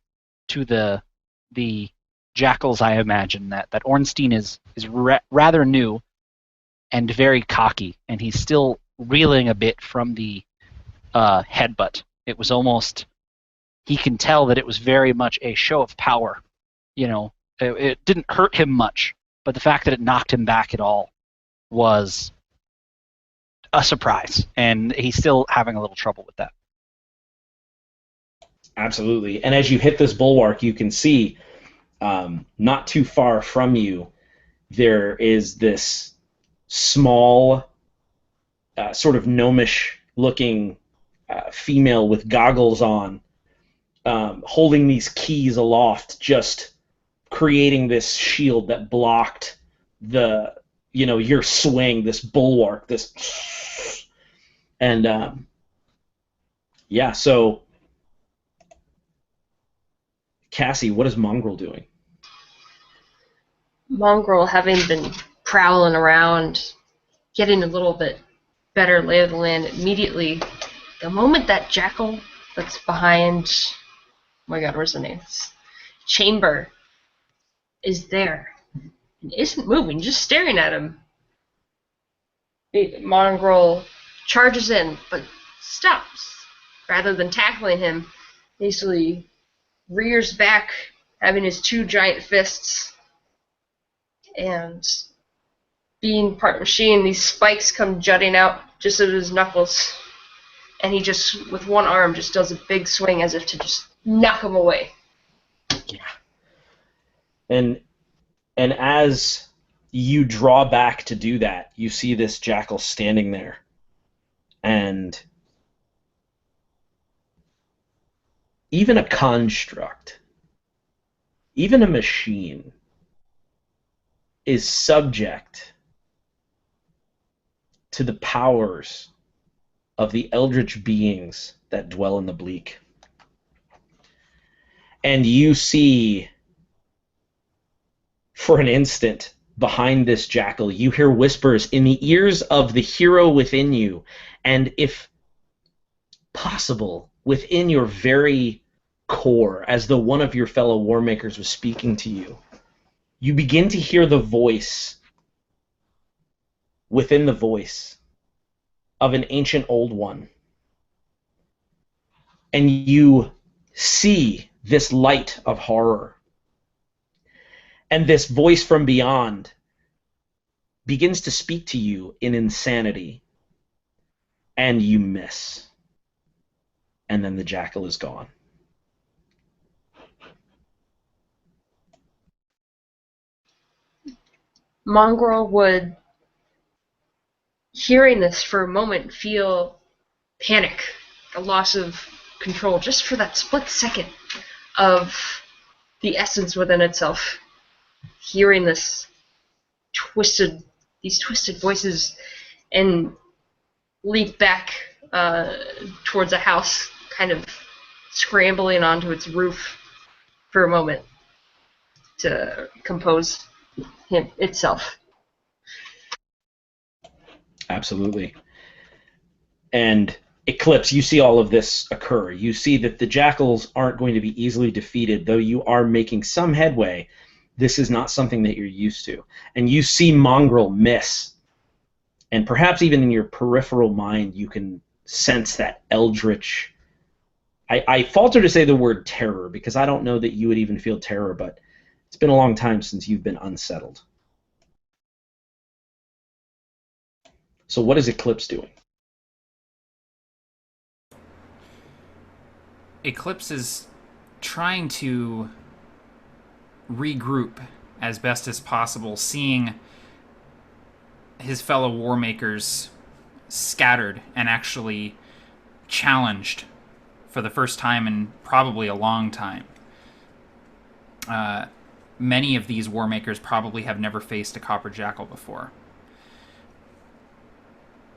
to the jackals, I imagine, that Ornstein is rather new and very cocky, and he's still reeling a bit from the headbutt. It was almost, he can tell that it was very much a show of power. It didn't hurt him much, but the fact that it knocked him back at all was a surprise, and he's still having a little trouble with that. Absolutely. And as you hit this bulwark, you can see not too far from you, there is this small, sort of gnomish-looking female with goggles on, holding these keys aloft, just creating this shield that blocked your swing, this bulwark, and so Cassie, what is Mongrel doing? Mongrel, having been prowling around, getting a little bit better lay of the land, immediately, the moment that jackal that's behind, oh my god, where's the name? Chamber is there and isn't moving, just staring at him. Mongrel charges in, but stops. Rather than tackling him, basically rears back, having his two giant fists, and being part machine, these spikes come jutting out just at his knuckles, and he just, with one arm, just does a big swing as if to just knock him away. Yeah. And as you draw back to do that, you see this jackal standing there, and even a construct, even a machine, is subject to the powers of the eldritch beings that dwell in the bleak. And you see, for an instant, behind this jackal, you hear whispers in the ears of the hero within you, and if possible, within your very core, as though one of your fellow war makers was speaking to you, you begin to hear the voice within the voice of an ancient old one. And you see this light of horror. And this voice from beyond begins to speak to you in insanity. And you miss. And then the jackal is gone. Mongrel would, hearing this for a moment, feel panic, a loss of control, just for that split second of the essence within itself. Hearing these twisted voices, and leap back towards a house, kind of scrambling onto its roof for a moment to compose itself. Absolutely. And Eclipse, you see all of this occur. You see that the jackals aren't going to be easily defeated, though you are making some headway. This is not something that you're used to. And you see Mongrel miss. And perhaps even in your peripheral mind, you can sense that eldritch... I falter to say the word terror, because I don't know that you would even feel terror, but it's been a long time since you've been unsettled. So what is Eclipse doing? Eclipse is trying to regroup as best as possible, seeing his fellow war makers scattered and actually challenged for the first time in probably a long time. Many of these war makers probably have never faced a copper jackal before.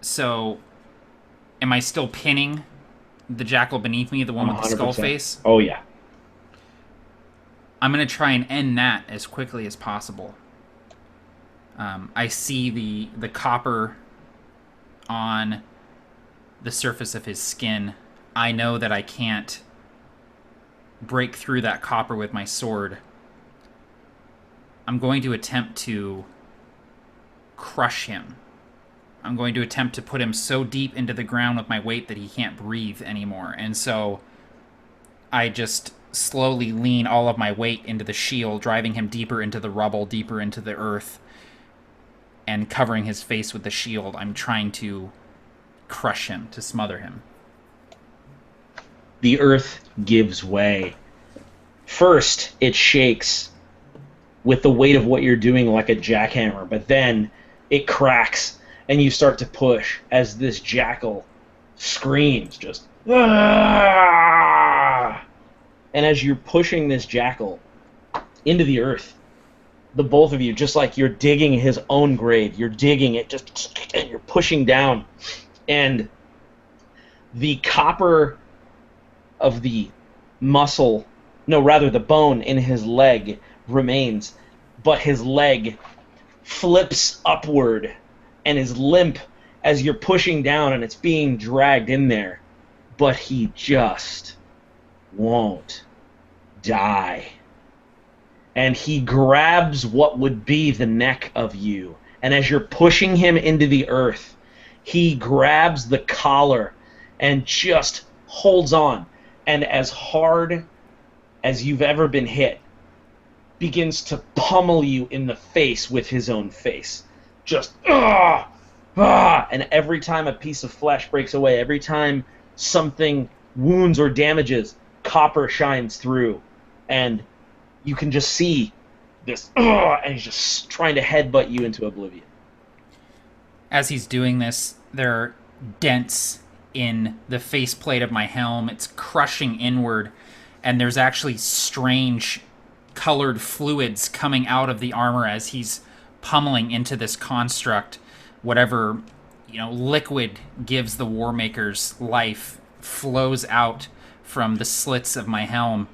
So, am I still pinning the jackal beneath me, the one with the skull 100%. face? Oh, yeah. I'm going to try and end that as quickly as possible. I see the copper on the surface of his skin. I know that I can't break through that copper with my sword. I'm going to attempt to crush him. I'm going to attempt to put him so deep into the ground with my weight that he can't breathe anymore. And so I just slowly lean all of my weight into the shield, driving him deeper into the rubble, deeper into the earth, and covering his face with the shield. I'm trying to crush him, to smother him. The earth gives way. First, it shakes with the weight of what you're doing like a jackhammer, but then it cracks, and you start to push as this jackal screams, just... "Ah!" And as you're pushing this jackal into the earth, the both of you, just like you're digging his own grave, you're digging it, and you're pushing down, and the copper of the muscle, no, rather the bone in his leg remains, but his leg flips upward and is limp as you're pushing down and it's being dragged in there, but he just won't die. And he grabs what would be the neck of you, and as you're pushing him into the earth, he grabs the collar and just holds on, and as hard as you've ever been hit, begins to pummel you in the face with his own face. Just, and every time a piece of flesh breaks away, every time something wounds or damages, copper shines through, and you can just see this, and he's just trying to headbutt you into oblivion. As he's doing this, there are dents in the faceplate of my helm. It's crushing inward, and there's actually strange colored fluids coming out of the armor as he's pummeling into this construct. Whatever, liquid gives the War Maker's life flows out from the slits of my helm.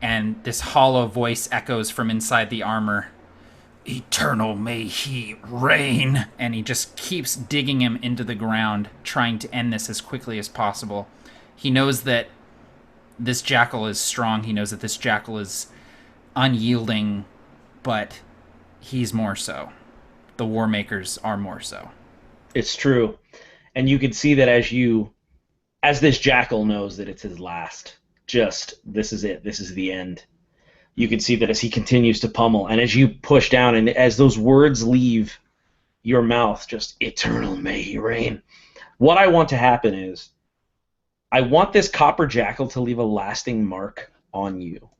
and this hollow voice echoes from inside the armor. Eternal may he reign. And he just keeps digging him into the ground, trying to end this as quickly as possible. He knows that this jackal is strong. He knows that this jackal is unyielding, but he's more so. The War Makers are more so. It's true. And you can see that as this jackal knows that it's his last, this is it, this is the end. You can see that as he continues to pummel, and as you push down, and as those words leave your mouth, just eternal may he reign. What I want to happen is, I want this copper jackal to leave a lasting mark on you,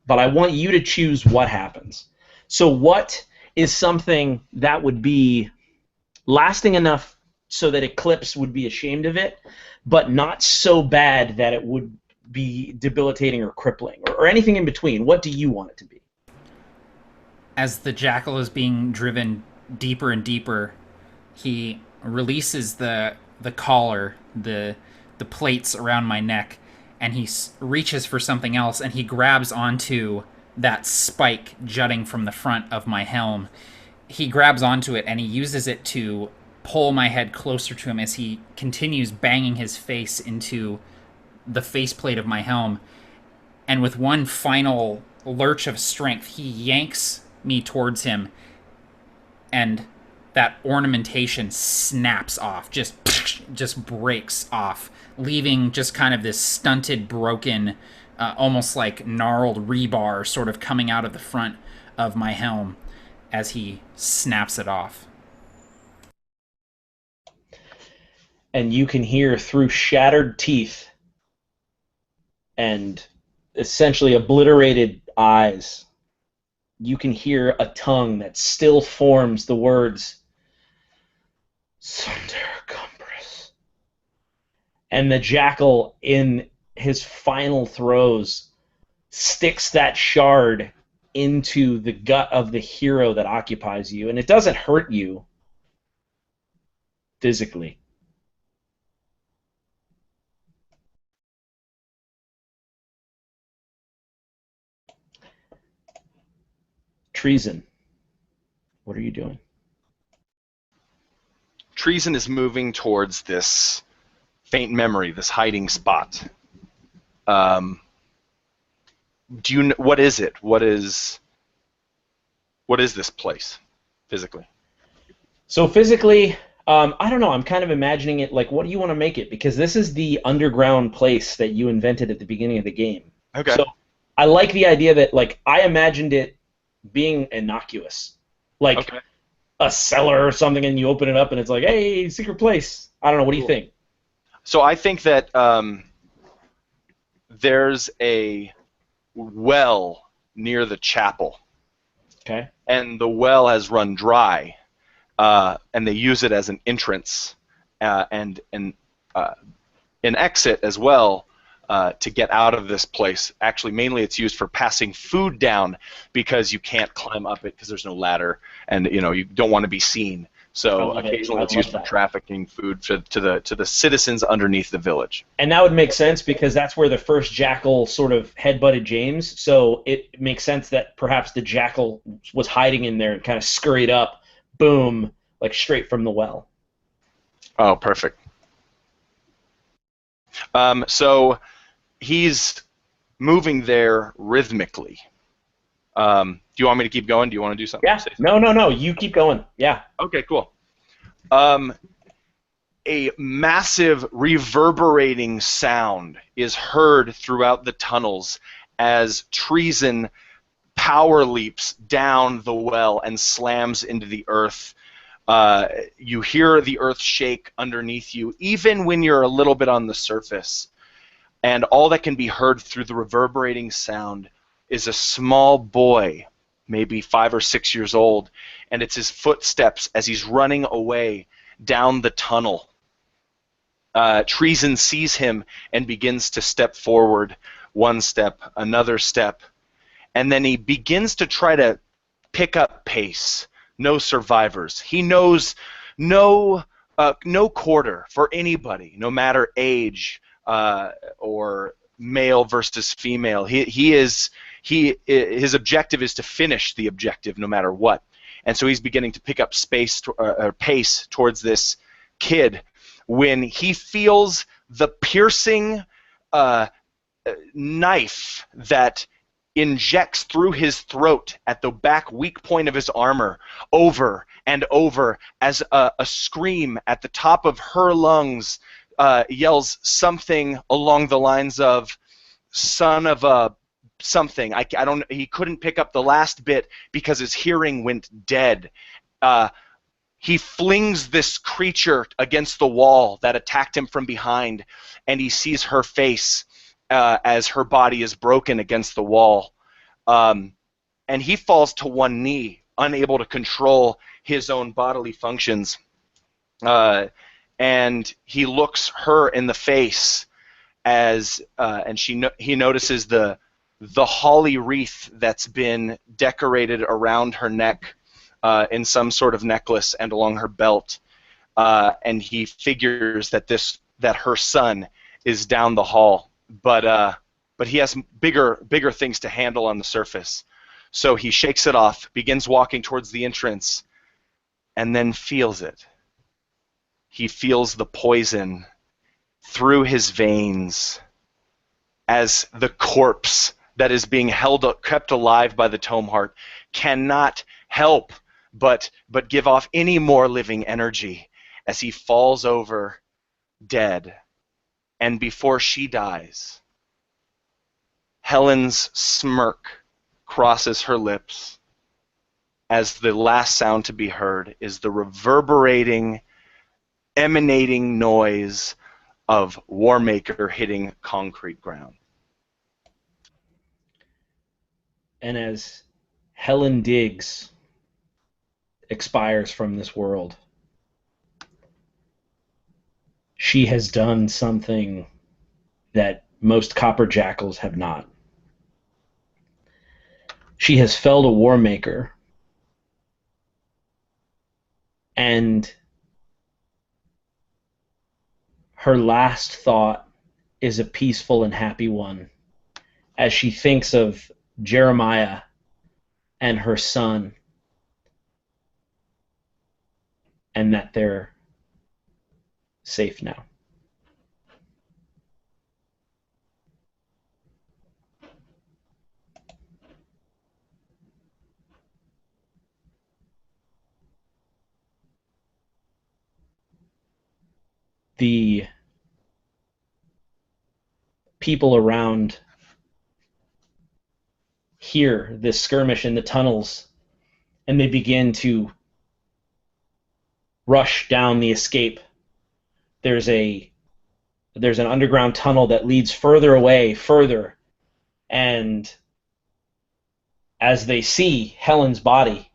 but I want you to choose what happens. So what is something that would be lasting enough so that Eclipse would be ashamed of it, but not so bad that it would be debilitating or crippling, or anything in between? What do you want it to be? As the jackal is being driven deeper and deeper, he releases the collar, the plates around my neck, and he reaches for something else, and he grabs onto that spike jutting from the front of my helm. He grabs onto it, and he uses it to pull my head closer to him as he continues banging his face into the faceplate of my helm. And with one final lurch of strength, he yanks me towards him, and that ornamentation snaps off, just breaks off, leaving just kind of this stunted, broken, almost like gnarled rebar sort of coming out of the front of my helm as he snaps it off. And you can hear through shattered teeth and essentially obliterated eyes, you can hear a tongue that still forms the words, Sundercumbris. And the jackal, in his final throes, sticks that shard into the gut of the hero that occupies you. And it doesn't hurt you physically. Treason, what are you doing? Treason is moving towards this faint memory, this hiding spot. Do you? What is it? What is this place, physically? So physically, I don't know. I'm kind of imagining it like, what do you want to make it? Because this is the underground place that you invented at the beginning of the game. Okay. So I like the idea that, like, I imagined it being innocuous, like a cellar or something, and you open it up and it's like, hey, secret place. I don't know. What do you think? So I think that there's a well near the chapel. Okay. And the well has run dry, and they use it as an entrance and an exit as well to get out of this place. Actually, mainly it's used for passing food down because you can't climb up it because there's no ladder, and you don't want to be seen. So occasionally it's used for trafficking food to the citizens underneath the village. And that would make sense because that's where the first jackal sort of headbutted James. So it makes sense that perhaps the jackal was hiding in there and kind of scurried up, boom, like straight from the well. Oh, perfect. So he's moving there rhythmically. Do you want me to keep going? Do you want to do something? Yeah. No. You keep going. Yeah. Okay, cool. A massive reverberating sound is heard throughout the tunnels as Treason power leaps down the well and slams into the earth. You hear the earth shake underneath you, even when you're a little bit on the surface. And all that can be heard through the reverberating sound is a small boy, maybe 5 or 6 years old, and it's his footsteps as he's running away down the tunnel. Treason sees him and begins to step forward, one step, another step, and then he begins to try to pick up pace. No survivors. He knows no quarter for anybody, no matter age or male versus female. He is his objective is to finish the objective no matter what. And so he's beginning to pick up pace towards this kid when he feels the piercing knife that injects through his throat at the back weak point of his armor over and over as a scream at the top of her lungs yells something along the lines of son of a something. I don't. He couldn't pick up the last bit because his hearing went dead. He flings this creature against the wall that attacked him from behind, and he sees her face as her body is broken against the wall. And he falls to one knee, unable to control his own bodily functions. And he looks her in the face as, and he notices the holly wreath that's been decorated around her neck in some sort of necklace and along her belt. And he figures that her son is down the hall, but he has bigger things to handle on the surface. So he shakes it off, begins walking towards the entrance, and then feels it. He feels the poison through his veins as the corpse that is being kept alive by the tome heart cannot help but give off any more living energy as he falls over dead. And before she dies, Helen's smirk crosses her lips as the last sound to be heard is the reverberating, emanating noise of Warmaker hitting concrete ground. And as Helen Diggs expires from this world, she has done something that most copper jackals have not. She has felled a Warmaker, and her last thought is a peaceful and happy one as she thinks of Jeremiah and her son, and that they're safe now. The people around hear this skirmish in the tunnels, and they begin to rush down the escape. There's an underground tunnel that leads further, and as they see Helen's body,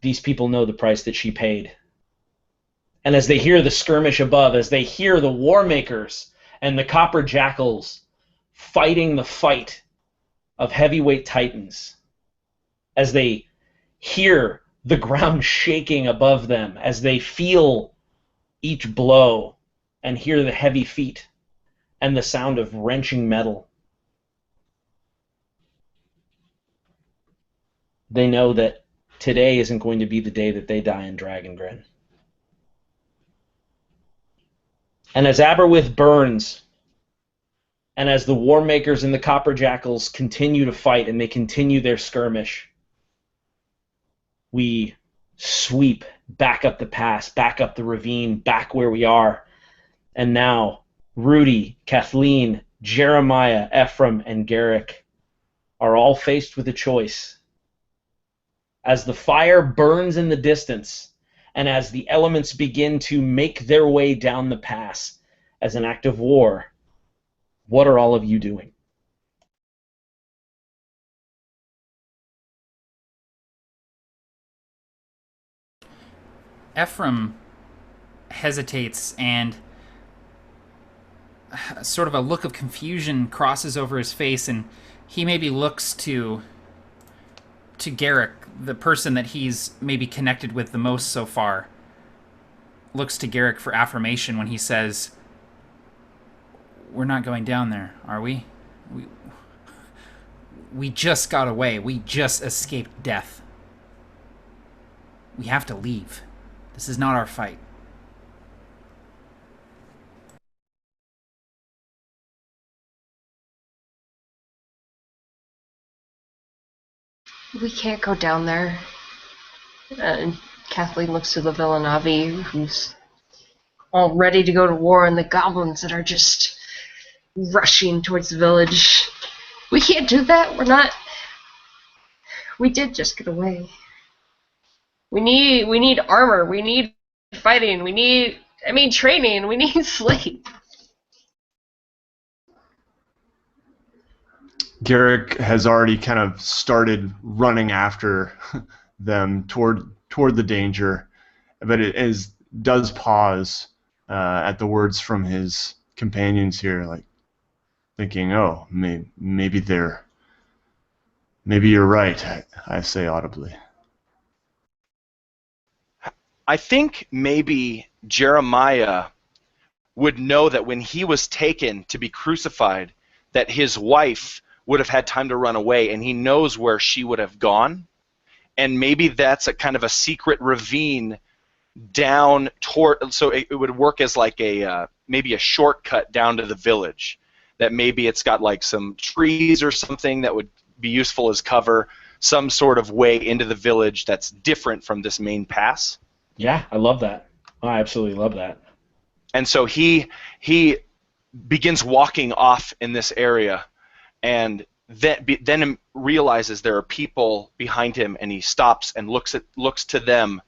these people know the price that she paid. And as they hear the skirmish above, as they hear the Warmakers and the Copper Jackals fighting the fight of heavyweight titans, as they hear the ground shaking above them, as they feel each blow and hear the heavy feet and the sound of wrenching metal, they know that today isn't going to be the day that they die in Dragongrin. And as Aberwith burns, and as the Warmakers and the Copper Jackals continue to fight and they continue their skirmish, we sweep back up the pass, back up the ravine, back where we are. And now Rudy, Kathleen, Jeremiah, Ephraim, and Garrick are all faced with a choice. As the fire burns in the distance, and as the elements begin to make their way down the pass as an act of war, what are all of you doing? Ephraim hesitates, and sort of a look of confusion crosses over his face, and he maybe looks to Garrick, the person that he's maybe connected with the most so far, looks to Garrick for affirmation when he says, "We're not going down there, are we? We just got away. We just escaped death. We have to leave. This is not our fight. We can't go down there. And Kathleen looks to the Villanavi, who's all ready to go to war, and the goblins that are just rushing towards the village. We can't do that. We're not... We did just get away. We need armor. We need fighting. We need... training. We need sleep. Garrick has already kind of started running after them toward the danger, but does pause at the words from his companions here, like thinking, "Oh, maybe you're right." I say audibly. I think maybe Jeremiah would know that when he was taken to be crucified, that his wife would have had time to run away, and he knows where she would have gone. And maybe that's a kind of a secret ravine down toward, so it would work as like maybe a shortcut down to the village. That maybe it's got like some trees or something that would be useful as cover, some sort of way into the village that's different from this main pass. Yeah, I love that. I absolutely love that. And so he begins walking off in this area, and then realizes there are people behind him, and he stops and looks to them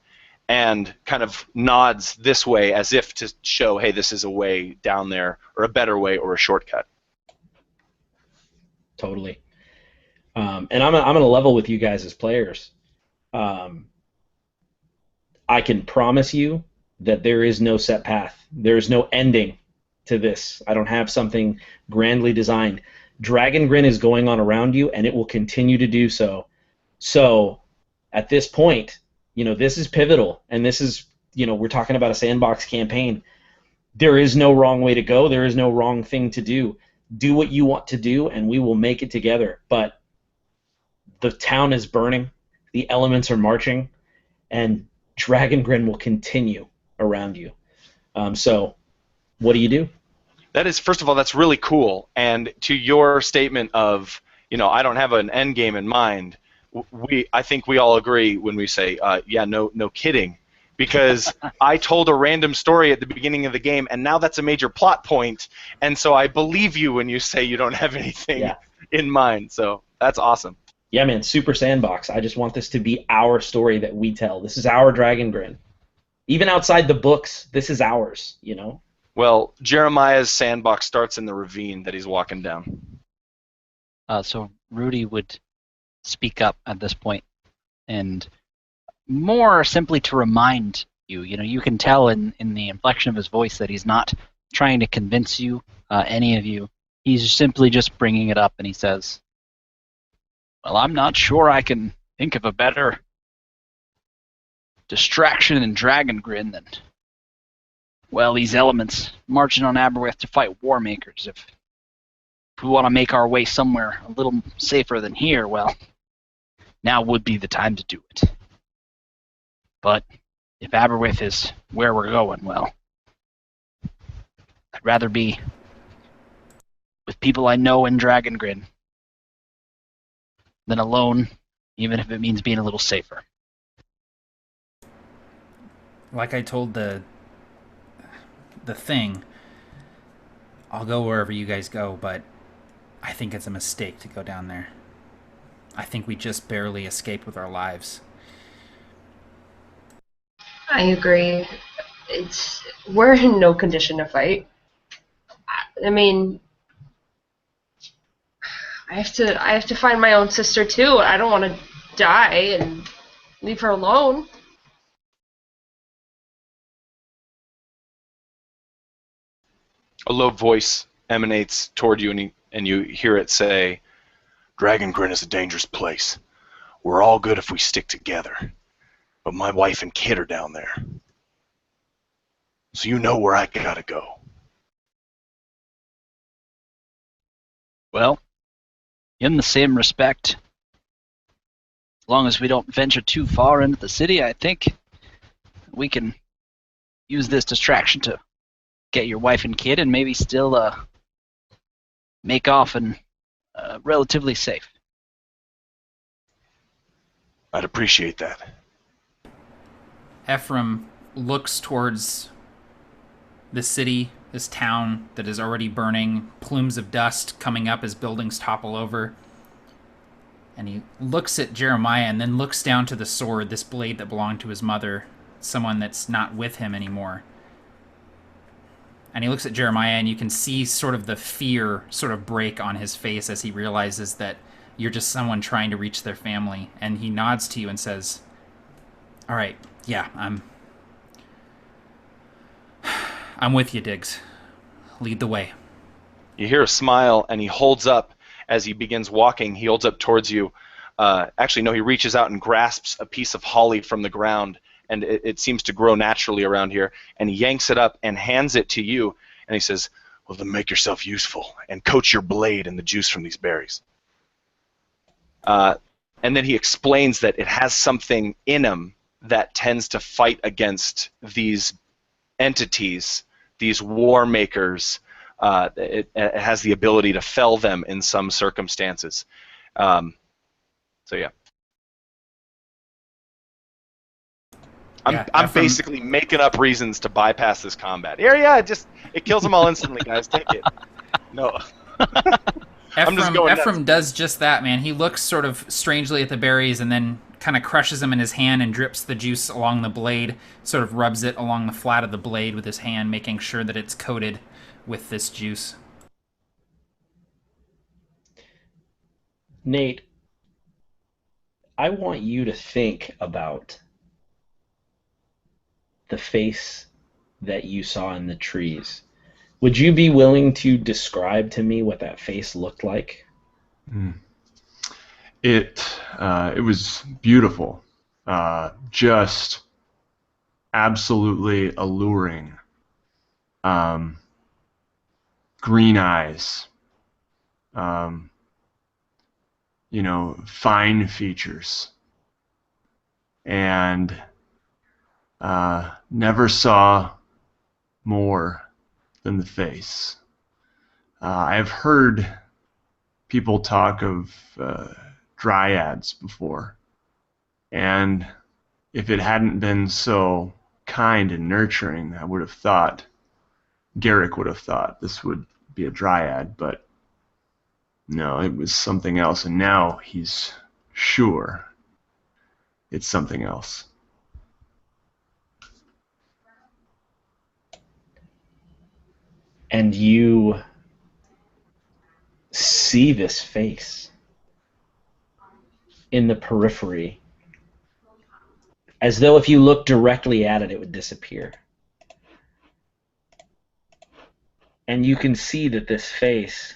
and kind of nods this way as if to show, hey, this is a way down there, or a better way, or a shortcut. Totally. And I'm going to level with you guys as players. I can promise you that there is no set path. There is no ending to this. I don't have something grandly designed. Dragongrin is going on around you, and it will continue to do so. So, at this point, this is pivotal, and this is, we're talking about a sandbox campaign. There is no wrong way to go. There is no wrong thing to do. Do what you want to do, and we will make it together. But the town is burning, the elements are marching, and Dragongrin will continue around you. So, what do? That is, first of all, that's really cool. And to your statement of, I don't have an end game in mind, I think we all agree when we say, yeah, no kidding. Because I told a random story at the beginning of the game, and now that's a major plot point, and so I believe you when you say you don't have anything in mind. So that's awesome. Yeah, man, super sandbox. I just want this to be our story that we tell. This is our Dragongrin. Even outside the books, this is ours, Well, Jeremiah's sandbox starts in the ravine that he's walking down. So Rudy would speak up at this point, and more simply to remind you. You can tell in the inflection of his voice that he's not trying to convince you, any of you. He's simply just bringing it up, and he says, "Well, I'm not sure I can think of a better distraction in Dragongrin than, well, these elements marching on Aberwith to fight war makers. If we want to make our way somewhere a little safer than here, well, now would be the time to do it. But if Aberwith is where we're going, well, I'd rather be with people I know in Dragongrin than alone, even if it means being a little safer." Like I told the thing, I'll go wherever you guys go, but I think it's a mistake to go down there. I think we just barely escaped with our lives. I agree. We're in no condition to fight. I have to find my own sister too. I don't want to die and leave her alone. A low voice emanates toward you, and you hear it say, "Dragongrin is a dangerous place. We're all good if we stick together. But my wife and kid are down there. So you know where I gotta go." Well, In the same respect, as long as we don't venture too far into the city, I think we can use this distraction to get your wife and kid and maybe still make off and relatively safe. I'd appreciate that. Ephraim looks towards the city, this town that is already burning, plumes of dust coming up as buildings topple over. And he looks at Jeremiah and then looks down to the sword, this blade that belonged to his mother, someone that's not with him anymore. And he looks at Jeremiah, and you can see sort of the fear sort of break on his face as he realizes that you're just someone trying to reach their family. And he nods to you and says, "All right, yeah, I'm with you, Diggs. Lead the way." You hear a smile, and he holds up, as he begins walking, he holds up towards you. Actually, no, he reaches out and grasps a piece of holly from the ground, and it seems to grow naturally around here, and he yanks it up and hands it to you, and he says, "Well, then make yourself useful, and coat your blade in the juice from these berries." And then he explains that it has something in him that tends to fight against these entities, these war makers. It has the ability to fell them in some circumstances. So yeah. I'm basically making up reasons to bypass this combat. Yeah, it kills them all instantly, guys. Take it. No. Ephraim does just that, man. He looks sort of strangely at the berries and then kind of crushes them in his hand and drips the juice along the blade, sort of rubs it along the flat of the blade with his hand, making sure that it's coated with this juice. Nate, I want you to think about the face that you saw in the trees. Would you be willing to describe to me what that face looked like? It was beautiful, just absolutely alluring. Green eyes, fine features, and never saw more than the face. I've heard people talk of dryads before, and if it hadn't been so kind and nurturing, I would have thought, Garrick would have thought this would be a dryad, but no, it was something else, and now he's sure it's something else. And you see this face in the periphery, as though if you look directly at it, it would disappear. And you can see that this face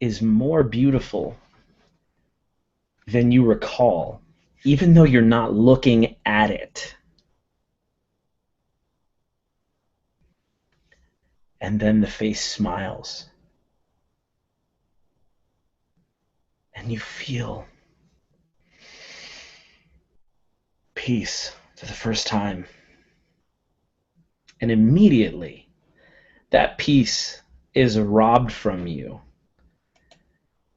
is more beautiful than you recall, even though you're not looking at it. And then the face smiles. And you feel peace for the first time. And immediately, that peace is robbed from you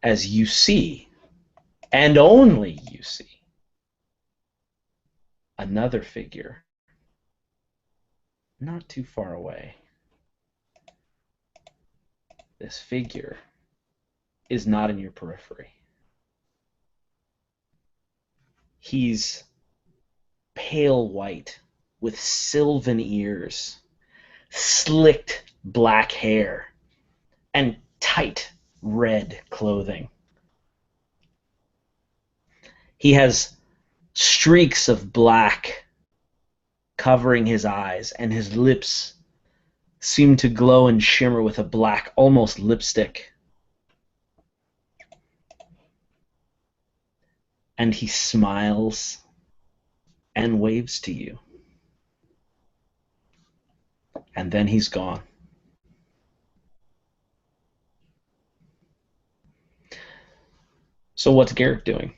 as you see, and only you see, another figure not too far away. This figure is not in your periphery. He's pale white with sylvan ears, slicked black hair, and tight red clothing. He has streaks of black covering his eyes, and his lips seem to glow and shimmer with a black, almost lipstick. And he smiles and waves to you. And then he's gone. So what's Garrick doing?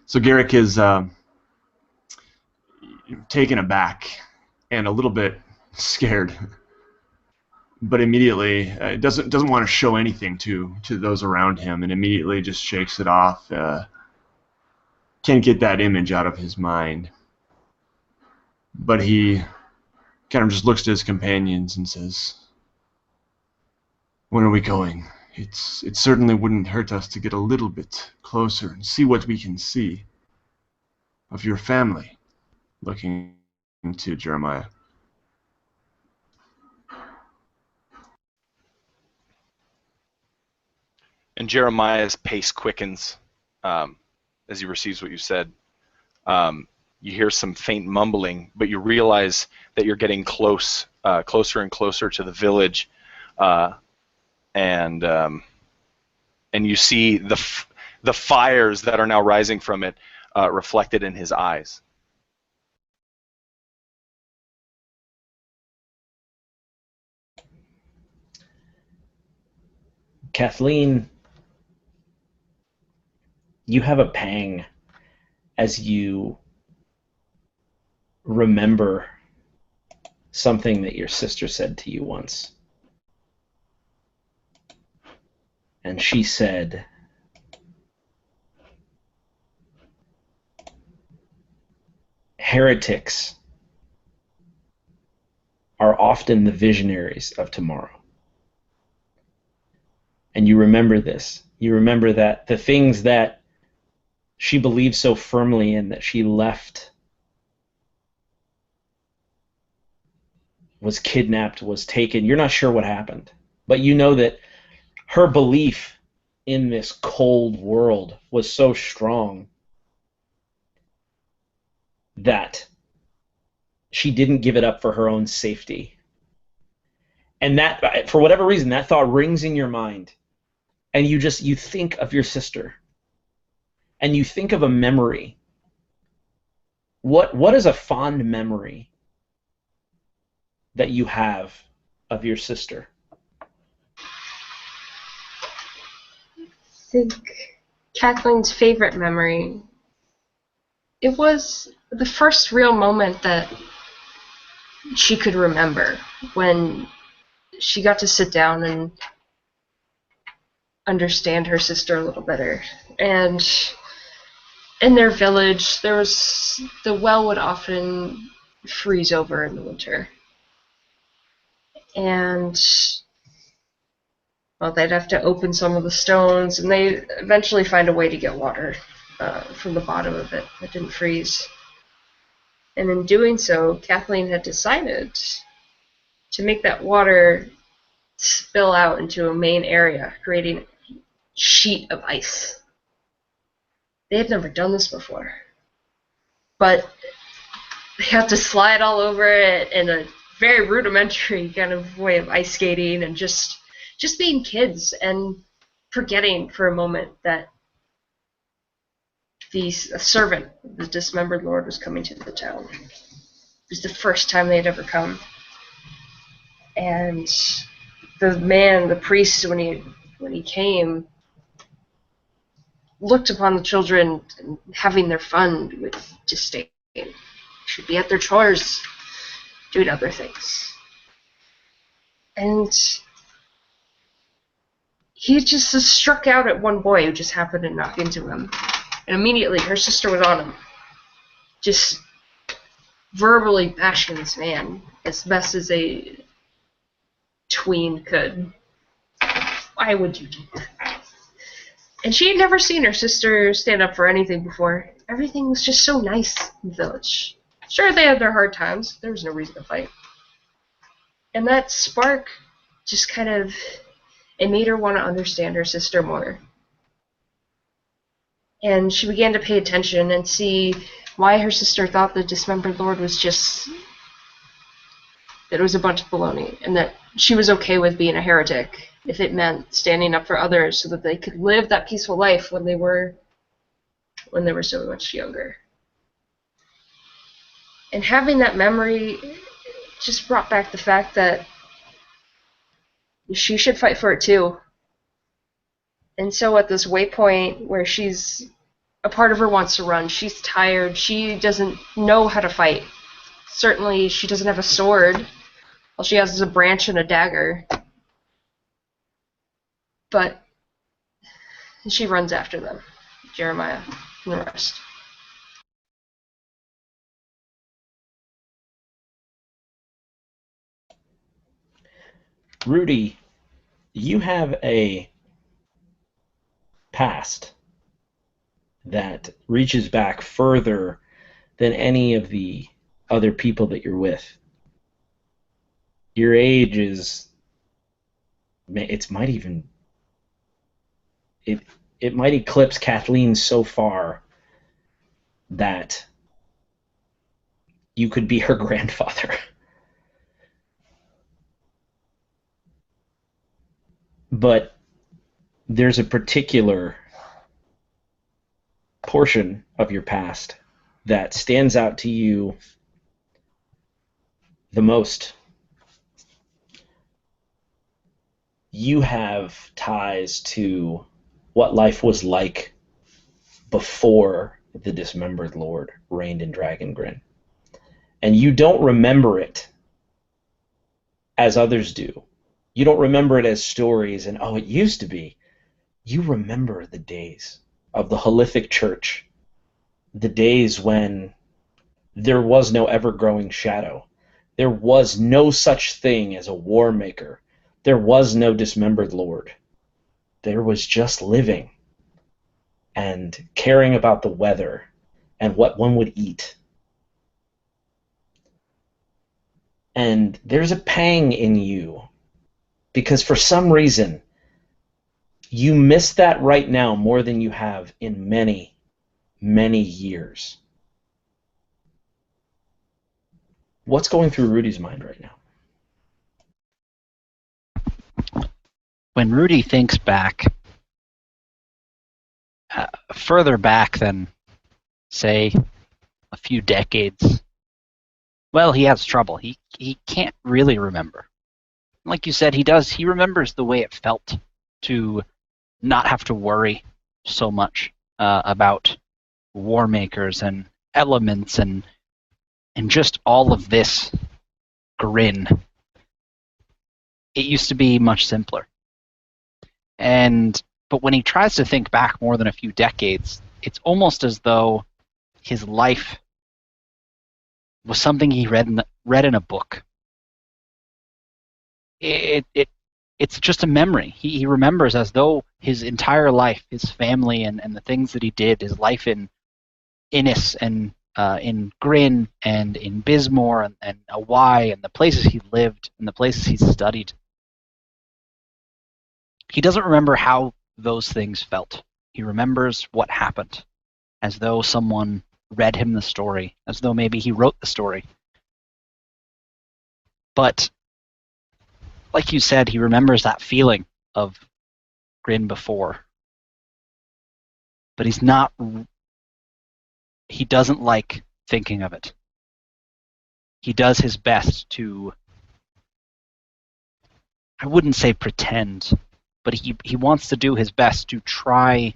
So Garrick is taken aback and a little bit scared, but immediately doesn't want to show anything to those around him, and immediately just shakes it off. Can't get that image out of his mind, but he kind of just looks to his companions and says, "When are we going? It certainly wouldn't hurt us to get a little bit closer and see what we can see of your family," looking to Jeremiah. And Jeremiah's pace quickens as he receives what you said. You hear some faint mumbling, but you realize that you're getting closer and closer to the village, and you see the fires that are now rising from it reflected in his eyes. Kathleen, you have a pang as you remember something that your sister said to you once. And she said, heretics are often the visionaries of tomorrow. And you remember this. You remember that the things that she believed so firmly in, that she left, was kidnapped, was taken. You're not sure what happened, but you know that her belief in this cold world was so strong that she didn't give it up for her own safety. And that, for whatever reason, that thought rings in your mind, and you think of your sister, and you think of a memory. What is a fond memory that you have of your sister? I think Kathleen's favorite memory, it was the first real moment that she could remember, when she got to sit down and understand her sister a little better. And in their village, the well would often freeze over in the winter. And, well, they'd have to open some of the stones, and they eventually find a way to get water from the bottom of it that didn't freeze. And in doing so, Kathleen had decided to make that water spill out into a main area, creating a sheet of ice. They had never done this before, but they had to slide all over it in a very rudimentary kind of way of ice skating and just being kids and forgetting for a moment that a servant, the dismembered lord, was coming to the town. It was the first time they'd ever come. And the priest, when he came, looked upon the children having their fun with disdain. Should be at their chores, doing other things. And he just struck out at one boy who just happened to knock into him. And immediately her sister was on him, just verbally bashing this man as best as a tween could. Why would you do that? And she had never seen her sister stand up for anything before. Everything was just so nice in the village. Sure, they had their hard times. There was no reason to fight. And that spark just it made her want to understand her sister more. And she began to pay attention and see why her sister thought the dismembered lord was that it was a bunch of baloney, and that she was okay with being a heretic if it meant standing up for others so that they could live that peaceful life when they were so much younger. And having that memory, just brought back the fact that she should fight for it too. And so at this waypoint where a part of her wants to run, she's tired, she doesn't know how to fight. Certainly she doesn't have a sword. All she has is a branch and a dagger. But she runs after them, Jeremiah and the rest. Rudy, you have a past that reaches back further than any of the other people that you're with. Your age is, it might eclipse Kathleen so far that you could be her grandfather. But there's a particular portion of your past that stands out to you the most. You have ties to what life was like before the dismembered lord reigned in Dragongrin. And you don't remember it as others do. You don't remember it as stories and, oh, it used to be. You remember the days of the Halithic Church, the days when there was no ever-growing shadow. There was no such thing as a war maker. There was no dismembered lord. There was just living and caring about the weather and what one would eat. And there's a pang in you because for some reason you miss that right now more than you have in many, many years. What's going through Rudy's mind right now? When Rudy thinks back, further back than, say, a few decades, well, he has trouble. He can't really remember. Like you said, he remembers the way it felt to not have to worry so much about war makers and elements and just all of this grin. It used to be much simpler. But when he tries to think back more than a few decades, it's almost as though his life was something he read in a book. It's just a memory. He remembers as though his entire life, his family and the things that he did, his life in Innis and in Grin and in Bismore and Awai and the places he lived and the places he studied. He doesn't remember how those things felt. He remembers what happened, as though someone read him the story, as though maybe he wrote the story. But, like you said, he remembers that feeling of Grin before. But he doesn't like thinking of it. He does his best to, I wouldn't say pretend, but he wants to do his best to try,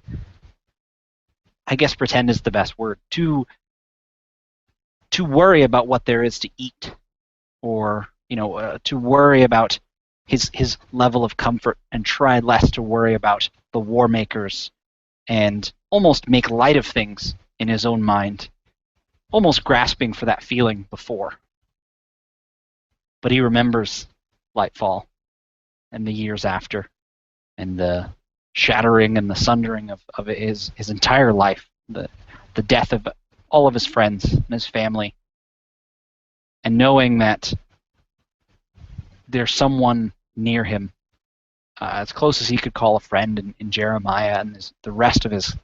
I guess pretend is the best word, to worry about what there is to eat, or to worry about his level of comfort and try less to worry about the war makers and almost make light of things in his own mind, almost grasping for that feeling before. But he remembers Lightfall and the years after and the shattering and the sundering of his entire life, the death of all of his friends and his family, and knowing that there's someone near him, as close as he could call a friend in Jeremiah and the rest of his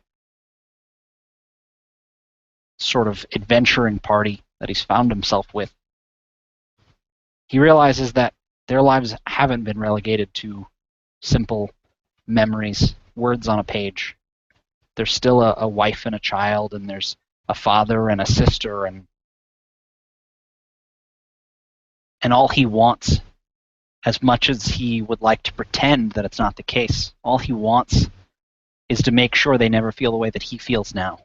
sort of adventuring party that he's found himself with. He realizes that their lives haven't been relegated to simple memories, words on a page. There's still a wife and a child, and there's a father and a sister, and And all he wants, as much as he would like to pretend that it's not the case, all he wants is to make sure they never feel the way that he feels now.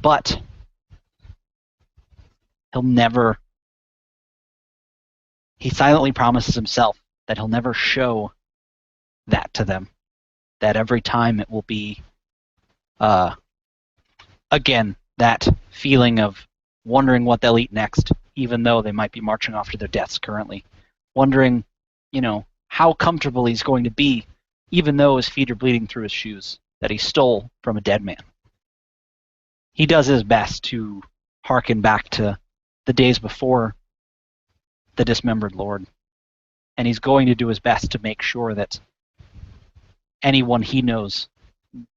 But he silently promises himself that he'll never show that to them. That every time it will be, again, that feeling of wondering what they'll eat next, even though they might be marching off to their deaths currently. Wondering, how comfortable he's going to be, even though his feet are bleeding through his shoes, that he stole from a dead man. He does his best to hearken back to the days before the dismembered lord, and he's going to do his best to make sure that anyone he knows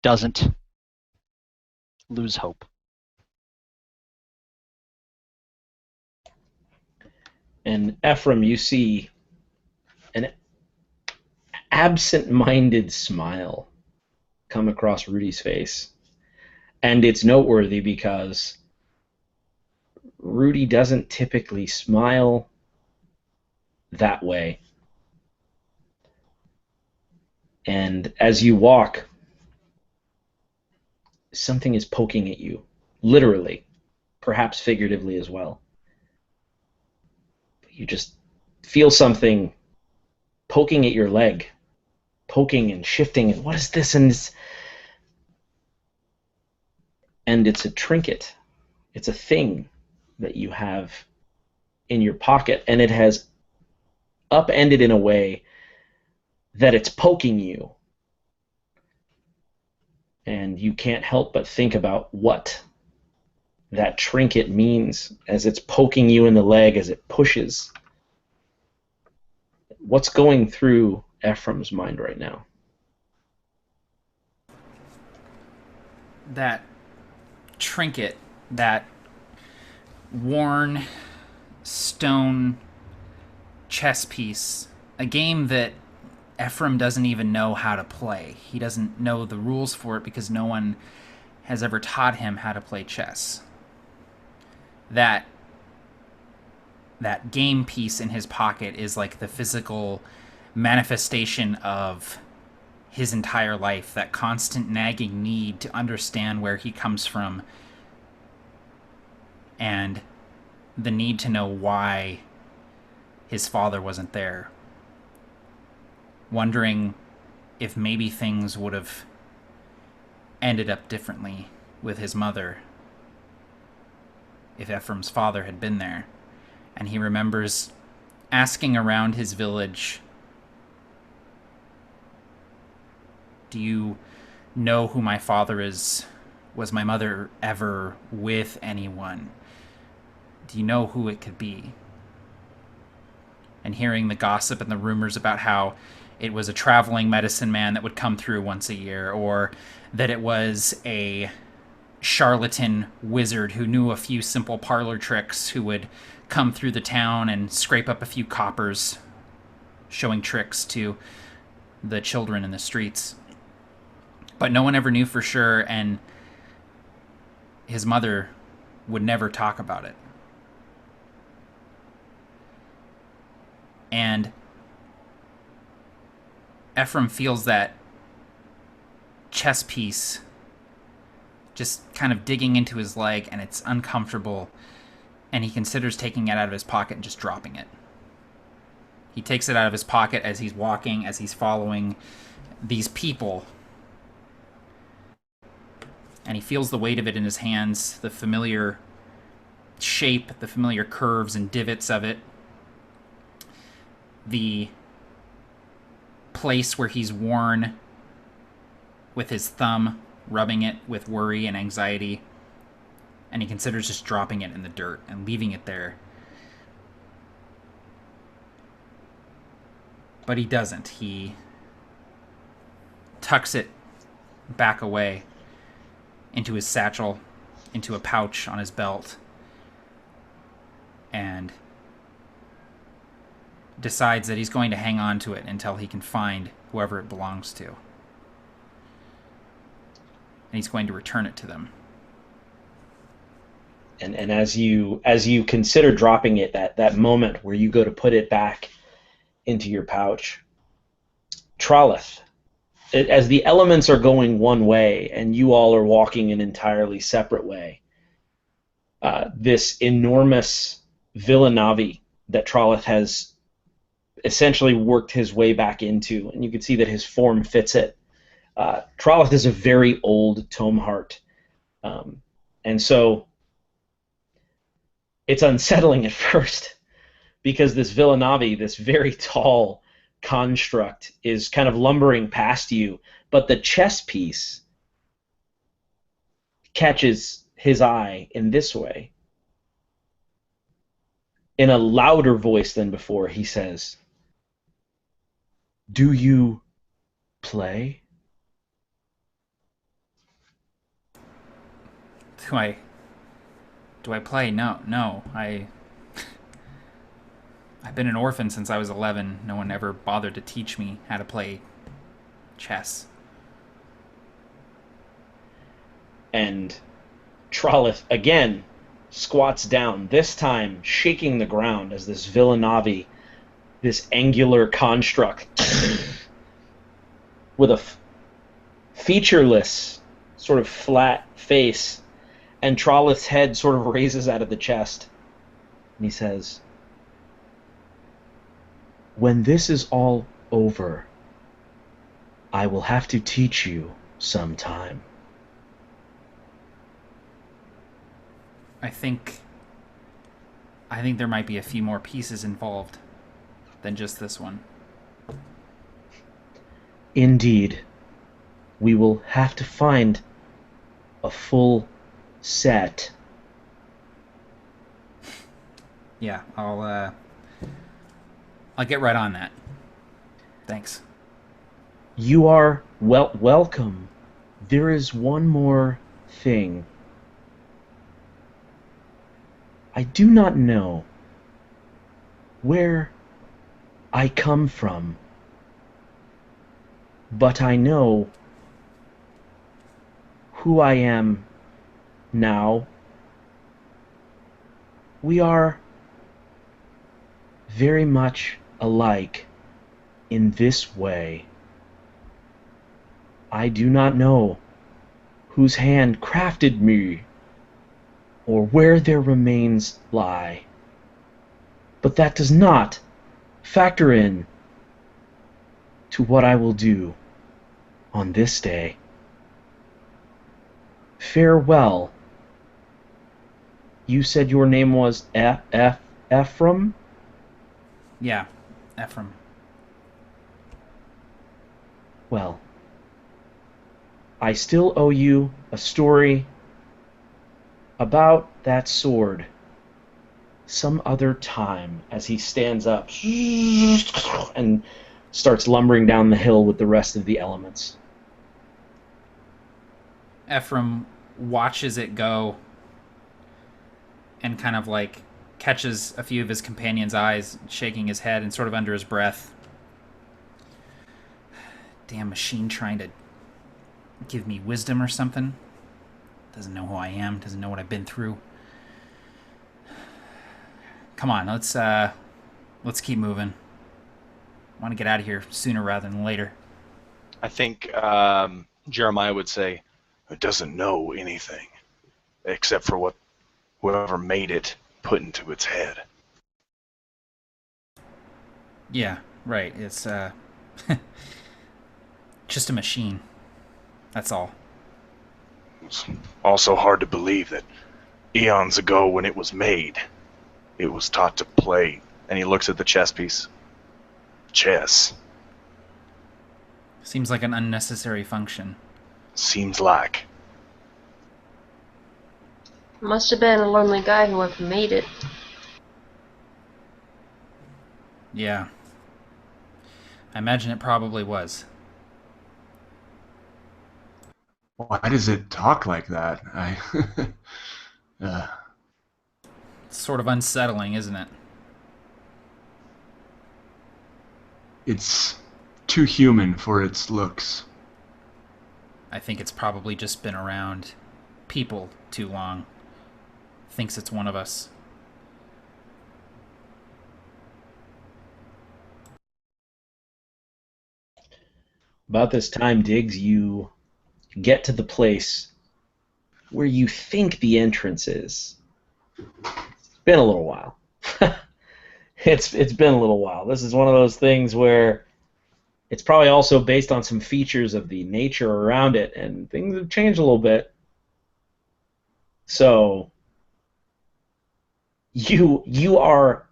doesn't lose hope. And Ephraim, you see an absent-minded smile come across Rudy's face. And it's noteworthy because Rudy doesn't typically smile that way. And as you walk, something is poking at you, literally, perhaps figuratively as well. You just feel something poking at your leg, poking and shifting, and what is this? And it's a trinket. It's a thing that you have in your pocket, and it has upended in a way that it's poking you. And you can't help but think about what that trinket means as it's poking you in the leg, as it pushes. What's going through Ephraim's mind right now? That trinket, that worn stone chess piece, a game that Ephraim doesn't even know how to play. He doesn't know the rules for it because no one has ever taught him how to play chess. That game piece in his pocket is like the physical manifestation of his entire life, that constant nagging need to understand where he comes from and the need to know why his father wasn't there. Wondering if maybe things would have ended up differently with his mother if Ephraim's father had been there. And he remembers asking around his village, "Do you know who my father is? Was my mother ever with anyone? Do you know who it could be?" And hearing the gossip and the rumors about how it was a traveling medicine man that would come through once a year, or that it was a charlatan wizard who knew a few simple parlor tricks who would come through the town and scrape up a few coppers, showing tricks to the children in the streets. But no one ever knew for sure, and his mother would never talk about it. And Ephraim feels that chess piece just kind of digging into his leg, and it's uncomfortable, and he considers taking it out of his pocket and just dropping it. He takes it out of his pocket as he's walking, as he's following these people, and he feels the weight of it in his hands, the familiar shape, the familiar curves and divots of it, the place where he's worn with his thumb, rubbing it with worry and anxiety, and he considers just dropping it in the dirt and leaving it there. But he doesn't. He tucks it back away into his satchel, into a pouch on his belt, and decides that he's going to hang on to it until he can find whoever it belongs to. And he's going to return it to them. And as you consider dropping it, that moment where you go to put it back into your pouch, Trolloth, as the elements are going one way and you all are walking an entirely separate way, this enormous Villanavi that Trolloth has essentially worked his way back into, and you can see that his form fits it. Trolloth is a very old tome heart, and so it's unsettling at first because this Villanavi, this very tall construct, is kind of lumbering past you, but the chess piece catches his eye in this way. In a louder voice than before, he says, "Do you play?" Do I play? No. I've been an orphan since I was 11. No one ever bothered to teach me how to play chess. And Trolloth again squats down, this time shaking the ground as this Villanavi, this angular construct with a featureless, sort of flat face, and Trolloth's head sort of raises out of the chest. And he says, "When this is all over, I will have to teach you sometime." I think there might be a few more pieces involved than just this one. Indeed, we will have to find a full set. Yeah, I'll get right on that. Thanks. You are welcome. There is one more thing. I do not know where I come from, but I know who I am now. We are very much alike in this way. I do not know whose hand crafted me or where their remains lie, but that does not factor in to what I will do on this day. Farewell. You said your name was Ephraim? Yeah, Ephraim. Well, I still owe you a story about that sword some other time, as he stands up and starts lumbering down the hill with the rest of the elements. Ephraim watches it go and kind of like catches a few of his companions' eyes, shaking his head and sort of under his breath. Damn machine trying to give me wisdom or something. Doesn't know who I am, doesn't know what I've been through. Come on, let's keep moving. I want to get out of here sooner rather than later. I think Jeremiah would say, "It doesn't know anything, except for what whoever made it put into its head." Yeah, right. It's just a machine. That's all. It's also hard to believe that eons ago when it was made, it was taught to play. And he looks at the chess piece. Chess. Seems like an unnecessary function. Seems like. Must have been a lonely guy whoever made it. Yeah. I imagine it probably was. Why does it talk like that? It's sort of unsettling, isn't it? It's too human for its looks. I think it's probably just been around people too long. thinks it's one of us. About this time, Diggs, you get to the place where you think the entrance is. It's been a little while. It's been a little while. This is one of those things where it's probably also based on some features of the nature around it, and things have changed a little bit. So you are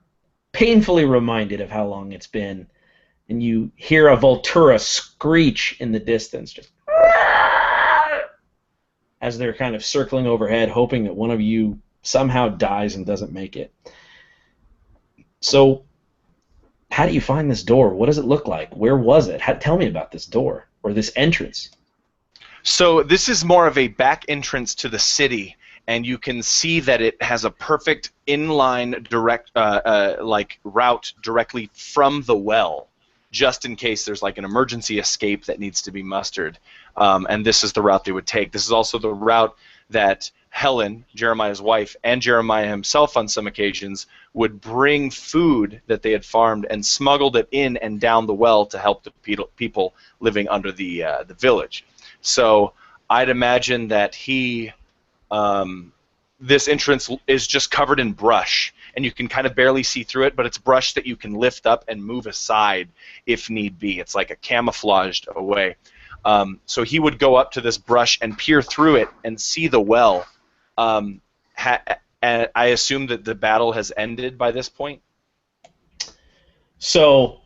painfully reminded of how long it's been, and you hear a Voltura screech in the distance, just as they're kind of circling overhead, hoping that one of you somehow dies and doesn't make it. So, how do you find this door? What does it look like? Where was it? Tell me about this door, or this entrance. So this is more of a back entrance to the city, and you can see that it has a perfect inline direct route directly from the well, just in case there's like an emergency escape that needs to be mustered. And this is the route they would take. This is also the route that Helen, Jeremiah's wife, and Jeremiah himself on some occasions would bring food that they had farmed and smuggled it in and down the well to help the people living under the village. So I'd imagine that this entrance is just covered in brush, and you can kind of barely see through it, but it's brush that you can lift up and move aside if need be. It's like a camouflaged away. So he would go up to this brush and peer through it and see the well. I assume that the battle has ended by this point? So,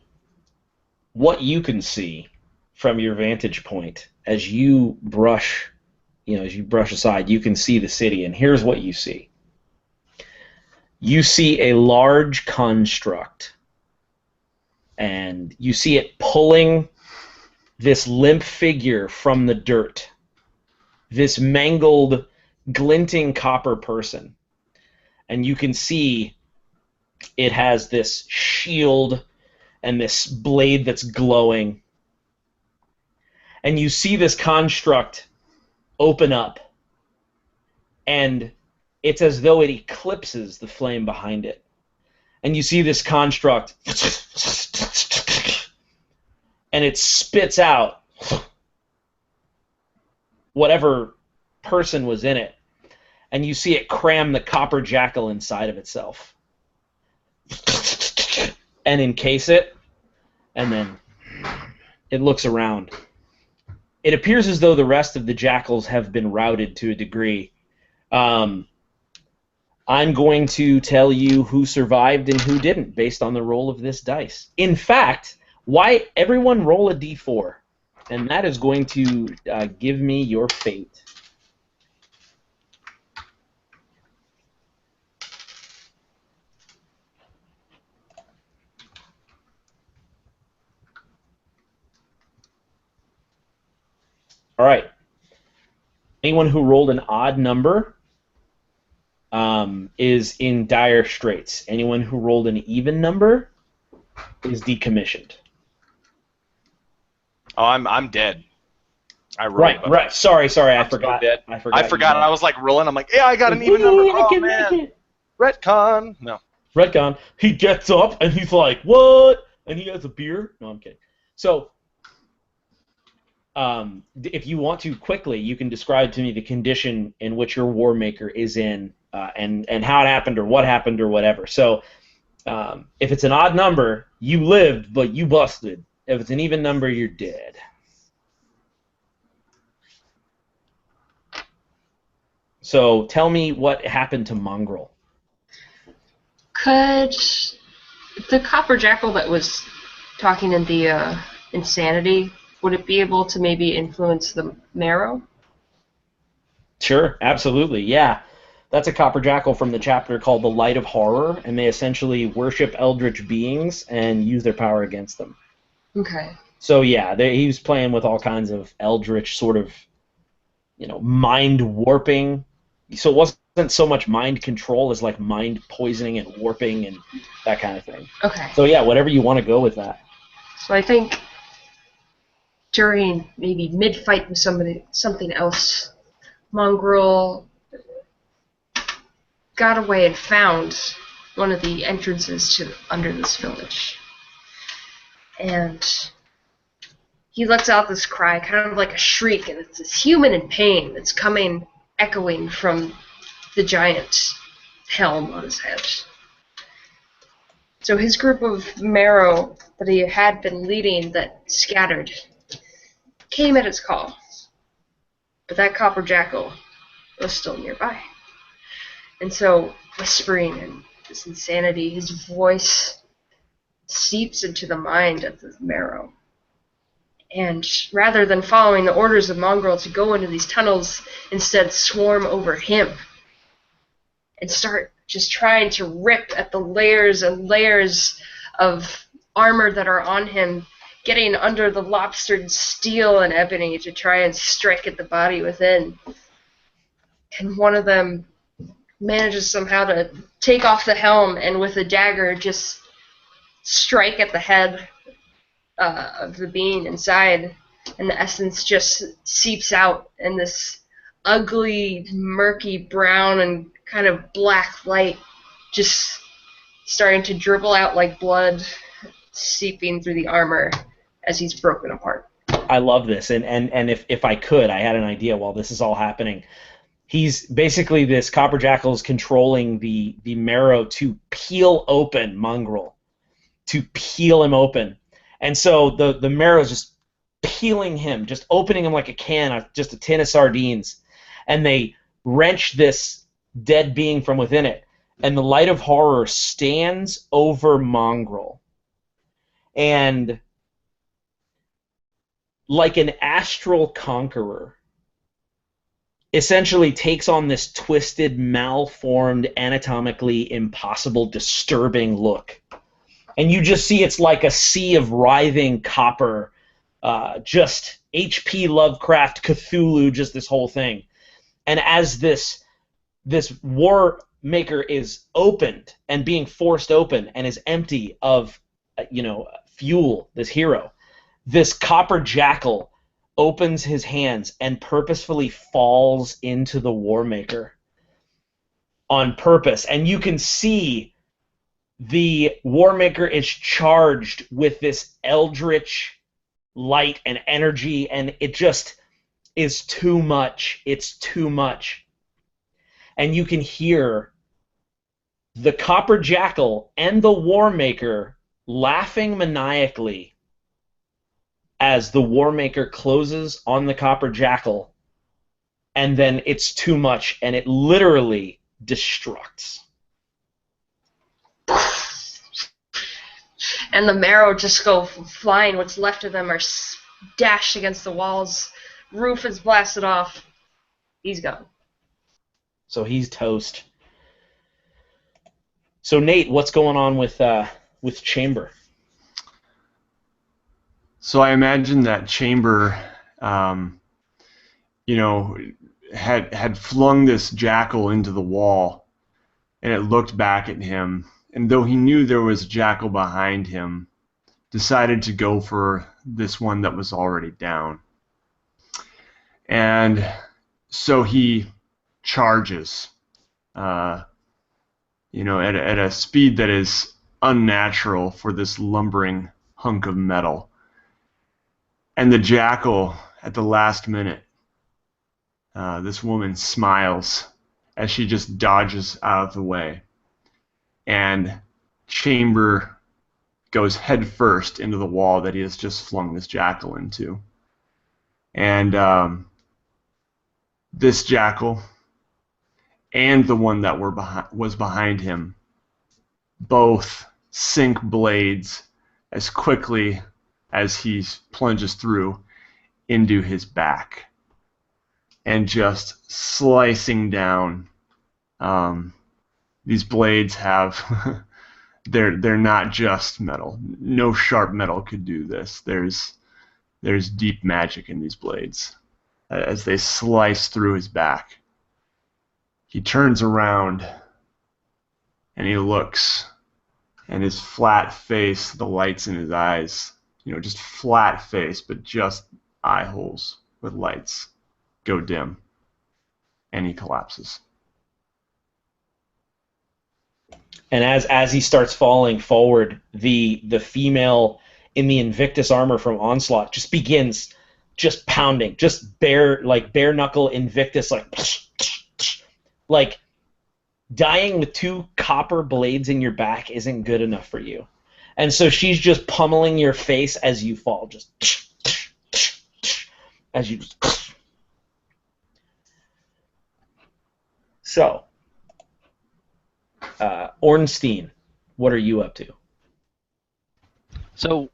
what you can see from your vantage point as you brush aside, you can see the city, and here's what you see. You see a large construct, and you see it pulling this limp figure from the dirt, this mangled, glinting copper person. And you can see it has this shield and this blade that's glowing. And you see this construct open up, and it's as though it eclipses the flame behind it. And you see this construct, and it spits out whatever person was in it. And you see it cram the copper jackal inside of itself. And encase it, and then it looks around. It appears as though the rest of the jackals have been routed to a degree. I'm going to tell you who survived and who didn't based on the roll of this dice. In fact, why everyone roll a d4, and that is going to give me your fate. All right. Anyone who rolled an odd number is in dire straits. Anyone who rolled an even number is decommissioned. Oh, I'm dead. I rolled. Right. Sorry. I I'm forgot. dead. I forgot. I was like rolling. I'm like, yeah, I got an even number. Oh man. Retcon. No. Retcon. He gets up and he's like, "What?" And he has a beer. No, I'm kidding. So, if you want to quickly, you can describe to me the condition in which your War Maker is in, and how it happened or what happened or whatever. So, if it's an odd number, you lived, but you busted. If it's an even number, you're dead. So, tell me what happened to Mongrel. Could the copper jackal that was talking in the insanity, would it be able to maybe influence the marrow? Sure, absolutely, yeah. That's a copper jackal from the chapter called The Light of Horror, and they essentially worship eldritch beings and use their power against them. Okay. So yeah, he was playing with all kinds of eldritch sort of, mind warping. So it wasn't so much mind control as like mind poisoning and warping and that kind of thing. Okay. So yeah, whatever you want to go with that. So I think during maybe mid-fight with something else, Mongrel got away and found one of the entrances to under this village. And he lets out this cry, kind of like a shriek, and it's this human in pain that's coming, echoing from the giant helm on his head. So his group of marrow that he had been leading that scattered came at his call. But that copper jackal was still nearby. And so, whispering and this insanity, his voice seeps into the mind of the marrow. And rather than following the orders of Mongrel to go into these tunnels, instead swarm over him and start just trying to rip at the layers and layers of armor that are on him, getting under the lobstered steel and ebony to try and strike at the body within. And one of them manages somehow to take off the helm and with a dagger just strike at the head of the being inside, and the essence just seeps out, and this ugly, murky brown and kind of black light just starting to dribble out like blood, seeping through the armor as he's broken apart. I love this, and if I could, I had an idea while this is all happening. He's basically, this copper jackal's controlling the marrow to peel open Mongrel, to peel him open. And so the marrow is just peeling him, just opening him like a can, just a tin of sardines. And they wrench this dead being from within it. And the light of horror stands over Mongrel. And like an astral conqueror, essentially takes on this twisted, malformed, anatomically impossible, disturbing look. And you just see it's like a sea of writhing copper, just H.P. Lovecraft, Cthulhu, just this whole thing. And as this war maker is opened and being forced open and is empty of, fuel, this hero, this copper jackal opens his hands and purposefully falls into the war maker on purpose. And you can see the war maker is charged with this eldritch light and energy, and it just is too much. It's too much. And you can hear the copper jackal and the war maker laughing maniacally as the war maker closes on the copper jackal, and then it's too much, and it literally destructs. And the marrow just go flying. What's left of them are dashed against the walls. Roof is blasted off. He's gone. So he's toast. So Nate, what's going on with Chamber? So I imagine that Chamber, had flung this jackal into the wall, and it looked back at him. And though he knew there was a jackal behind him, decided to go for this one that was already down. And so he charges, at a speed that is unnatural for this lumbering hunk of metal. And the jackal, at the last minute, this woman smiles as she just dodges out of the way. And Chamber goes head first into the wall that he has just flung this jackal into. And this jackal and the one that was behind him both sink blades as quickly as he plunges through into his back, and just slicing down. These blades have they're not just metal. No sharp metal could do this. There's deep magic in these blades. As they slice through his back, he turns around and he looks, and his flat face, the lights in his eyes, just flat face, but just eye holes with lights, go dim, and he collapses. And as he starts falling forward, the female in the Invictus armor from Onslaught just begins just pounding, just bare knuckle Invictus, like dying with 2 copper blades in your back isn't good enough for you. And so she's just pummeling your face as you fall, just as you just. So, Ornstein, what are you up to? So,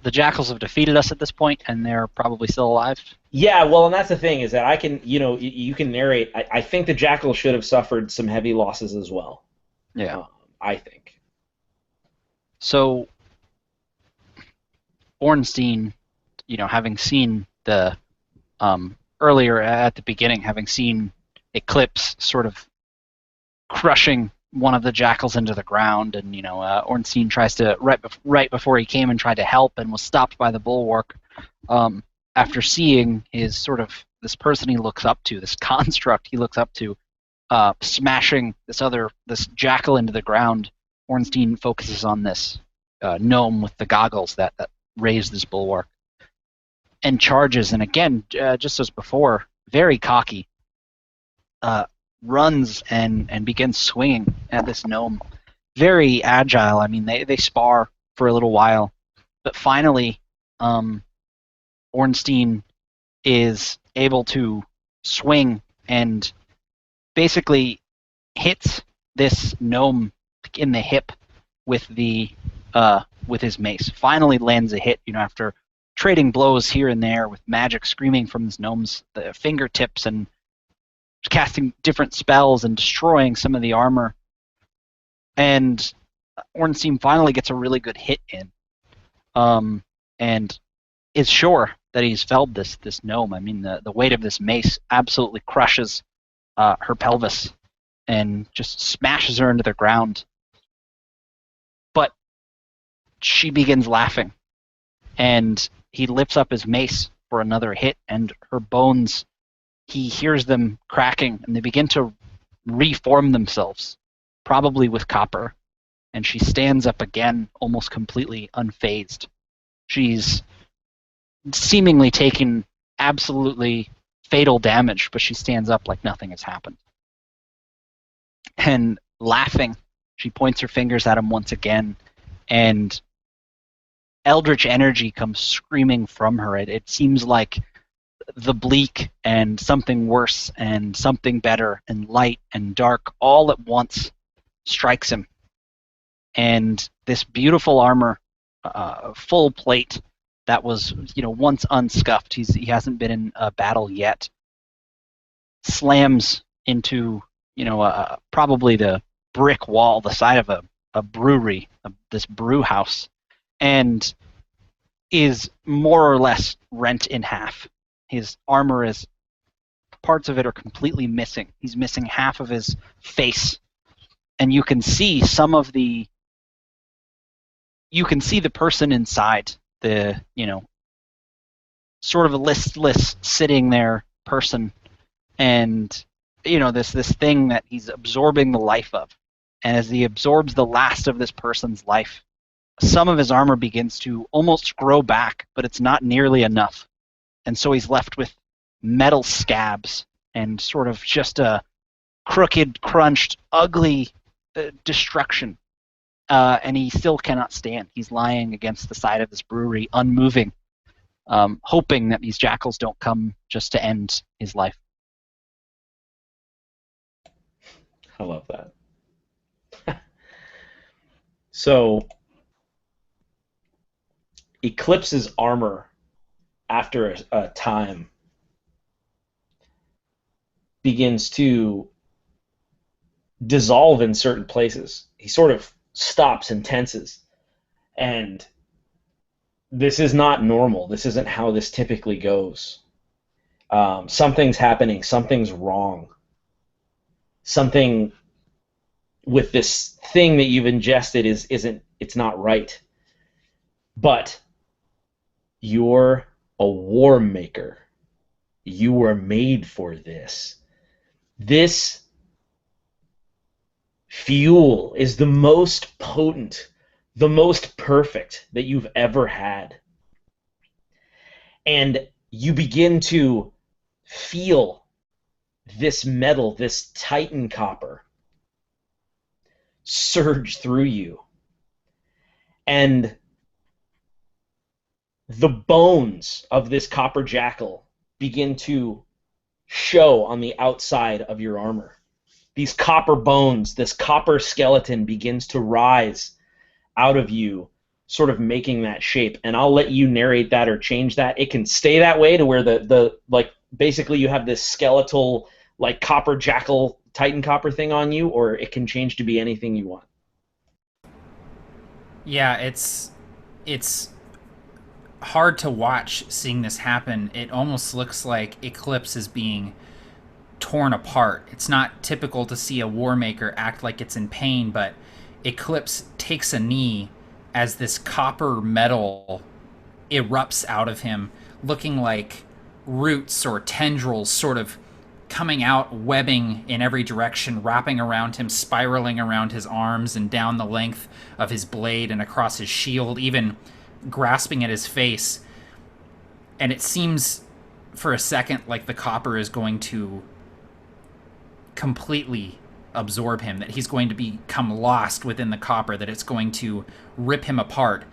the Jackals have defeated us at this point, and they're probably still alive? Yeah, well, and that's the thing, is that I can, you can narrate. I think the Jackals should have suffered some heavy losses as well. Yeah. I think. So, Ornstein, having seen the, earlier at the beginning, having seen Eclipse sort of crushing one of the Jackals into the ground, and Ornstein tries to right before he came and tried to help and was stopped by the bulwark. After seeing his sort of this person he looks up to, this construct he looks up to, smashing this jackal into the ground, Ornstein focuses on this gnome with the goggles that raised this bulwark and charges. And again, just as before, very cocky. Runs and begins swinging at this gnome. Very agile. I mean, they spar for a little while, but finally, Ornstein is able to swing and basically hits this gnome in the hip with his mace. Finally lands a hit, after trading blows here and there with magic screaming from this gnome's fingertips and casting different spells and destroying some of the armor. And Ornstein finally gets a really good hit in, and is sure that he's felled this gnome. I mean, the weight of this mace absolutely crushes her pelvis and just smashes her into the ground. But she begins laughing, and he lifts up his mace for another hit, and her bones, he hears them cracking, and they begin to reform themselves, probably with copper. And she stands up again, almost completely unfazed. She's seemingly taken absolutely fatal damage, but she stands up like nothing has happened. And laughing, she points her fingers at him once again, and eldritch energy comes screaming from her. It seems like the bleak and something worse and something better and light and dark all at once strikes him. And this beautiful armor, full plate, that was once unscuffed, he hasn't been in a battle yet, slams into probably the brick wall, the side of a brewery, this brew house, and is more or less rent in half. His armor parts of it are completely missing. He's missing half of his face, and you can see the person inside, the sort of a listless sitting there person, and this thing that he's absorbing the life of. And as he absorbs the last of this person's life, some of his armor begins to almost grow back, but it's not nearly enough. And so he's left with metal scabs and sort of just a crooked, crunched, ugly destruction. And he still cannot stand. He's lying against the side of this brewery, unmoving, hoping that these jackals don't come just to end his life. I love that. So, Eclipse's armor, after a time, begins to dissolve in certain places. He sort of stops and tenses. And this is not normal. This isn't how this typically goes. Something's happening. Something's wrong. Something with this thing that you've ingested it's not right. But you're a war maker. You were made for this. This fuel is the most potent, the most perfect that you've ever had. And you begin to feel this metal, this Titan copper, surge through you. And the bones of this copper jackal begin to show on the outside of your armor. These copper bones, this copper skeleton begins to rise out of you, sort of making that shape. And I'll let you narrate that or change that. It can stay that way to where the like basically you have this skeletal like copper jackal Titan copper thing on you, or it can change to be anything you want. Yeah, it's hard to watch seeing this happen. It almost looks like Eclipse is being torn apart. It's not typical to see a War Maker act like it's in pain, but Eclipse takes a knee as this copper metal erupts out of him, looking like roots or tendrils sort of coming out, webbing in every direction, wrapping around him, spiraling around his arms and down the length of his blade and across his shield, even grasping at his face. And it seems for a second like the copper is going to completely absorb him, that he's going to become lost within the copper, that it's going to rip him apart.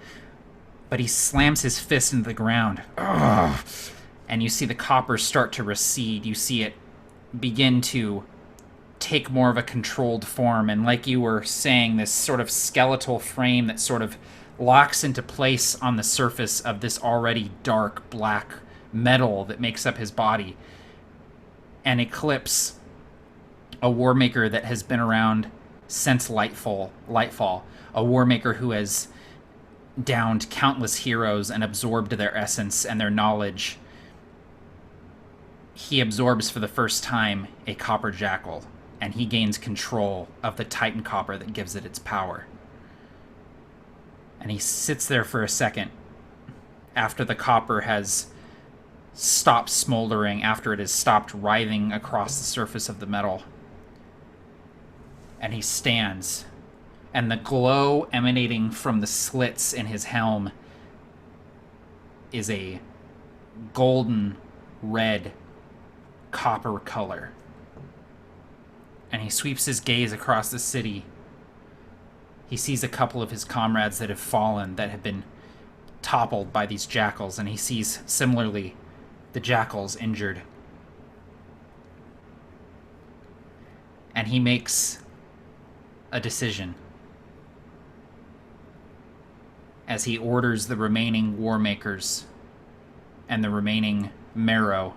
But he slams his fist into the ground. Ugh. And you see the copper start to recede. You see it begin to take more of a controlled form. And like you were saying, this sort of skeletal frame that sort of locks into place on the surface of this already dark black metal that makes up his body. And Eclipse, a War Maker that has been around since Lightfall, a War Maker who has downed countless heroes and absorbed their essence and their knowledge, he absorbs for the first time a copper jackal, and he gains control of the Titan copper that gives it its power. And he sits there for a second after the copper has stopped smoldering, after it has stopped writhing across the surface of the metal. And he stands, and the glow emanating from the slits in his helm is a golden red copper color. And he sweeps his gaze across the city. He sees a couple of his comrades that have fallen, that have been toppled by these jackals, and he sees, similarly, the jackals injured. And he makes a decision as he orders the remaining War Makers and the remaining marrow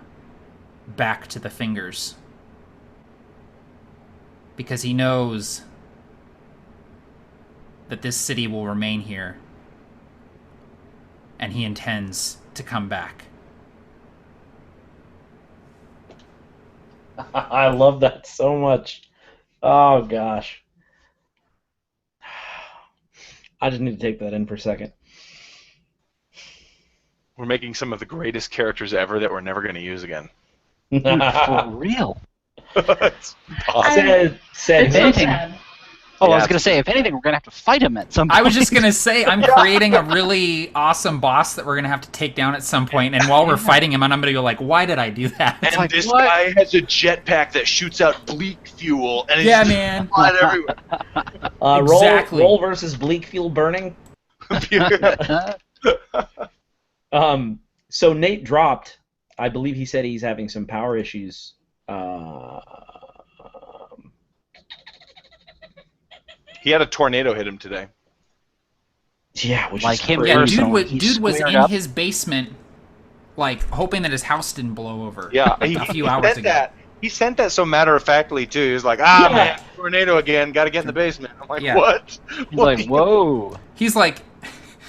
back to the Fingers, because he knows that this city will remain here, and he intends to come back. I love that so much. Oh gosh. I just need to take that in for a second. We're making some of the greatest characters ever that we're never going to use again. Dude, for real. It's awesome. Said If anything, Yeah. I was going to say, if anything, we're going to have to fight him at some point. I was just going to say, I'm creating a really awesome boss that we're going to have to take down at some point, and while we're fighting him, I'm going to go like, why did I do that? And like, this what? guy has a jetpack that shoots out bleak fuel, and it's Yeah, just man. flying everywhere. Exactly. Roll versus bleak fuel burning. So Nate dropped. I believe he said he's having some power issues. He had a tornado hit him today. Yeah, which Like is him crazy. Yeah, personally. dude was squared in up. his basement, like, hoping that his house didn't blow over. Yeah, a few he hours sent ago. that. He sent that so matter-of-factly, too. He was like, Yeah. man, tornado again, gotta get in the basement. I'm like, Yeah. what? He's like, whoa. He's like,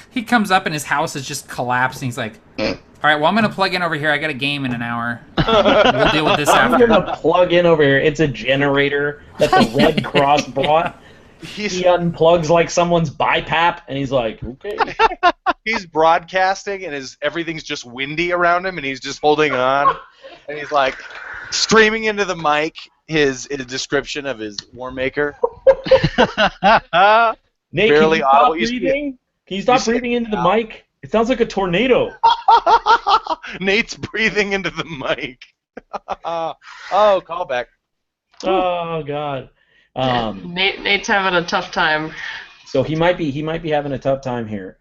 he comes up and his house is just collapsed, and he's like, all right, well, I'm going to plug in over here. I got a game in an hour. We'll deal with this I'm after. gonna plug in over here. It's a generator that the Red Cross brought. He's, He unplugs like someone's BiPAP, and he's like, okay. he's broadcasting, and everything's just windy around him, and he's just holding on. And he's like screaming into the mic, his description of his War Maker? Nate, Barely can you audible. stop You see it? breathing? Can you stop see it breathing into the now? mic? It sounds like a tornado. Nate's breathing into the mic. Oh, callback. Oh God. Nate's having a tough time. So he might be having a tough time here.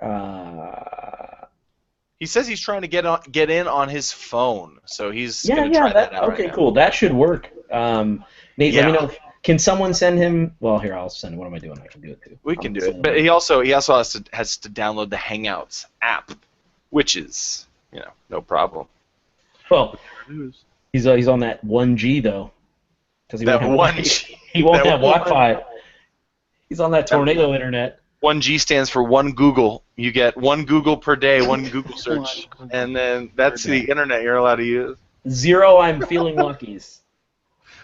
He says he's trying to get in on his phone, so he's Yeah, gonna yeah. try that out Okay, right now. cool. That should work. Nate, let Yeah. me know. Can someone send him? Well, here, I'll send him. What am I doing? I can do it too. We can I'll do send it, him. but he also has to download the Hangouts app, which is no problem. Well, he's on that 1G though, because That 1G. he won't that have Wi-Fi. He's on that tornado internet. 1G stands for one Google. You get one Google per day, one Google search, and then that's the internet you're allowed to use. 0, I'm feeling luckies.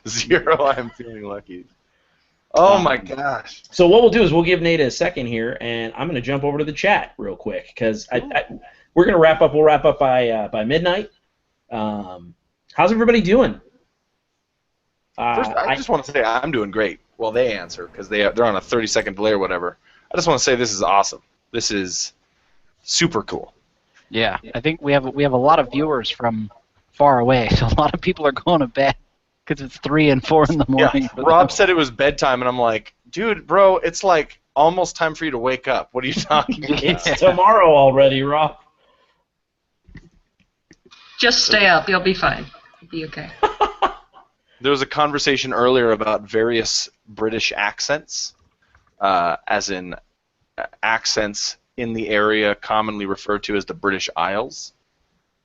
0, I'm feeling lucky. Oh my gosh. So what we'll do is we'll give Nate a second here, and I'm going to jump over to the chat real quick because we're going to wrap up. We'll wrap up by midnight. How's everybody doing? First, I just want to say I'm doing great while they answer because they're on a 30-second delay or whatever. I just want to say this is awesome. This is super cool. Yeah, I think we have a lot of viewers from far away, so a lot of people are going to bed because it's 3 and 4 in the morning. Yeah, Rob said it was bedtime, and I'm like, dude, bro, it's like almost time for you to wake up. What are you talking about? It's tomorrow already, Rob. Just stay up. You'll be fine. You'll be okay. There was a conversation earlier about various British accents, as in accents in the area commonly referred to as the British Isles.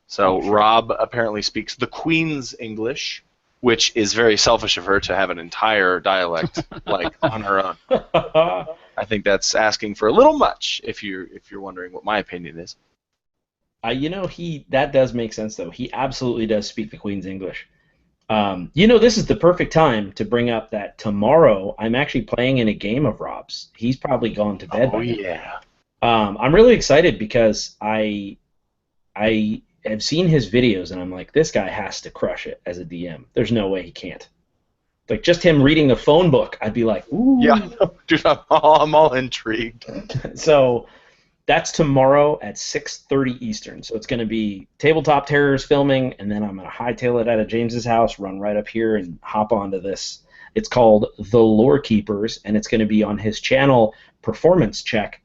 So Rob apparently speaks the Queen's English, which is very selfish of her to have an entire dialect like on her own. I think that's asking for a little much. If you're wondering what my opinion is. That does make sense though. He absolutely does speak the Queen's English. This is the perfect time to bring up that tomorrow I'm actually playing in a game of Rob's. He's probably gone to bed. Oh yeah. I'm really excited because I have seen his videos and I'm like, this guy has to crush it as a DM. There's no way he can't. Like just him reading the phone book, I'd be like, ooh. Yeah, dude, I'm all intrigued. So that's tomorrow at 6:30 Eastern. So it's going to be Tabletop Terrors filming, and then I'm going to hightail it out of James's house, run right up here, and hop onto this. It's called The Lore Keepers, and it's going to be on his channel, Performance Check.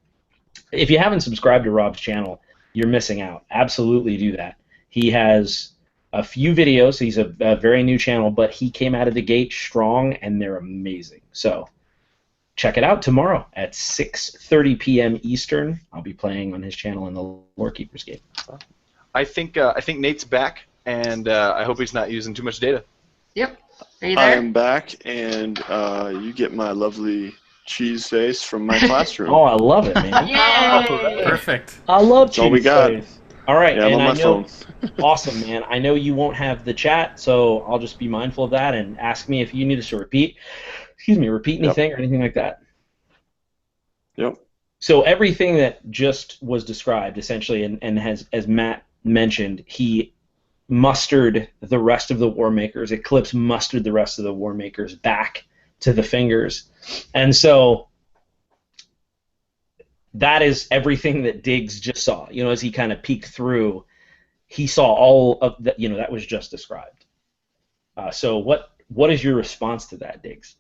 If you haven't subscribed to Rob's channel, you're missing out. Absolutely do that. He has a few videos. He's a very new channel, but he came out of the gate strong, and they're amazing. So check it out tomorrow at 6:30 p.m. Eastern. I'll be playing on his channel in the Lore Keepers game. I think Nate's back, and I hope he's not using too much data. Yep. Are you I there? am back, and you get my lovely cheese face from my classroom. Oh, I love it, man. Yay! Perfect. I love That's all we cheese got. face. All right, Yeah, I'm and on I my know, phone. awesome, man. I know you won't have the chat, so I'll just be mindful of that and ask me if you need us to repeat anything or anything like that. Yep. So everything that just was described, essentially, and as Matt mentioned, he mustered the rest of the War Makers. Eclipse mustered the rest of the War Makers back to the Fingers. And so that is everything that Diggs just saw. As he kind of peeked through, he saw all of that. That was just described. So what is your response to that, Diggs?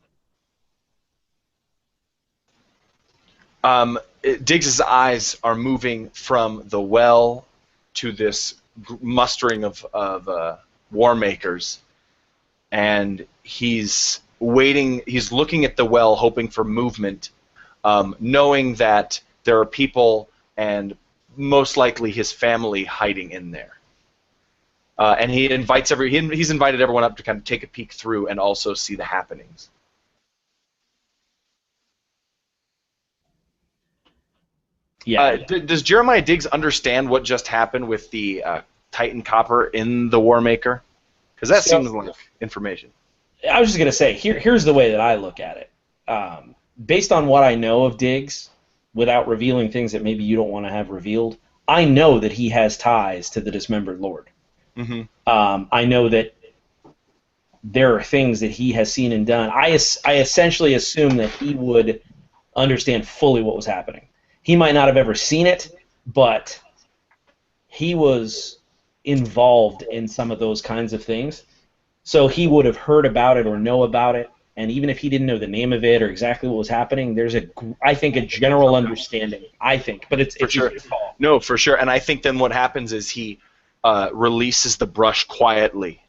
Diggs's eyes are moving from the well to this mustering of War Makers, and he's waiting. He's looking at the well, hoping for movement, knowing that there are people and most likely his family hiding in there. And he invites he's invited everyone up to kind of take a peek through and also see the happenings. Yeah. Does Jeremiah Diggs understand what just happened with the Titan Copper in the War Maker? Because that seems like information. I was just going to say, here's the way that I look at it. Based on what I know of Diggs, without revealing things that maybe you don't want to have revealed, I know that he has ties to the Dismembered Lord. Mm-hmm. I know that there are things that he has seen and done. I essentially assume that he would understand fully what was happening. He might not have ever seen it, but he was involved in some of those kinds of things. So he would have heard about it or know about it, and even if he didn't know the name of it or exactly what was happening, there's I think a general understanding. I think, but it's sure. No, for sure. And I think then what happens is he releases the brush quietly,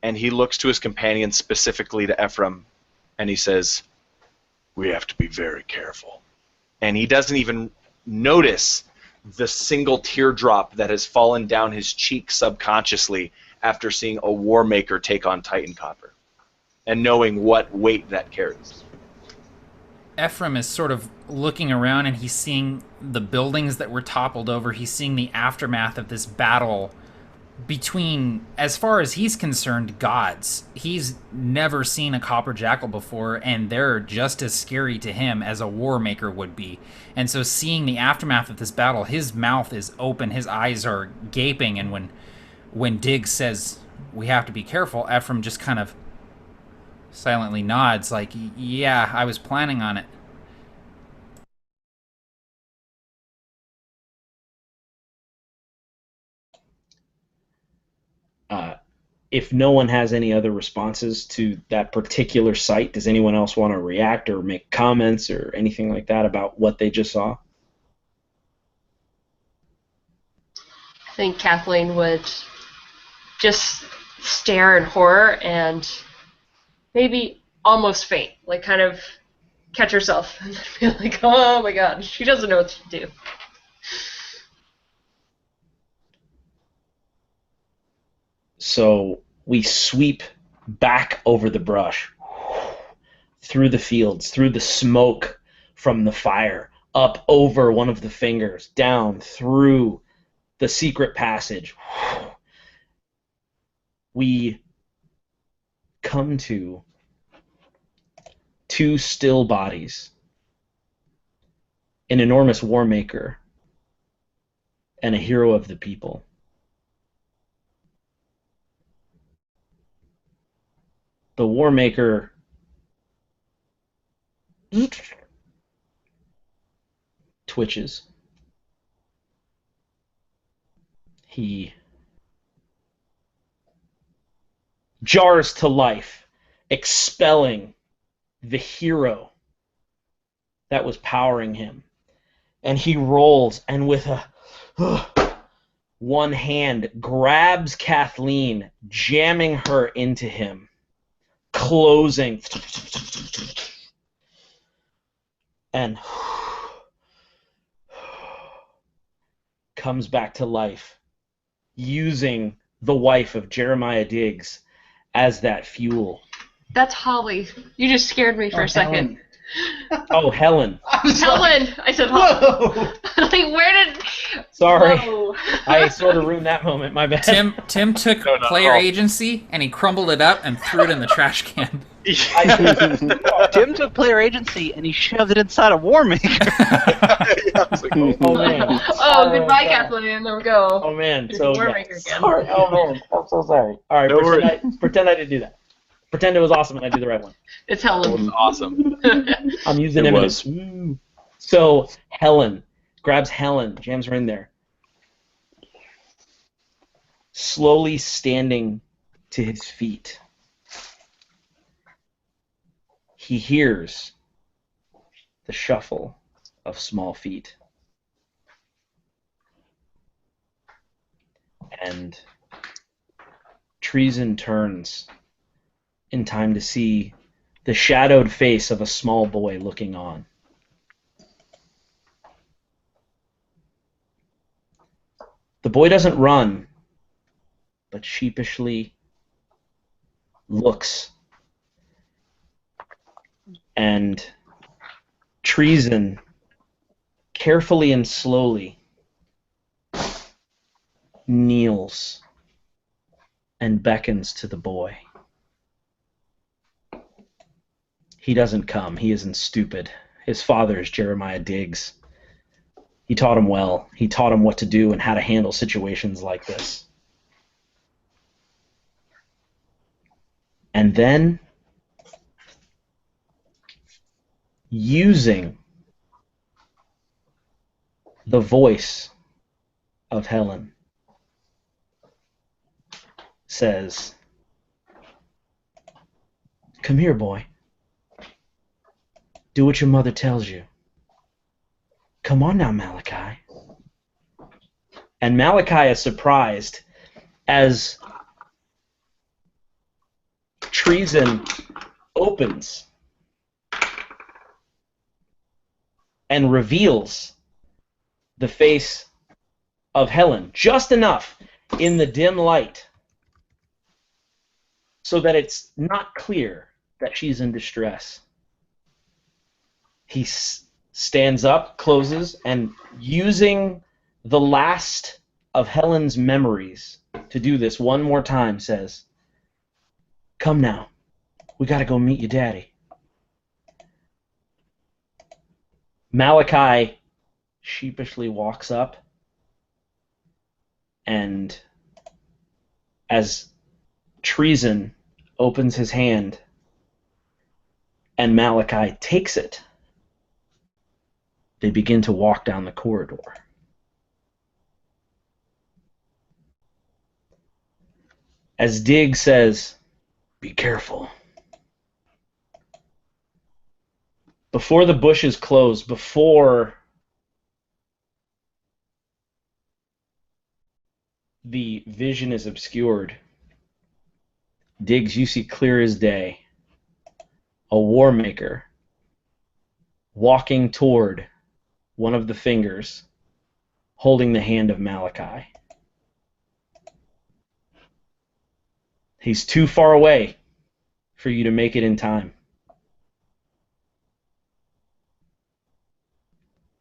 and he looks to his companion, specifically to Ephraim, and he says, We have to be very careful. and he doesn't even notice the single teardrop that has fallen down his cheek subconsciously after seeing a War Maker take on Titan Copper and knowing what weight that carries. Ephraim is sort of looking around and he's seeing the buildings that were toppled over. He's seeing the aftermath of this battle between, as far as he's concerned, gods. He's never seen a copper jackal before, and they're just as scary to him as a war maker would be. And so seeing the aftermath of this battle, his mouth is open, his eyes are gaping, and when Diggs says, we have to be careful, Ephraim just kind of silently nods like, yeah, I was planning on it. If no one has any other responses to that particular site, does anyone else want to react or make comments or anything like that about what they just saw? I think Kathleen would just stare in horror and maybe almost faint, like kind of catch herself and be like, oh my god, she doesn't know what to do. So we sweep back over the brush, through the fields, through the smoke from the fire, up over one of the fingers, down through the secret passage. We come to two still bodies, an enormous war maker, and a hero of the people. The war maker twitches. He jars to life, expelling the hero that was powering him. And he rolls, and with one hand grabs Kathleen, jamming her into him, closing, and comes back to life, using the wife of Jeremiah Diggs as that fuel. That's Holly. You just scared me for a second. Oh, Helen. Helen! I said Holly. Like, where did... Sorry. Whoa. I sort of ruined that moment. My bad. Tim took player agency and he crumbled it up and threw it in the trash can. Tim took player agency and he shoved it inside a War Maker. Oh, man. Oh, goodbye, Kathleen. There we go. Oh, man. So, War yeah. Maker again. Sorry. Oh, man. I'm so sorry. All right, No pretend I didn't do that. Pretend it was awesome and I did the right one. It's Helen. Awesome. I'm using It eminence. was. So Helen grabs Helen, jams her in there. Slowly standing to his feet, he hears the shuffle of small feet. And Treason turns in time to see the shadowed face of a small boy looking on. The boy doesn't run, but sheepishly looks. And Treason, carefully and slowly, kneels and beckons to the boy. He doesn't come. He isn't stupid. His father is Jeremiah Diggs. He taught him well. He taught him what to do and how to handle situations like this. And then, using the voice of Helen, says, "Come here, boy. Do what your mother tells you. Come on now, Malachi." And Malachi is surprised as Treason opens and reveals the face of Helen, just enough in the dim light so that it's not clear that she's in distress. He stands up, closes, and using the last of Helen's memories to do this one more time, says, "Come now. We gotta go meet your daddy." Malachi sheepishly walks up, and as Treason opens his hand and Malachi takes it, they begin to walk down the corridor. As Dig says, "Be careful." Before the bushes close, before the vision is obscured, Diggs, you see clear as day a war maker walking toward one of the fingers, holding the hand of Malachi. He's too far away for you to make it in time.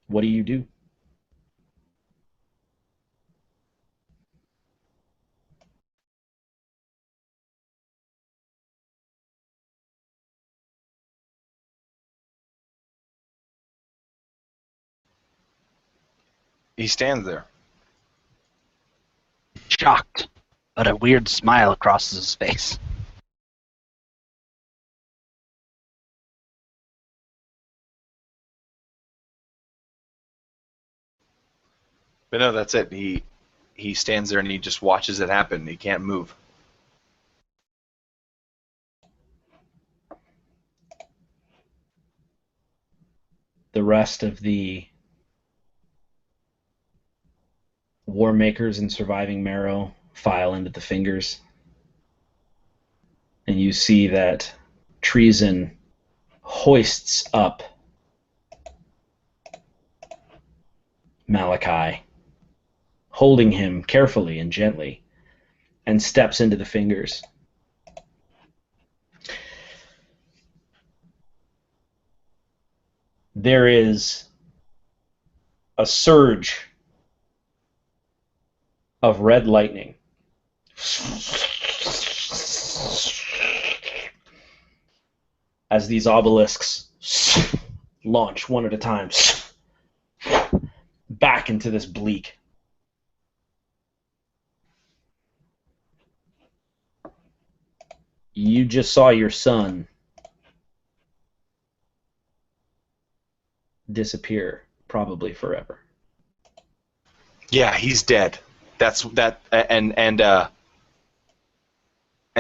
What do you do? He stands there. Shocked, but a weird smile crosses his face. But no, that's it. He stands there and he just watches it happen. He can't move. The rest of the war makers and surviving marrow file into the fingers, and you see that Treason hoists up Malachi, holding him carefully and gently, and steps into the fingers. There is a surge of red lightning as these obelisks launch one at a time back into this bleak. You just saw your son disappear, probably forever. Yeah, he's dead. That's that, and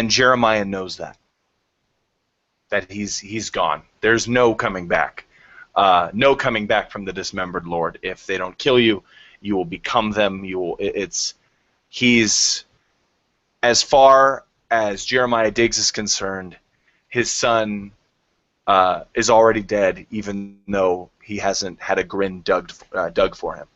Jeremiah knows that. That he's gone. There's no coming back. No coming back from the dismembered Lord. If they don't kill you, you will become them. He's, as far as Jeremiah Diggs is concerned, his son is already dead, even though he hasn't had a grin dug for him.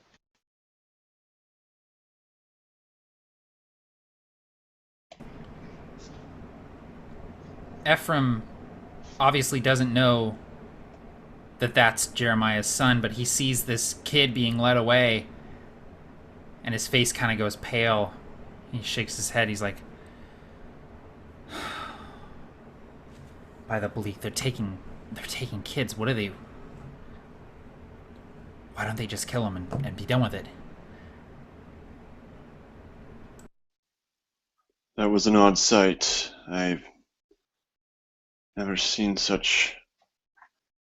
Ephraim obviously doesn't know that that's Jeremiah's son, but he sees this kid being led away, and his face kind of goes pale. He shakes his head. He's like, by the bleak, they're taking kids. What are they? Why don't they just kill him and be done with it? That was an odd sight. I Never seen such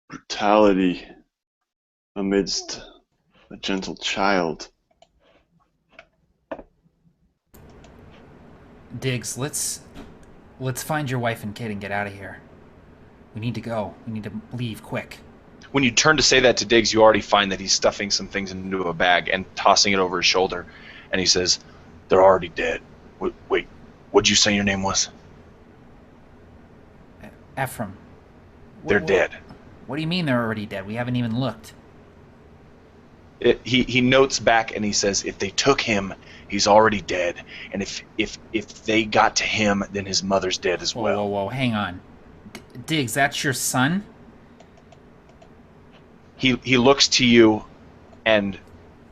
brutality amidst a gentle child. Diggs, let's find your wife and kid and get out of here. We need to go. We need to leave quick. When you turn to say that to Diggs, you already find that he's stuffing some things into a bag and tossing it over his shoulder. And he says, "They're already dead." Wait, what'd you say your name was? Ephraim. They're dead. What do you mean they're already dead? We haven't even looked. He notes back and he says, if they took him, he's already dead. And if they got to him, then his mother's dead as well. Whoa, hang on. Diggs, that's your son? He looks to you and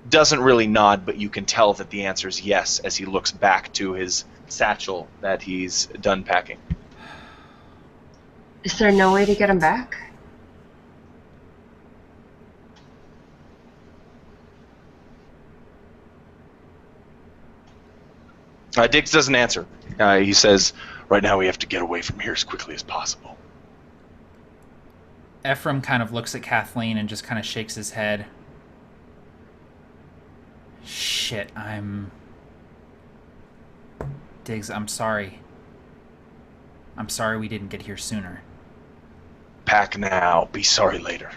doesn't really nod, but you can tell that the answer is yes as he looks back to his satchel that he's done packing. Is there no way to get him back? Diggs doesn't answer. He says, right now we have to get away from here as quickly as possible. Ephraim kind of looks at Kathleen and just kind of shakes his head. Shit, Diggs, I'm sorry. I'm sorry we didn't get here sooner. Pack now, be sorry later.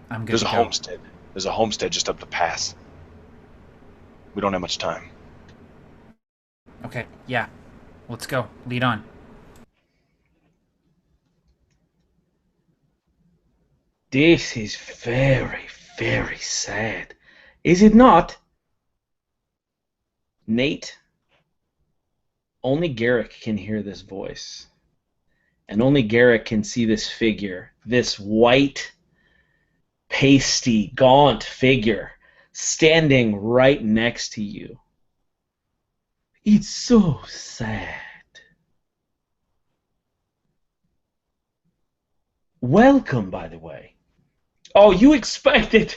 I'm good. There's to a go. homestead. There's a homestead just up the pass. We don't have much time. Okay, yeah. Let's go. Lead on. This is very, very sad. Is it not? Nate, only Garrick can hear this voice. And only Garrick can see this figure. This white, pasty, gaunt figure standing right next to you. It's so sad. Welcome, by the way. Oh, you expected...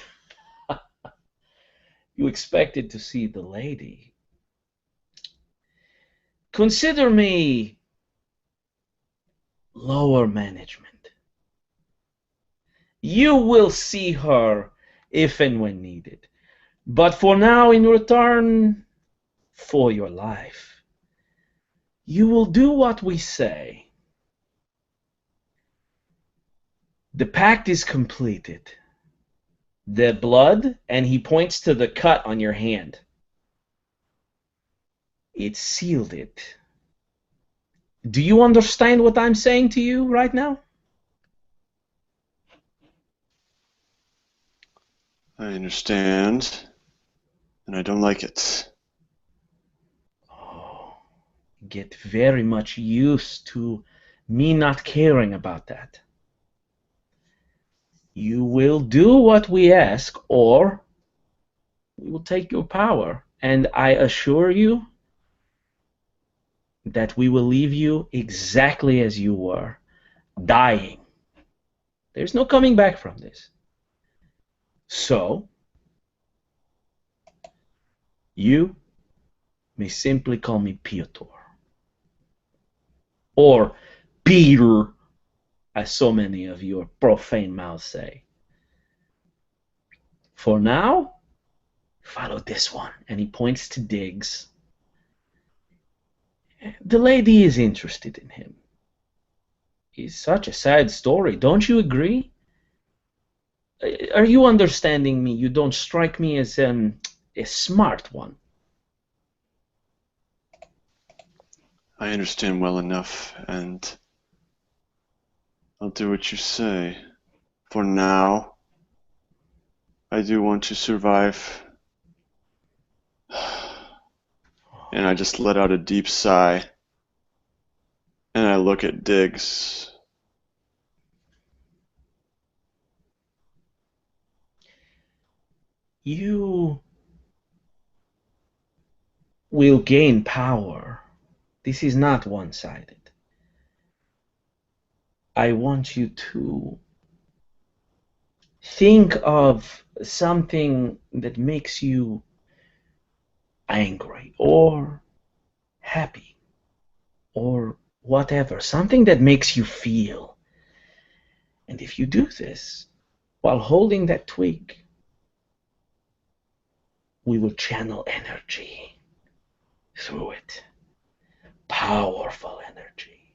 you expected to see the lady. Consider me lower management. You will see her if and when needed. But for now, in return for your life, you will do what we say. The pact is completed. The blood, and he points to the cut on your hand. It sealed it. Do you understand what I'm saying to you right now? I understand, and I don't like it. Oh, get very much used to me not caring about that. You will do what we ask, or we will take your power. And I assure you that we will leave you exactly as you were, dying. There's no coming back from this. So, you may simply call me Piotr. Or Peter, as so many of your profane mouths say. For now, follow this one. And he points to Diggs. The lady is interested in him. It's such a sad story, don't you agree? Are you understanding me? You don't strike me as a smart one. I understand well enough, and I'll do what you say. For now, I do want to survive. And I just let out a deep sigh, and I look at Diggs. You will gain power. This is not one-sided. I want you to think of something that makes you angry or happy or whatever, something that makes you feel. And if you do this while holding that twig, we will channel energy through it. Powerful energy.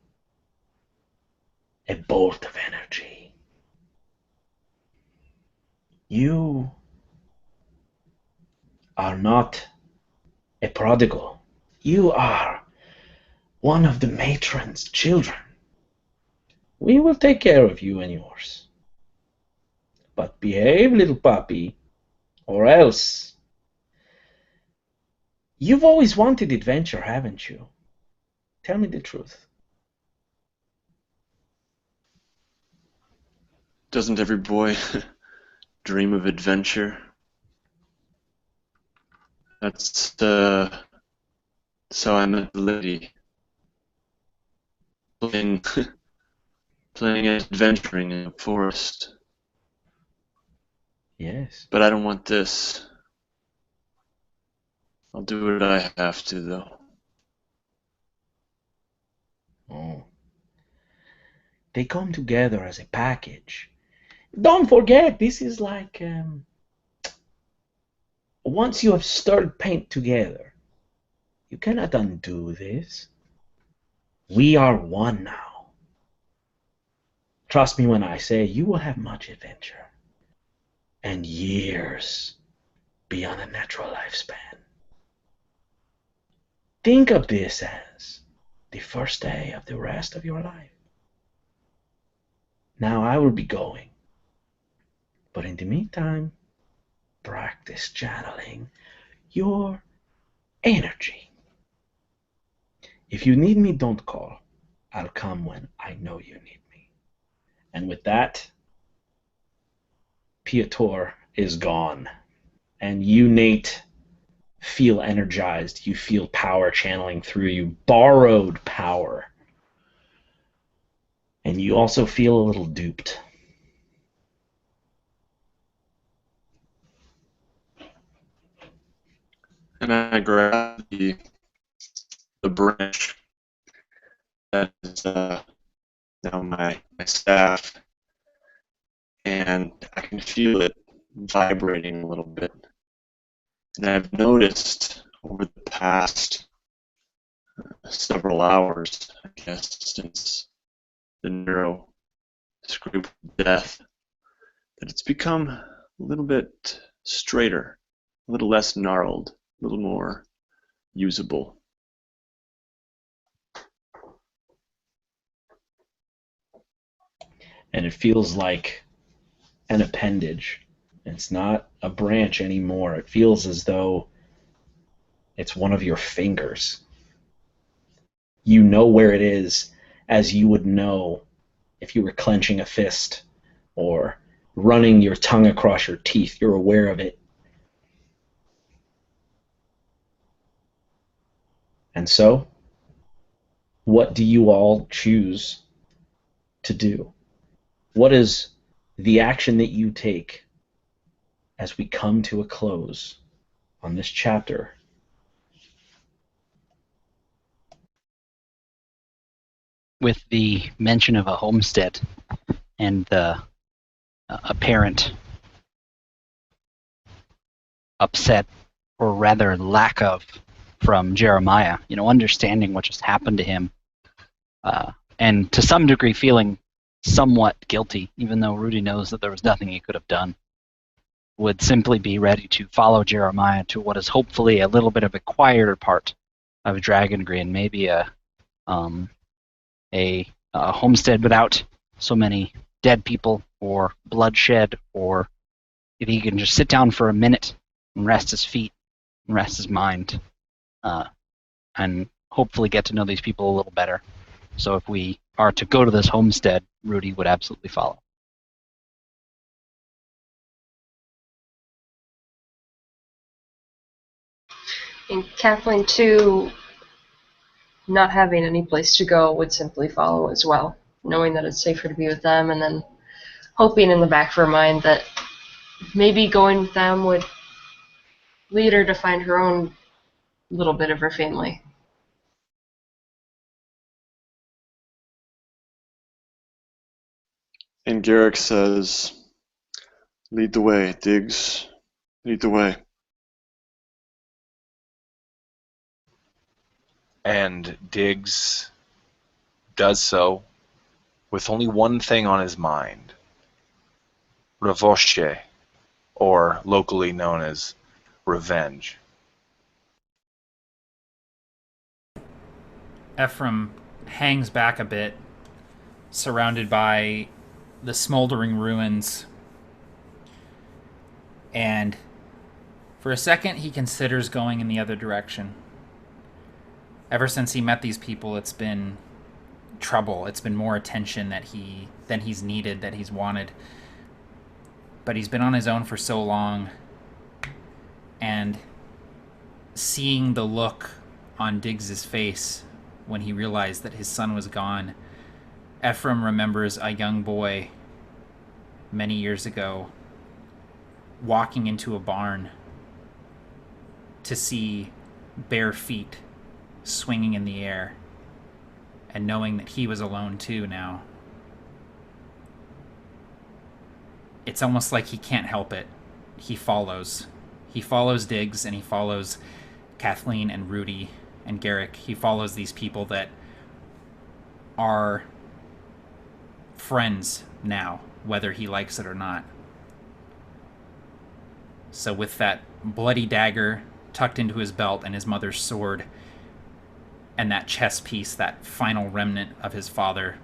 A bolt of energy. You are not a prodigal. You are one of the matron's children. We will take care of you and yours. But behave, little puppy, or else. You've always wanted adventure, haven't you? Tell me the truth. Doesn't every boy dream of adventure? That's how I met the lady. Playing and adventuring in the forest. Yes. But I don't want this. I'll do what I have to, though. Oh. They come together as a package. Don't forget, this is like once you have stirred paint together, you cannot undo this. We are one now. Trust me when I say you will have much adventure and years beyond a natural lifespan. Think of this as the first day of the rest of your life. Now I will be going, but in the meantime, practice channeling your energy. If you need me, don't call. I'll come when I know you need me. And with that, Piotr is gone. And you, Nate, feel energized. You feel power channeling through you, borrowed power. And you also feel a little duped. And I grab the branch that is now my staff, and I can feel it vibrating a little bit. And I've noticed over the past several hours, I guess, since the neuro screw death, that it's become a little bit straighter, a little less gnarled, a little more usable. And it feels like an appendage. It's not a branch anymore. It feels as though it's one of your fingers. You know where it is, as you would know if you were clenching a fist or running your tongue across your teeth. You're aware of it. And so, what do you all choose to do? What is the action that you take as we come to a close on this chapter? With the mention of a homestead and the apparent upset, or rather lack of, from Jeremiah, understanding what just happened to him, and to some degree feeling somewhat guilty, even though Rudy knows that there was nothing he could have done, would simply be ready to follow Jeremiah to what is hopefully a little bit of a quieter part of Dragongrin, maybe a homestead without so many dead people or bloodshed, or if he can just sit down for a minute and rest his feet and rest his mind, and hopefully get to know these people a little better. So if we are to go to this homestead, Rudy would absolutely follow. And Kathleen, too, not having any place to go, would simply follow as well, knowing that it's safer to be with them, and then hoping in the back of her mind that maybe going with them would lead her to find her own little bit of her family. And Garrick says, "Lead the way, Diggs. Lead the way." And Diggs does so with only one thing on his mind. Revanche, or locally known as revenge. Ephraim hangs back a bit, surrounded by the smoldering ruins. And for a second, he considers going in the other direction. Ever since he met these people, it's been trouble. It's been more attention than he's needed, that he's wanted. But he's been on his own for so long, and seeing the look on Diggs's face when he realized that his son was gone, Ephraim remembers a young boy many years ago walking into a barn to see bare feet swinging in the air, and knowing that he was alone too now. It's almost like he can't help it. He follows. He follows Diggs, and he follows Kathleen and Rudy and Garrick. He follows these people that are friends now, whether he likes it or not. So with that bloody dagger tucked into his belt and his mother's sword and that chess piece, that final remnant of his father,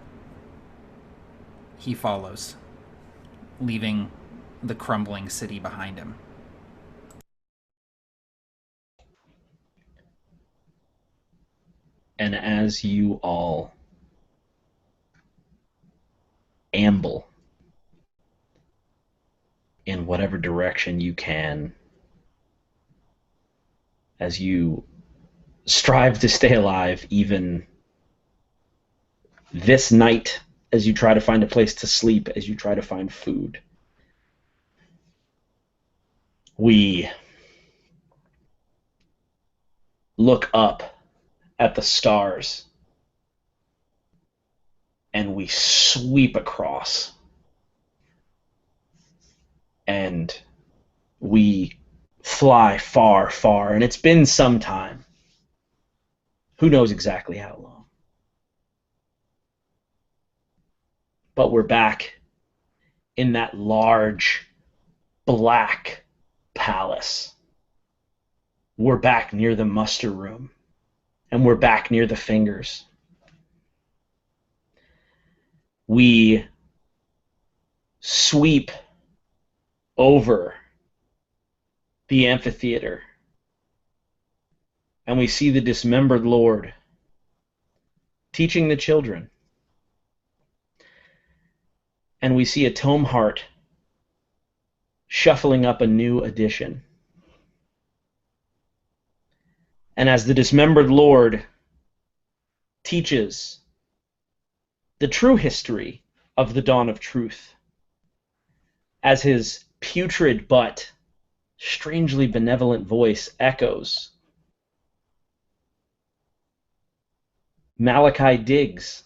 he follows, leaving the crumbling city behind him. And as you all amble in whatever direction you can, as you strive to stay alive even this night, as you try to find a place to sleep, as you try to find food, we look up at the stars and we sweep across, and we fly far, far, and it's been some time. Who knows exactly how long? But we're back in that large, black palace. We're back near the muster room, and we're back near the fingers. We sweep over the amphitheater, and we see the dismembered Lord teaching the children. And we see a tome heart shuffling up a new edition. And as the dismembered Lord teaches the true history of the dawn of truth, as his putrid but strangely benevolent voice echoes, Malachi Diggs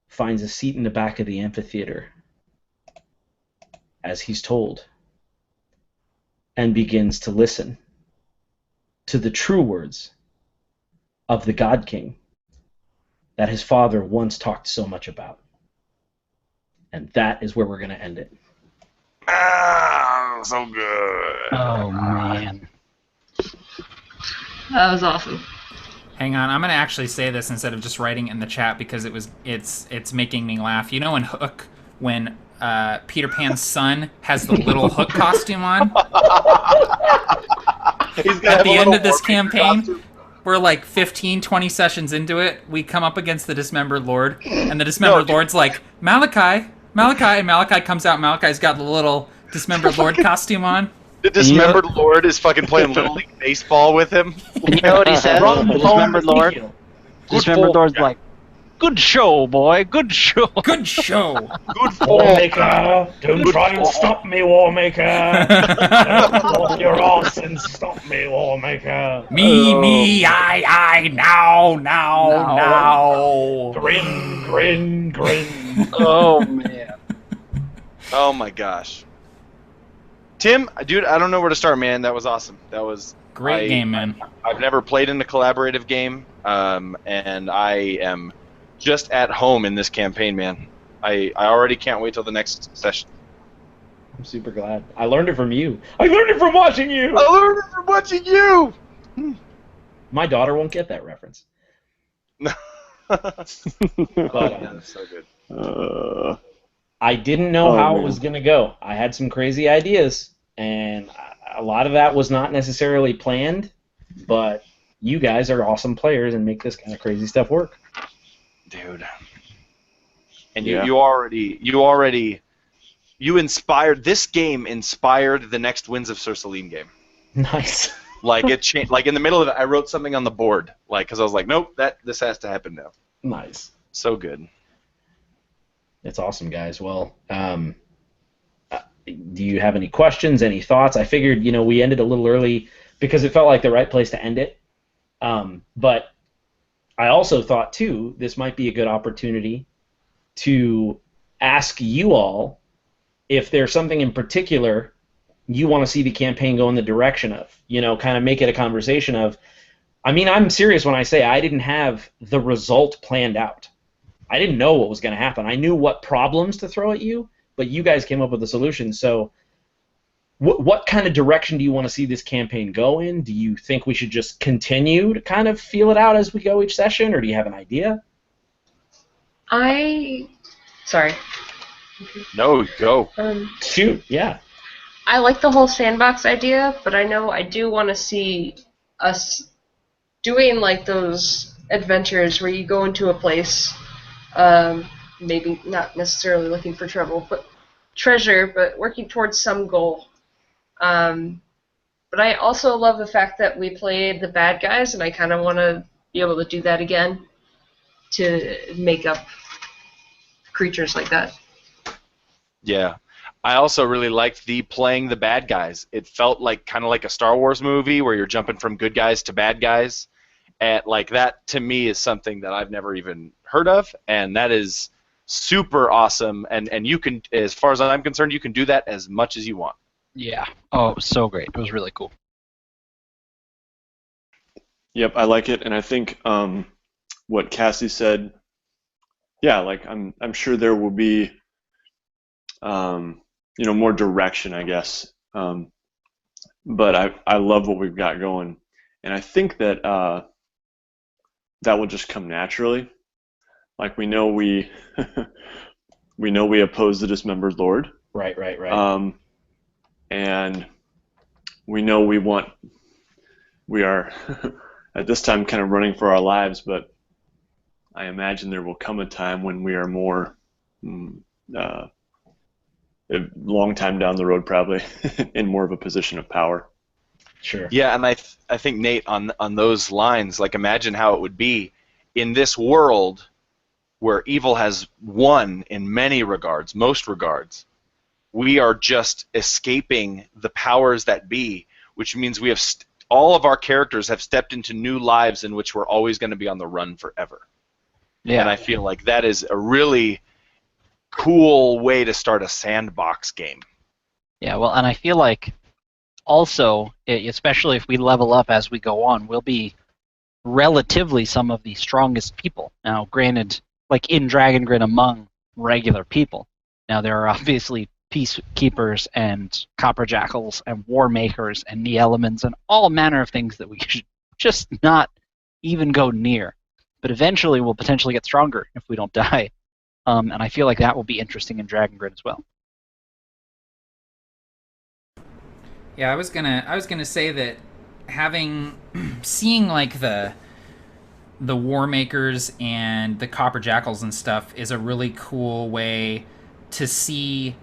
finds a seat in the back of the amphitheater, as he's told, and begins to listen to the true words of the God King that his father once talked so much about. And that is where we're going to end it. Ah, so good. Oh, man. That was awesome. Hang on, I'm gonna actually say this instead of just writing it in the chat because it's making me laugh. You know in Hook when Peter Pan's son has the little Hook costume on? At the end of this campaign, we're like 15, 20 sessions into it, we come up against the Dismembered Lord, and the Dismembered Lord's like, Malachi, and Malachi comes out, Malachi's got the little Dismembered Lord costume on. The Dismembered Lord is fucking playing Little League Baseball with him. And you know what he says? The Dismembered Lord? Dismembered Lord's like, good show, boy, good show. Good show. Good Warmaker, don't try and stop me, Warmaker. Don't off your ass and stop me, Warmaker. Me, I, now. Grin. Oh, man. Oh my gosh. Tim, dude, I don't know where to start, man. That was awesome. That was Great game, man. I've never played in a collaborative game, and I am just at home in this campaign, man. I already can't wait till the next session. I'm super glad. I learned it from you. I learned it from watching you. I learned it from watching you. My daughter won't get that reference. That's so good. I didn't know how it was going to go. I had some crazy ideas, and a lot of that was not necessarily planned, but you guys are awesome players and make this kind of crazy stuff work. Dude. And you inspired, this game inspired the next Winds of Cersaline game. Nice. Like it changed, like in the middle of it, I wrote something on the board, like, because I was like, nope, this has to happen now. Nice. So good. It's awesome, guys. Well, do you have any questions, any thoughts? I figured, we ended a little early because it felt like the right place to end it. But I also thought, too, this might be a good opportunity to ask you all if there's something in particular you want to see the campaign go in the direction of, kind of make it a conversation of, I'm serious when I say I didn't have the result planned out. I didn't know what was going to happen. I knew what problems to throw at you, but you guys came up with a solution. So what kind of direction do you want to see this campaign go in? Do you think we should just continue to kind of feel it out as we go each session, or do you have an idea? Sorry. No, go. Shoot, yeah. I like the whole sandbox idea, but I know I do want to see us doing like those adventures where you go into a place, maybe not necessarily looking for treasure, but working towards some goal. But I also love the fact that we played the bad guys, and I kind of want to be able to do that again to make up creatures like that. Yeah. I also really liked playing the bad guys. It felt like kind of like a Star Wars movie where you're jumping from good guys to bad guys. And like that to me is something that I've never even heard of, and that is super awesome. And you can, as far as I'm concerned, you can do that as much as you want. Yeah. Oh, it was so great. It was really cool. Yep, I like it, and I think what Cassie said. Yeah, like I'm sure there will be, more direction, I guess. But I love what we've got going, and I think that that will just come naturally. Like we know we oppose the dismembered lord. Right. And we know we are at this time kind of running for our lives, but I imagine there will come a time when we are more a long time down the road, probably in more of a position of power. Sure. Yeah, and I think, Nate, on those lines, like imagine how it would be in this world where evil has won in many regards, most regards. We are just escaping the powers that be, which means we have all of our characters have stepped into new lives in which we're always going to be on the run forever. Yeah. And I feel like that is a really cool way to start a sandbox game. Yeah, well, and I feel like also, especially if we level up as we go on, we'll be relatively some of the strongest people. Now, granted, like in Dragongrin among regular people. Now, there are obviously peacekeepers and copper jackals and war makers and Neelemans and all manner of things that we should just not even go near. But eventually we'll potentially get stronger if we don't die. And I feel like that will be interesting in Dragongrin as well. Yeah, I was gonna say that seeing like the war makers and the copper jackals and stuff is a really cool way to see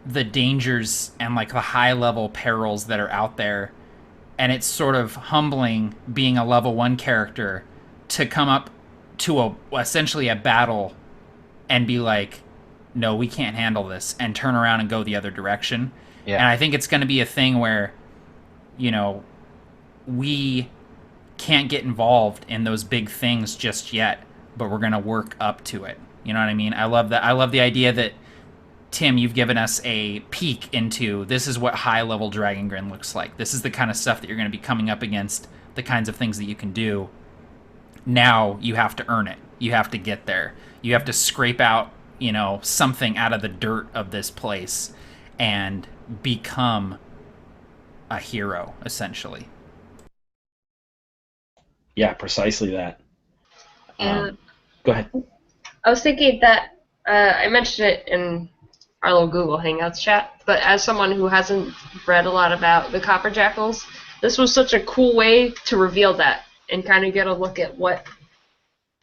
the dangers and like the high level perils that are out there, and it's sort of humbling being a level 1 character to come up to essentially a battle and be like, no, we can't handle this, and turn around and go the other direction. Yeah. And I think it's going to be a thing where, we can't get involved in those big things just yet, but we're going to work up to it. You know what I mean? I love that. I love the idea that Tim, you've given us a peek into this is what high-level Dragongrin looks like. This is the kind of stuff that you're going to be coming up against, the kinds of things that you can do. Now you have to earn it. You have to get there. You have to scrape out, something out of the dirt of this place and become a hero, essentially. Yeah, precisely that. Go ahead. I was thinking that I mentioned it in our little Google Hangouts chat, but as someone who hasn't read a lot about the Copper Jackals, this was such a cool way to reveal that and kind of get a look at what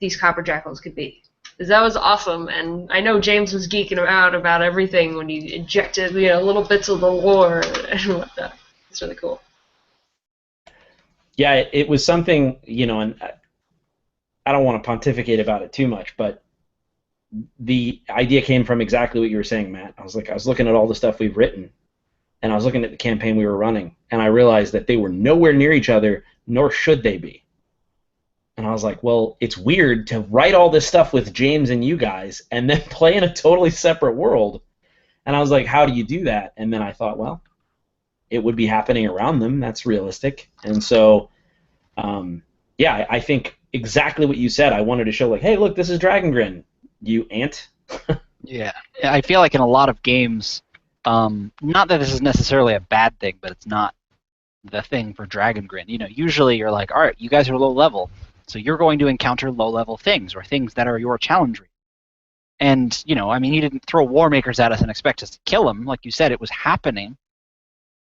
these Copper Jackals could be. Because that was awesome, and I know James was geeking out about everything when he injected, little bits of the lore and whatnot. It's really cool. Yeah, it was something, and I don't want to pontificate about it too much, but the idea came from exactly what you were saying, Matt. I was looking at all the stuff we've written, and I was looking at the campaign we were running, and I realized that they were nowhere near each other, nor should they be. And I was like, well, it's weird to write all this stuff with James and you guys and then play in a totally separate world. And I was like, how do you do that? And then I thought, well, it would be happening around them. That's realistic. And so, yeah, I think exactly what you said. I wanted to show, like, hey, look, this is Dragongrin, you ant. Yeah, I feel like in a lot of games, not that this is necessarily a bad thing, but it's not the thing for Dragongrin. Usually you're like, all right, you guys are low level, so you're going to encounter low-level things or things that are your challenge rate. And, he didn't throw War Makers at us and expect us to kill them. Like you said, it was happening.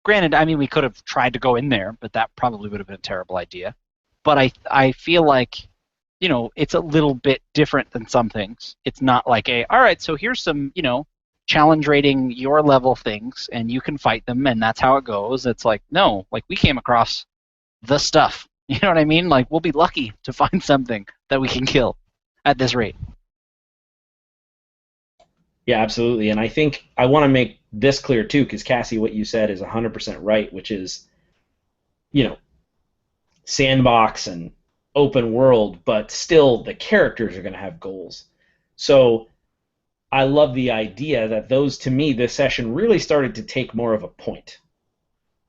Granted, we could have tried to go in there, but that probably would have been a terrible idea. But I feel like, it's a little bit different than some things. It's not like all right, so here's some, challenge rating your level things, and you can fight them, and that's how it goes. It's like, no, like we came across the stuff. You know what I mean? Like, we'll be lucky to find something that we can kill at this rate. Yeah, absolutely. And I think I want to make this clear, too, because, Cassie, what you said is 100% right, which is, sandbox and open world, but still the characters are going to have goals. So I love the idea that those, to me, this session really started to take more of a point.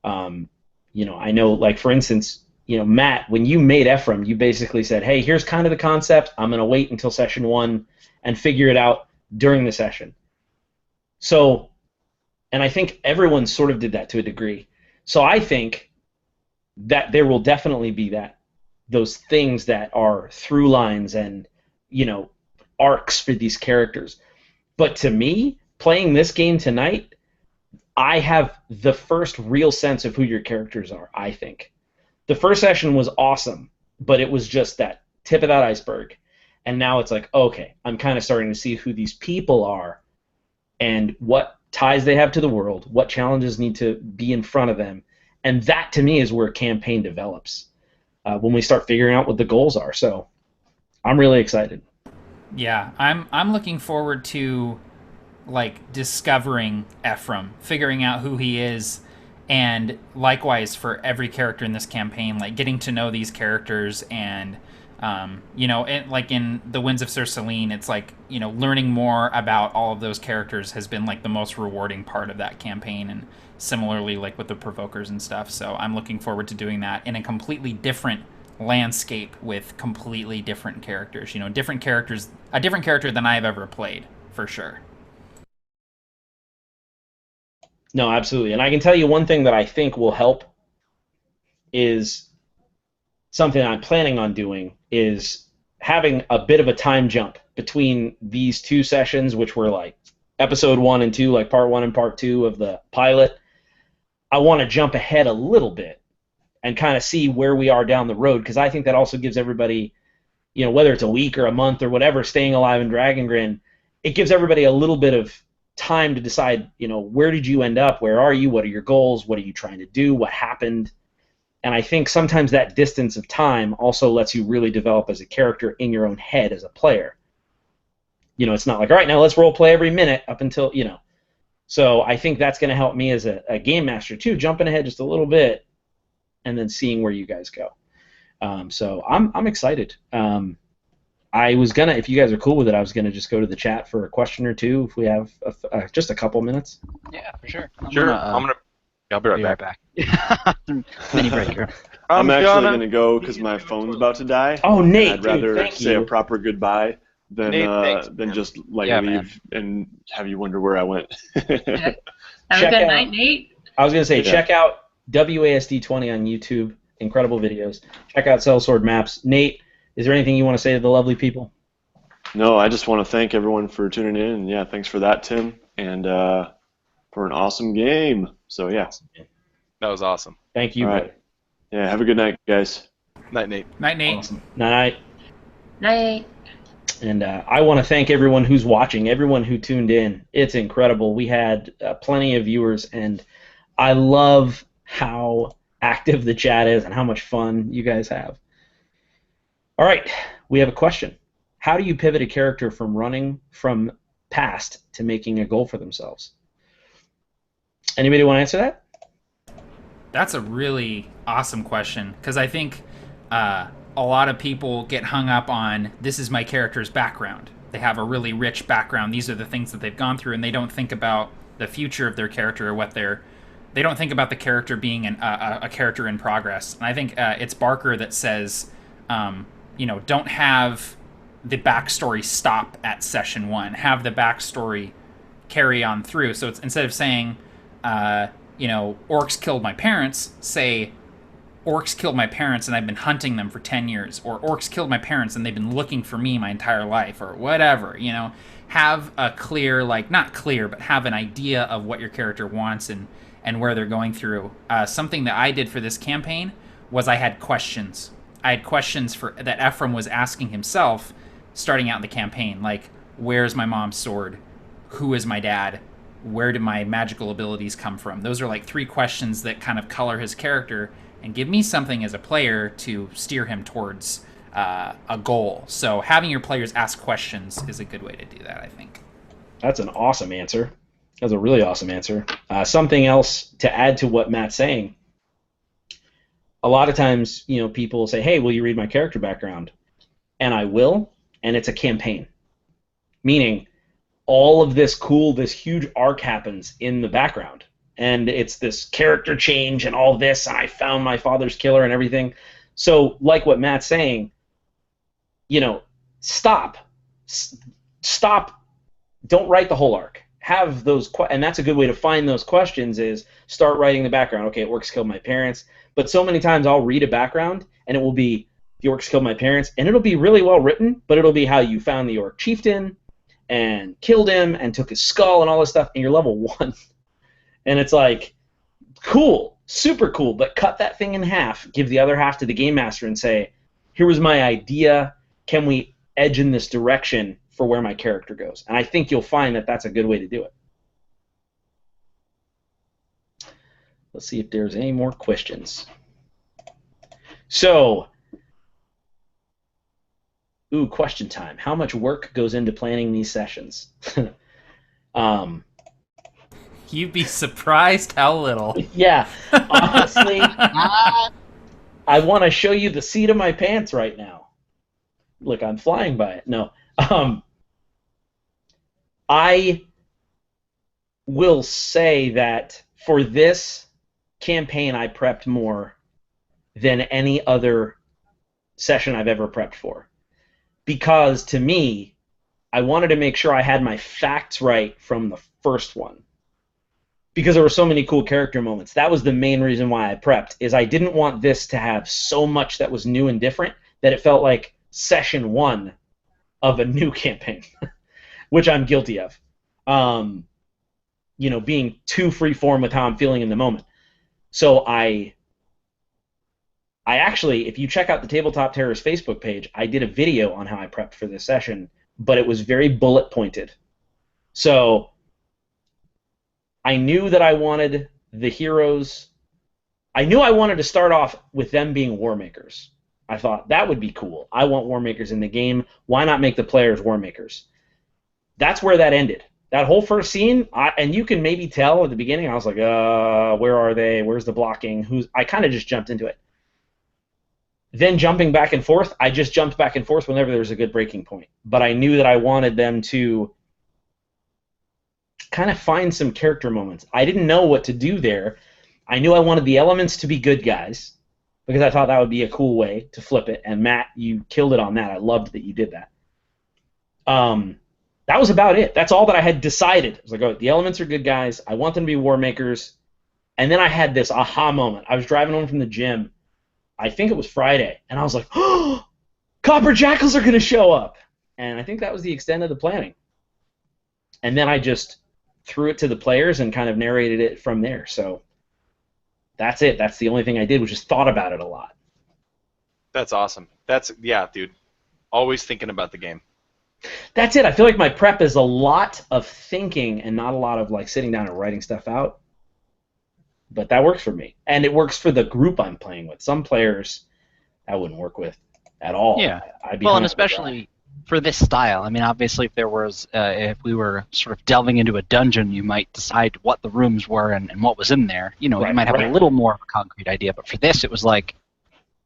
I know, like, for instance, Matt, when you made Ephraim, you basically said, hey, here's kind of the concept. I'm going to wait until session 1 and figure it out during the session. So, and I think everyone sort of did that to a degree. So I think that there will definitely be those things that are through lines and, arcs for these characters. But to me, playing this game tonight, I have the first real sense of who your characters are, I think. The first session was awesome, but it was just that tip of that iceberg. And now it's like, okay, I'm kind of starting to see who these people are and what ties they have to the world, what challenges need to be in front of them. And that, to me, is where campaign develops, when we start figuring out what the goals are. So I'm really excited. Yeah, I'm looking forward to, like, discovering Ephraim, figuring out who he is, and likewise for every character in this campaign, like, getting to know these characters and, like in The Winds of Sir Celine, it's like, learning more about all of those characters has been, like, the most rewarding part of that campaign, and similarly, like, with the Provokers and stuff. So I'm looking forward to doing that in a completely different landscape with completely different characters. Different characters, a different character than I have ever played, for sure. No, absolutely. And I can tell you one thing that I think will help is something I'm planning on doing is having a bit of a time jump between these two sessions, which were like episode 1 and 2, like part 1 and part 2 of the pilot. I want to jump ahead a little bit and kind of see where we are down the road, because I think that also gives everybody, whether it's a week or a month or whatever, staying alive in Dragongrin, it gives everybody a little bit of time to decide, where did you end up? Where are you? What are your goals? What are you trying to do? What happened? And I think sometimes that distance of time also lets you really develop as a character in your own head as a player. It's not like, all right, now let's role play every minute up until, So I think that's going to help me as a game master too, jumping ahead just a little bit and then seeing where you guys go. So I'm excited. I was gonna, if you guys are cool with it, I was gonna just go to the chat for a question or two if we have just a couple minutes. Yeah, for sure. I'll be right back. Mini break here. I'm actually going to go because my phone's about to die. Oh, Nate, I'd rather thank say you. a proper goodbye than Nate, thanks, than just Yeah, leave and have you wonder where I went. Have a Check good out- night, Nate. I was gonna say, Yeah. check out WASD20 on YouTube. Incredible videos. Check out Sellsword Maps. Nate, is there anything you want to say to the lovely people? No, I just want to thank everyone for tuning in, and yeah, thanks for that, Tim, and for an awesome game. So yeah. That was awesome. Thank you. All right. Yeah, have a good night, guys. Night, Nate. Night, Nate. Awesome. Night. Night. And I want to thank everyone who's watching, everyone who tuned in. It's incredible. We had plenty of viewers, and I love how active the chat is and how much fun you guys have. All right, we have a question. How do you pivot a character from running from past to making a goal for themselves? Anybody want to answer that? That's a really awesome question, because I think a lot of people get hung up on, this is my character's background. They have a really rich background. These are the things that they've gone through, and they don't think about the future of their character or they don't think about the character being a character in progress. And I think it's Barker that says, don't have the backstory stop at session 1. Have the backstory carry on through. So it's, instead of saying, orcs killed my parents, say, orcs killed my parents and I've been hunting them for 10 years. Or orcs killed my parents and they've been looking for me my entire life, or whatever, Have a clear, not clear, but have an idea of what your character wants and where they're going through. Something that I did for this campaign was I had questions. I had questions that Ephraim was asking himself starting out in the campaign, like, where's my mom's sword? Who is my dad? Where do my magical abilities come from? Those are like 3 questions that kind of color his character and give me something as a player to steer him towards a goal. So having your players ask questions is a good way to do that, I think. That's an awesome answer. That's a really awesome answer. Something else to add to what Matt's saying. A lot of times, people will say, hey, will you read my character background? And I will, and it's a campaign. Meaning, all of this huge arc happens in the background. And it's this character change and all this, and I found my father's killer and everything. So, like what Matt's saying, stop. Don't write the whole arc. Have those, and that's a good way to find those questions is start writing the background. Okay, orcs killed my parents. But so many times I'll read a background, and it will be, the orcs killed my parents, and it'll be really well written, but it'll be how you found the orc chieftain, and killed him, and took his skull, and all this stuff, and you're level 1. And it's like, cool, super cool, but cut that thing in half, give the other half to the game master and say, here was my idea, can we edge in this direction for where my character goes? And I think you'll find that that's a good way to do it. Let's see if there's any more questions. So, question time. How much work goes into planning these sessions? You'd be surprised how little. Yeah, honestly, I want to show you the seat of my pants right now. Look, I'm flying by it. No. I will say that for this campaign, I prepped more than any other session I've ever prepped for. Because to me, I wanted to make sure I had my facts right from the first one. Because there were so many cool character moments. That was the main reason why I prepped, is I didn't want this to have so much that was new and different that it felt like session 1 of a new campaign, which I'm guilty of. Being too freeform with how I'm feeling in the moment. So I actually, if you check out the Tabletop Terrors Facebook page, I did a video on how I prepped for this session, but it was very bullet pointed. So I knew that I wanted the heroes. I knew I wanted to start off with them being war makers. I thought that would be cool. I want war makers in the game. Why not make the players war makers? That's where that ended. That whole first scene, and you can maybe tell at the beginning, I was like, where are they? Where's the blocking? I kind of just jumped into it. then jumping back and forth, I just jumped back and forth whenever there was a good breaking point. But I knew that I wanted them to kind of find some character moments. I didn't know what to do there. I knew I wanted the elements to be good guys, because I thought that would be a cool way to flip it. And Matt, you killed it on that. I loved that you did that. That was about it. That's all that I had decided. I was like, oh, the elements are good guys. I want them to be war makers. And then I had this aha moment. I was driving home from the gym. I think it was Friday. And I was like, oh, Copper Jackals are going to show up. And I think that was the extent of the planning. And then I just threw it to the players and kind of narrated it from there. So that's it. That's the only thing I did, was just thought about it a lot. That's awesome. Yeah, dude. Always thinking about the game. That's it. I feel like my prep is a lot of thinking and not a lot of like sitting down and writing stuff out. But that works for me. And it works for the group I'm playing with. Some players that wouldn't work with at all. Yeah. I'd be Well, and especially for this style. I mean, obviously, if we were sort of delving into a dungeon, you might decide what the rooms were and what was in there. You know, you might have a little more of a concrete idea. But for this, it was like,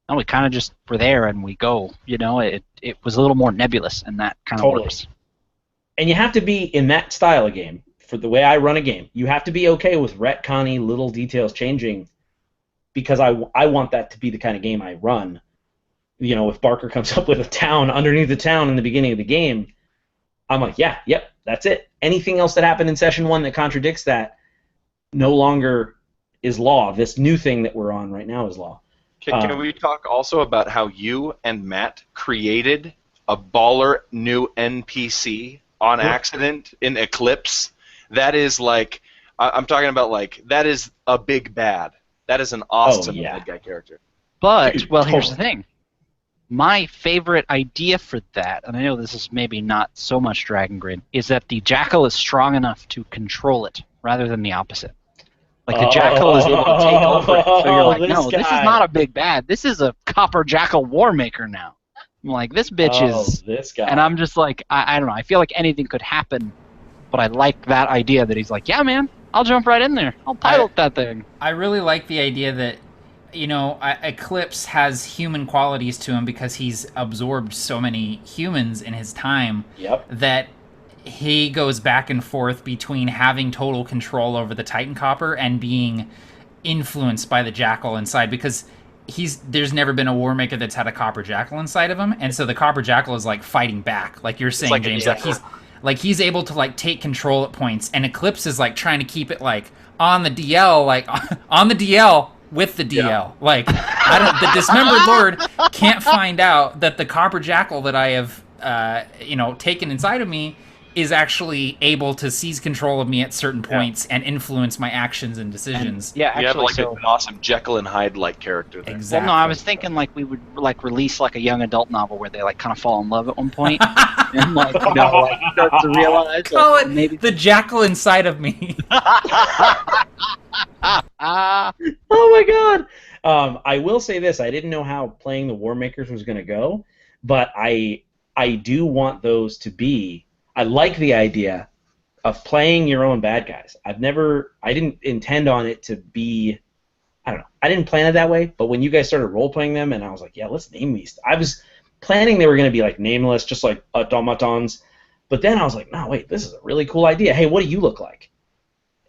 no, we kind of just were there and we go. You know, it was a little more nebulous, and that kind of works. And you have to be in that style of game. For the way I run a game, you have to be okay with retconny little details changing, because I want that to be the kind of game I run. You know, if Barker comes up with a town underneath the town in the beginning of the game, I'm like, yeah, yep, that's it. Anything else that happened in session 1 that contradicts that no longer is law. This new thing that we're on right now is law. Can we talk also about how you and Matt created a baller new NPC on accident in Eclipse? That is like, I'm talking about like, that is a big bad. That is an awesome bad guy character. But, well, here's the thing. My favorite idea for that, and I know this is maybe not so much Dragongrin, is that the Jackal is strong enough to control it, rather than the opposite. Like, the Jackal is able to take over it, so you're like, no, this is not a big bad. This is a Copper Jackal War Maker now. I'm like, this bitch is... this guy. And I'm just like, I don't know, I feel like anything could happen, but I like that idea that he's like, yeah, man, I'll jump right in there. I'll pilot that thing. I really like the idea that, you know, Eclipse has human qualities to him because he's absorbed so many humans in his time. Yep. That he goes back and forth between having total control over the Titan Copper and being influenced by the Jackal inside, because there's never been a War Maker that's had a Copper Jackal inside of him, and so the Copper Jackal is like fighting back, like you're saying, James. He's able to like take control at points, and Eclipse is like trying to keep it like on the DL, like on the DL with the DL. Yeah. Like the Dismembered Lord can't find out that the Copper Jackal that I have taken inside of me is actually able to seize control of me at certain points and influence my actions and decisions. And, actually, you have like an awesome Jekyll and Hyde-like character there. Exactly. Well, no, I was thinking like we would like release like a young adult novel where they like kind of fall in love at one point, and like like start to realize. Call it maybe the Jackal inside of me. Oh my god! I will say this: I didn't know how playing the War Makers was going to go, but I do want those to be. I like the idea of playing your own bad guys. I didn't intend on it to be, I don't know, I didn't plan it that way, but when you guys started role-playing them, and I was like, yeah, let's name these. I was planning they were going to be like nameless, just like automatons, but then I was like, no, wait, this is a really cool idea. Hey, what do you look like?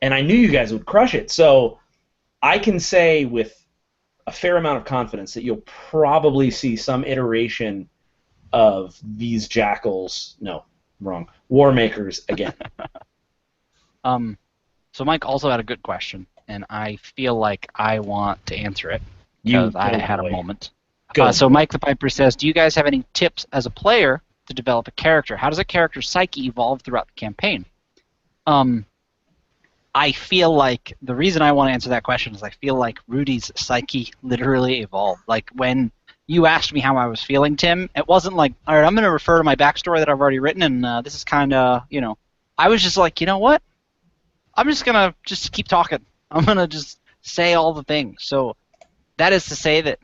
And I knew you guys would crush it, so I can say with a fair amount of confidence that you'll probably see some iteration of these Jackals, no, wrong, War Makers again. So Mike also had a good question, and I feel like I want to answer it because I had a moment. So Mike the Piper says, do you guys have any tips as a player to develop a character? How does a character's psyche evolve throughout the campaign? I feel like the reason I want to answer that question is I feel like Rudy's psyche literally evolved. Like when you asked me how I was feeling, Tim, it wasn't like, all right, I'm going to refer to my backstory that I've already written, and this is kind of, I was just like, you know what? I'm just going to just keep talking. I'm going to just say all the things. So that is to say that,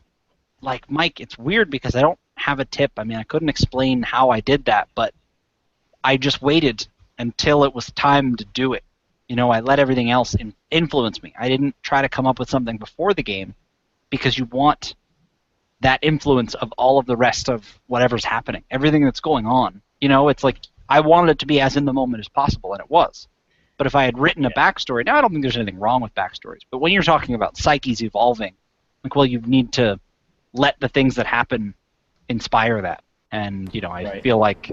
like, Mike, it's weird because I don't have a tip. I mean, I couldn't explain how I did that, but I just waited until it was time to do it. I let everything else influence me. I didn't try to come up with something before the game because you want that influence of all of the rest of whatever's happening, everything that's going on. You know, it's like I wanted it to be as in the moment as possible, and it was. But if I had written a backstory, now I don't think there's anything wrong with backstories, but when you're talking about psyches evolving, like, well, you need to let the things that happen inspire that. And, you know, I feel like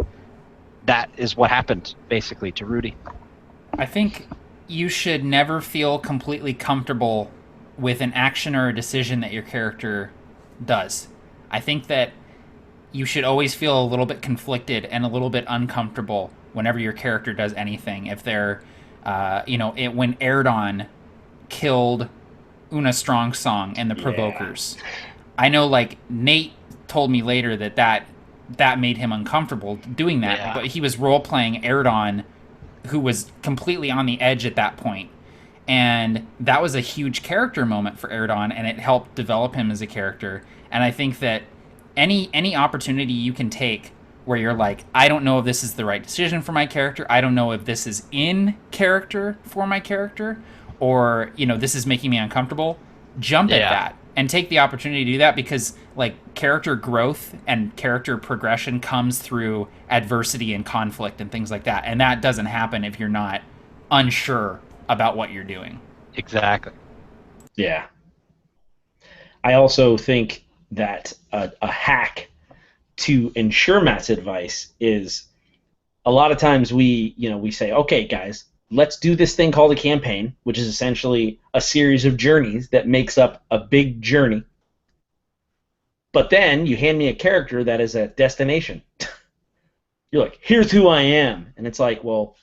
that is what happened, basically, to Rudy. I think you should never feel completely comfortable with an action or a decision that your character does. I think that you should always feel a little bit conflicted and a little bit uncomfortable whenever your character does anything. If they're, when Erdon killed Una Strong Song and the Provokers, I know, like, Nate told me later that made him uncomfortable doing that, but he was role-playing Erdon, who was completely on the edge at that point. And that was a huge character moment for Erdon, and it helped develop him as a character. And I think that any opportunity you can take where you're like, I don't know if this is the right decision for my character, I don't know if this is in character for my character, or, you know, this is making me uncomfortable, jump at that and take the opportunity to do that, because, like, character growth and character progression comes through adversity and conflict and things like that. And that doesn't happen if you're not unsure about what you're doing. Exactly. Yeah. I also think that a hack to ensure Matt's advice is, a lot of times we say, okay, guys, let's do this thing called a campaign, which is essentially a series of journeys that makes up a big journey. But then you hand me a character that is a destination. You're like, here's who I am. And it's like, well,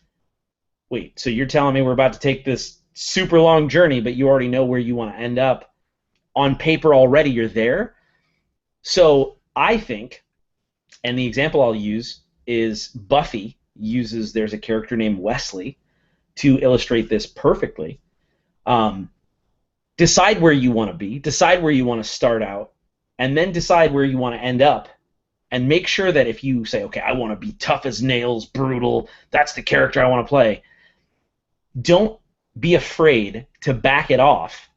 wait, so you're telling me we're about to take this super long journey, but you already know where you want to end up. On paper already, you're there. So I think, and the example I'll use is Buffy there's a character named Wesley to illustrate this perfectly. Decide where you want to be, decide where you want to start out, and then decide where you want to end up. And make sure that if you say, okay, I want to be tough as nails, brutal, that's the character I want to play, don't be afraid to back it off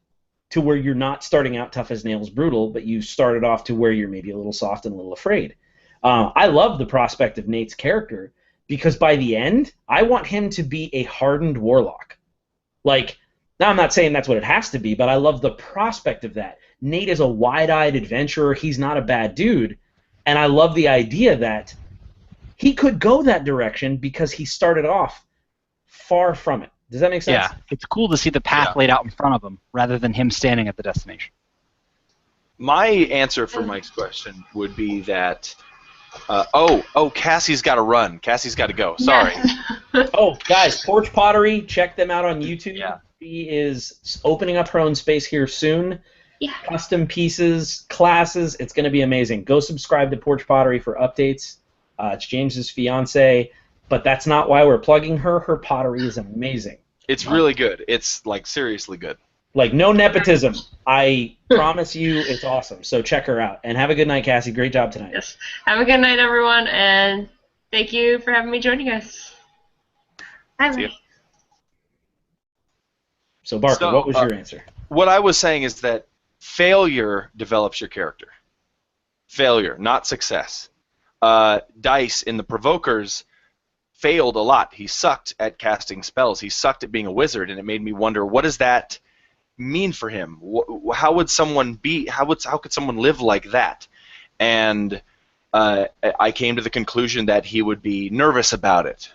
to where you're not starting out tough as nails, brutal, but you started off to where you're maybe a little soft and a little afraid. I love the prospect of Nate's character, because by the end, I want him to be a hardened warlock. Like, now I'm not saying that's what it has to be, but I love the prospect of that. Nate is a wide-eyed adventurer. He's not a bad dude. And I love the idea that he could go that direction because he started off far from it. Does that make sense? Yeah, it's cool to see the path laid out in front of him rather than him standing at the destination. My answer for Mike's question would be that, Cassie's got to run. Cassie's got to go. Sorry. Oh, guys, Porch Pottery, check them out on YouTube. Yeah. She is opening up her own space here soon. Yeah. Custom pieces, classes, it's going to be amazing. Go subscribe to Porch Pottery for updates. It's James's fiance, but that's not why we're plugging her. Her pottery is amazing. It's really good. It's, like, seriously good. Like, no nepotism. I promise you it's awesome. So check her out. And have a good night, Cassie. Great job tonight. Yes. Have a good night, everyone, and thank you for having me join you guys. Bye. So, Barker, what was your answer? What I was saying is that failure develops your character. Failure, not success. Dice in the Provokers failed a lot. He sucked at casting spells. He sucked at being a wizard, and it made me wonder, what does that mean for him? How would someone be? How could someone live like that? And I came to the conclusion that he would be nervous about it,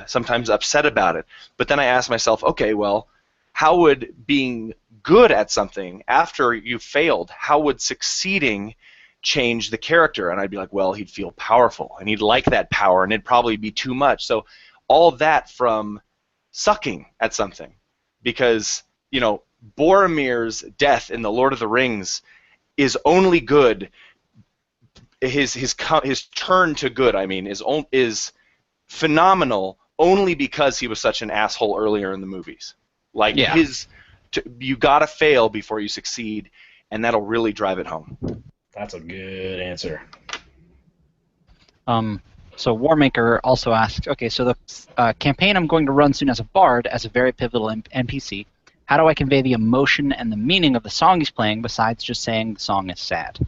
sometimes upset about it. But then I asked myself, okay, well, how would being good at something after you failed, how would succeeding change the character? And I'd be like, well, he'd feel powerful, and he'd like that power, and it'd probably be too much. So all that from sucking at something. Because, you know, Boromir's death in The Lord of the Rings is only good. His turn to good, I mean, is phenomenal only because he was such an asshole earlier in the movies. Like, you gotta fail before you succeed, and that'll really drive it home. That's a good answer. So Warmaker also asked, okay, so the campaign I'm going to run soon as a bard, as a very pivotal NPC, how do I convey the emotion and the meaning of the song he's playing besides just saying the song is sad?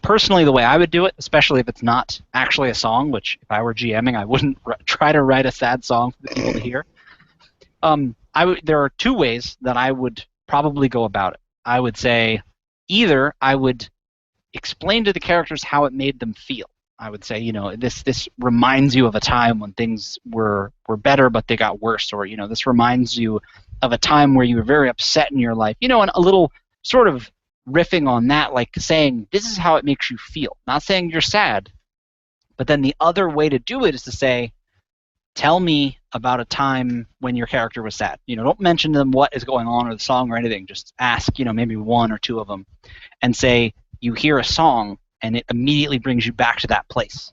Personally, the way I would do it, especially if it's not actually a song, which if I were GMing, I wouldn't try to write a sad song for the people to hear. There are two ways that I would probably go about it. I would say either I would explain to the characters how it made them feel. I would say, this reminds you of a time when things were better, but they got worse, or this reminds you of a time where you were very upset in your life. And a little sort of riffing on that, like saying this is how it makes you feel. Not saying you're sad, but then the other way to do it is to say, tell me about a time when your character was sad. Don't mention to them what is going on or the song or anything. Just ask, maybe one or two of them, and say you hear a song and it immediately brings you back to that place.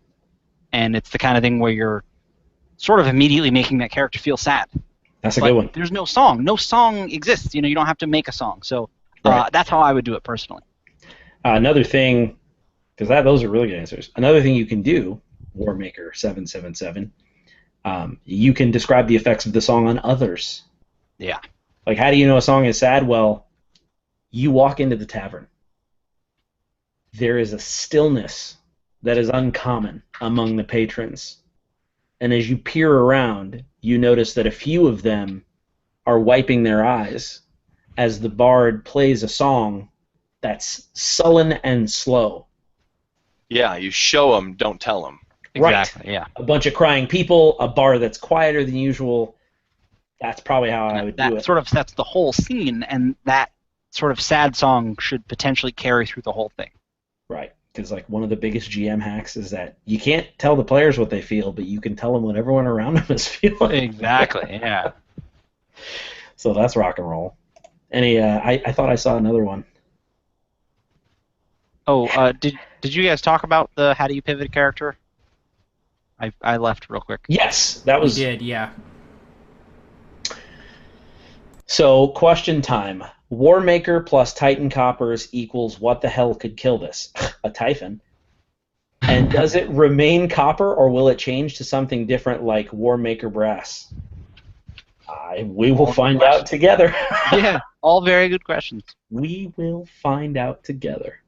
And it's the kind of thing where you're sort of immediately making that character feel sad. That's a good one. There's no song. No song exists. You don't have to make a song. So that's how I would do it personally. Another thing, because those are really good answers. Another thing you can do, Warmaker 777, you can describe the effects of the song on others. Yeah. Like, how do you know a song is sad? Well, you walk into the tavern. There is a stillness that is uncommon among the patrons. And as you peer around, you notice that a few of them are wiping their eyes as the bard plays a song that's sullen and slow. Yeah, you show them, don't tell them. Exactly, right. Yeah. A bunch of crying people, a bar that's quieter than usual. That's probably how I would do it. That sort of sets the whole scene, and that sort of sad song should potentially carry through the whole thing. Right, because one of the biggest GM hacks is that you can't tell the players what they feel, but you can tell them what everyone around them is feeling. Exactly, yeah. So that's rock and roll. I thought I saw another one. Oh, did you guys talk about the how do you pivot a character? I left real quick. Yes, that was. We did, yeah. So, question time. Warmaker plus Titan Coppers equals what the hell could kill this? A Typhon. And does it remain copper, or will it change to something different like Warmaker Brass? We will find out together. Yeah, all very good questions. We will find out together.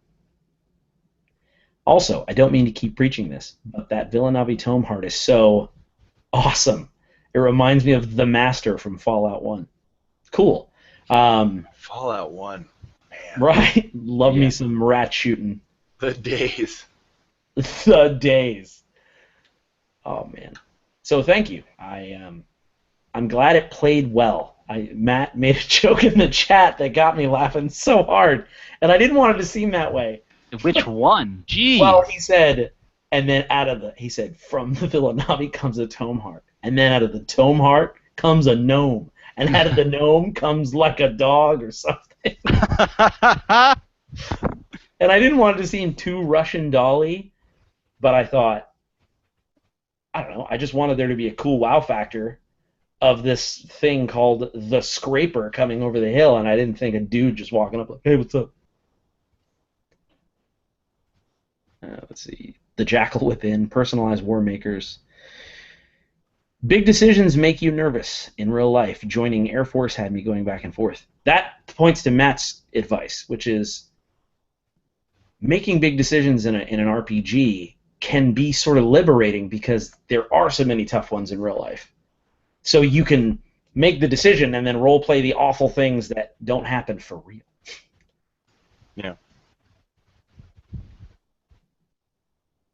Also, I don't mean to keep preaching this, but that Villanavi Tome Heart is so awesome. It reminds me of the Master from Fallout 1. Cool. Fallout 1, man. Right? Love me some rat shooting. The days. The days. Oh, man. So thank you. I'm glad it played well. Matt made a joke in the chat that got me laughing so hard, and I didn't want it to seem that way. Which one? Gee. Well, he said, and then he said, from the Villanavi comes a Tome Heart, and then out of the Tome Heart comes a gnome, and out of the gnome comes like a dog or something. And I didn't want it to seem too Russian dolly, but I thought, I don't know, I just wanted there to be a cool wow factor of this thing called the Scraper coming over the hill, and I didn't think a dude just walking up like, hey, what's up? Let's see. The Jackal Within, personalized war makers. Big decisions make you nervous in real life. Joining Air Force had me going back and forth. That points to Matt's advice, which is making big decisions in an RPG can be sort of liberating because there are so many tough ones in real life. So you can make the decision and then role play the awful things that don't happen for real. Yeah.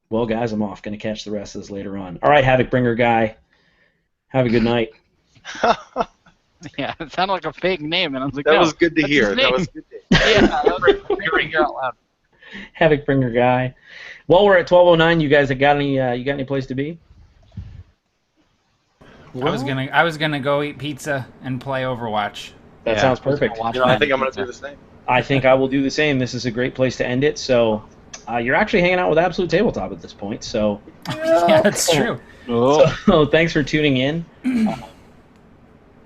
Well, guys, I'm off. Going to catch the rest of this later on. All right, Havoc Bringer guy. Have a good night. Yeah, it sounded like a fake name, and I was like, that no, was good to that's hear. his That name. was good to hear. Yeah, that was hearing it out loud. Havoc Bringer guy. While we're at 12:09, you guys have got any place to be? I was gonna go eat pizza and play Overwatch. That sounds perfect. I think I'm going to do the same. I think I will do the same. This is a great place to end it. So you're actually hanging out with Absolute Tabletop at this point. So Yeah, that's true. so thanks for tuning in.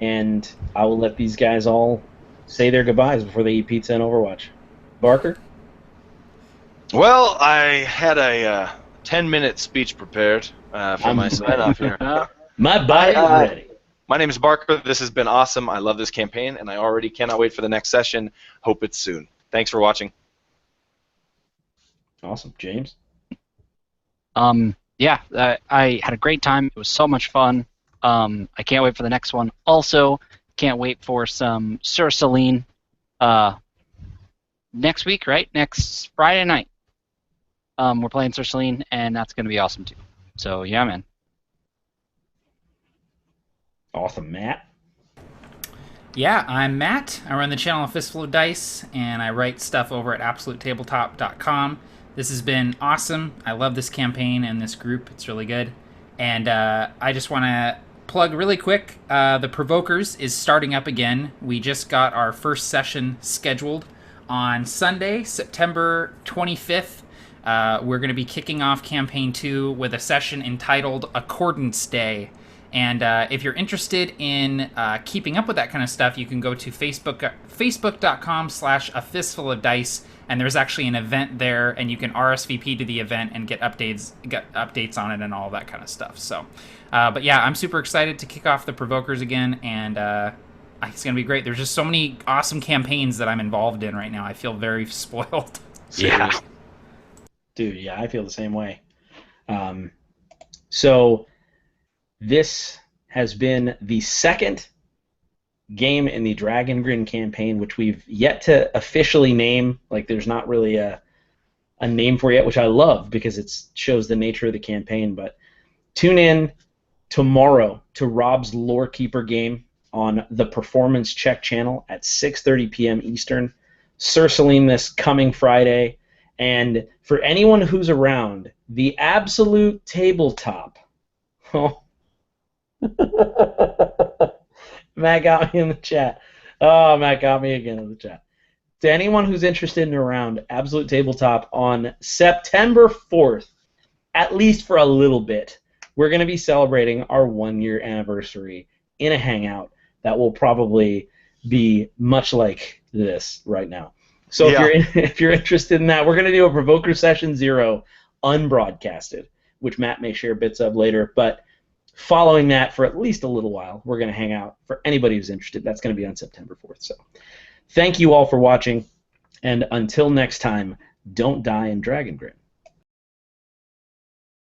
And I will let these guys all say their goodbyes before they eat pizza and Overwatch. Barker? Well, I had a 10-minute speech prepared for my sign-off here. My body's ready. My name is Barker. This has been awesome. I love this campaign, and I already cannot wait for the next session. Hope it's soon. Thanks for watching. Awesome. James? Yeah, I had a great time. It was so much fun. I can't wait for the next one. Also, can't wait for some Sir Celine next week, right? Next Friday night. We're playing Sir Celine, and that's going to be awesome, too. So, yeah, man. Awesome. Matt? Yeah, I'm Matt. I run the channel A Fistful of Dice, and I write stuff over at AbsoluteTabletop.com. This has been awesome. I love this campaign and this group. It's really good. And I just want to plug really quick. The Provokers is starting up again. We just got our first session scheduled on Sunday, September 25th. We're going to be kicking off Campaign 2 with a session entitled Accordance Day. And if you're interested in keeping up with that kind of stuff, you can go to facebook.com/afistfulofdice, and there's actually an event there, and you can RSVP to the event and get updates on it and all that kind of stuff. So, but yeah, I'm super excited to kick off the Provokers again, and it's going to be great. There's just so many awesome campaigns that I'm involved in right now. I feel very spoiled. Yeah. Dude, yeah, I feel the same way. So this has been the second game in the Dragongrin campaign, which we've yet to officially name. Like, there's not really a name for it yet, which I love because it shows the nature of the campaign. But tune in tomorrow to Rob's Lorekeeper game on the Performance Check channel at 6:30 p.m. Eastern. Sir Celine this coming Friday. And for anyone who's around, the Absolute Tabletop. Oh. Matt got me in the chat. Oh, Matt got me again in the chat. To anyone who's interested in around, Absolute Tabletop on September 4th, at least for a little bit, we're going to be celebrating our 1-year anniversary in a hangout that will probably be much like this right now. So if you're interested in that, we're going to do a Provoker Session 0 unbroadcasted, which Matt may share bits of later, but following that for at least a little while, we're going to hang out. For anybody who's interested, that's going to be on September 4th. So thank you all for watching, and until next time, don't die in Dragongrin.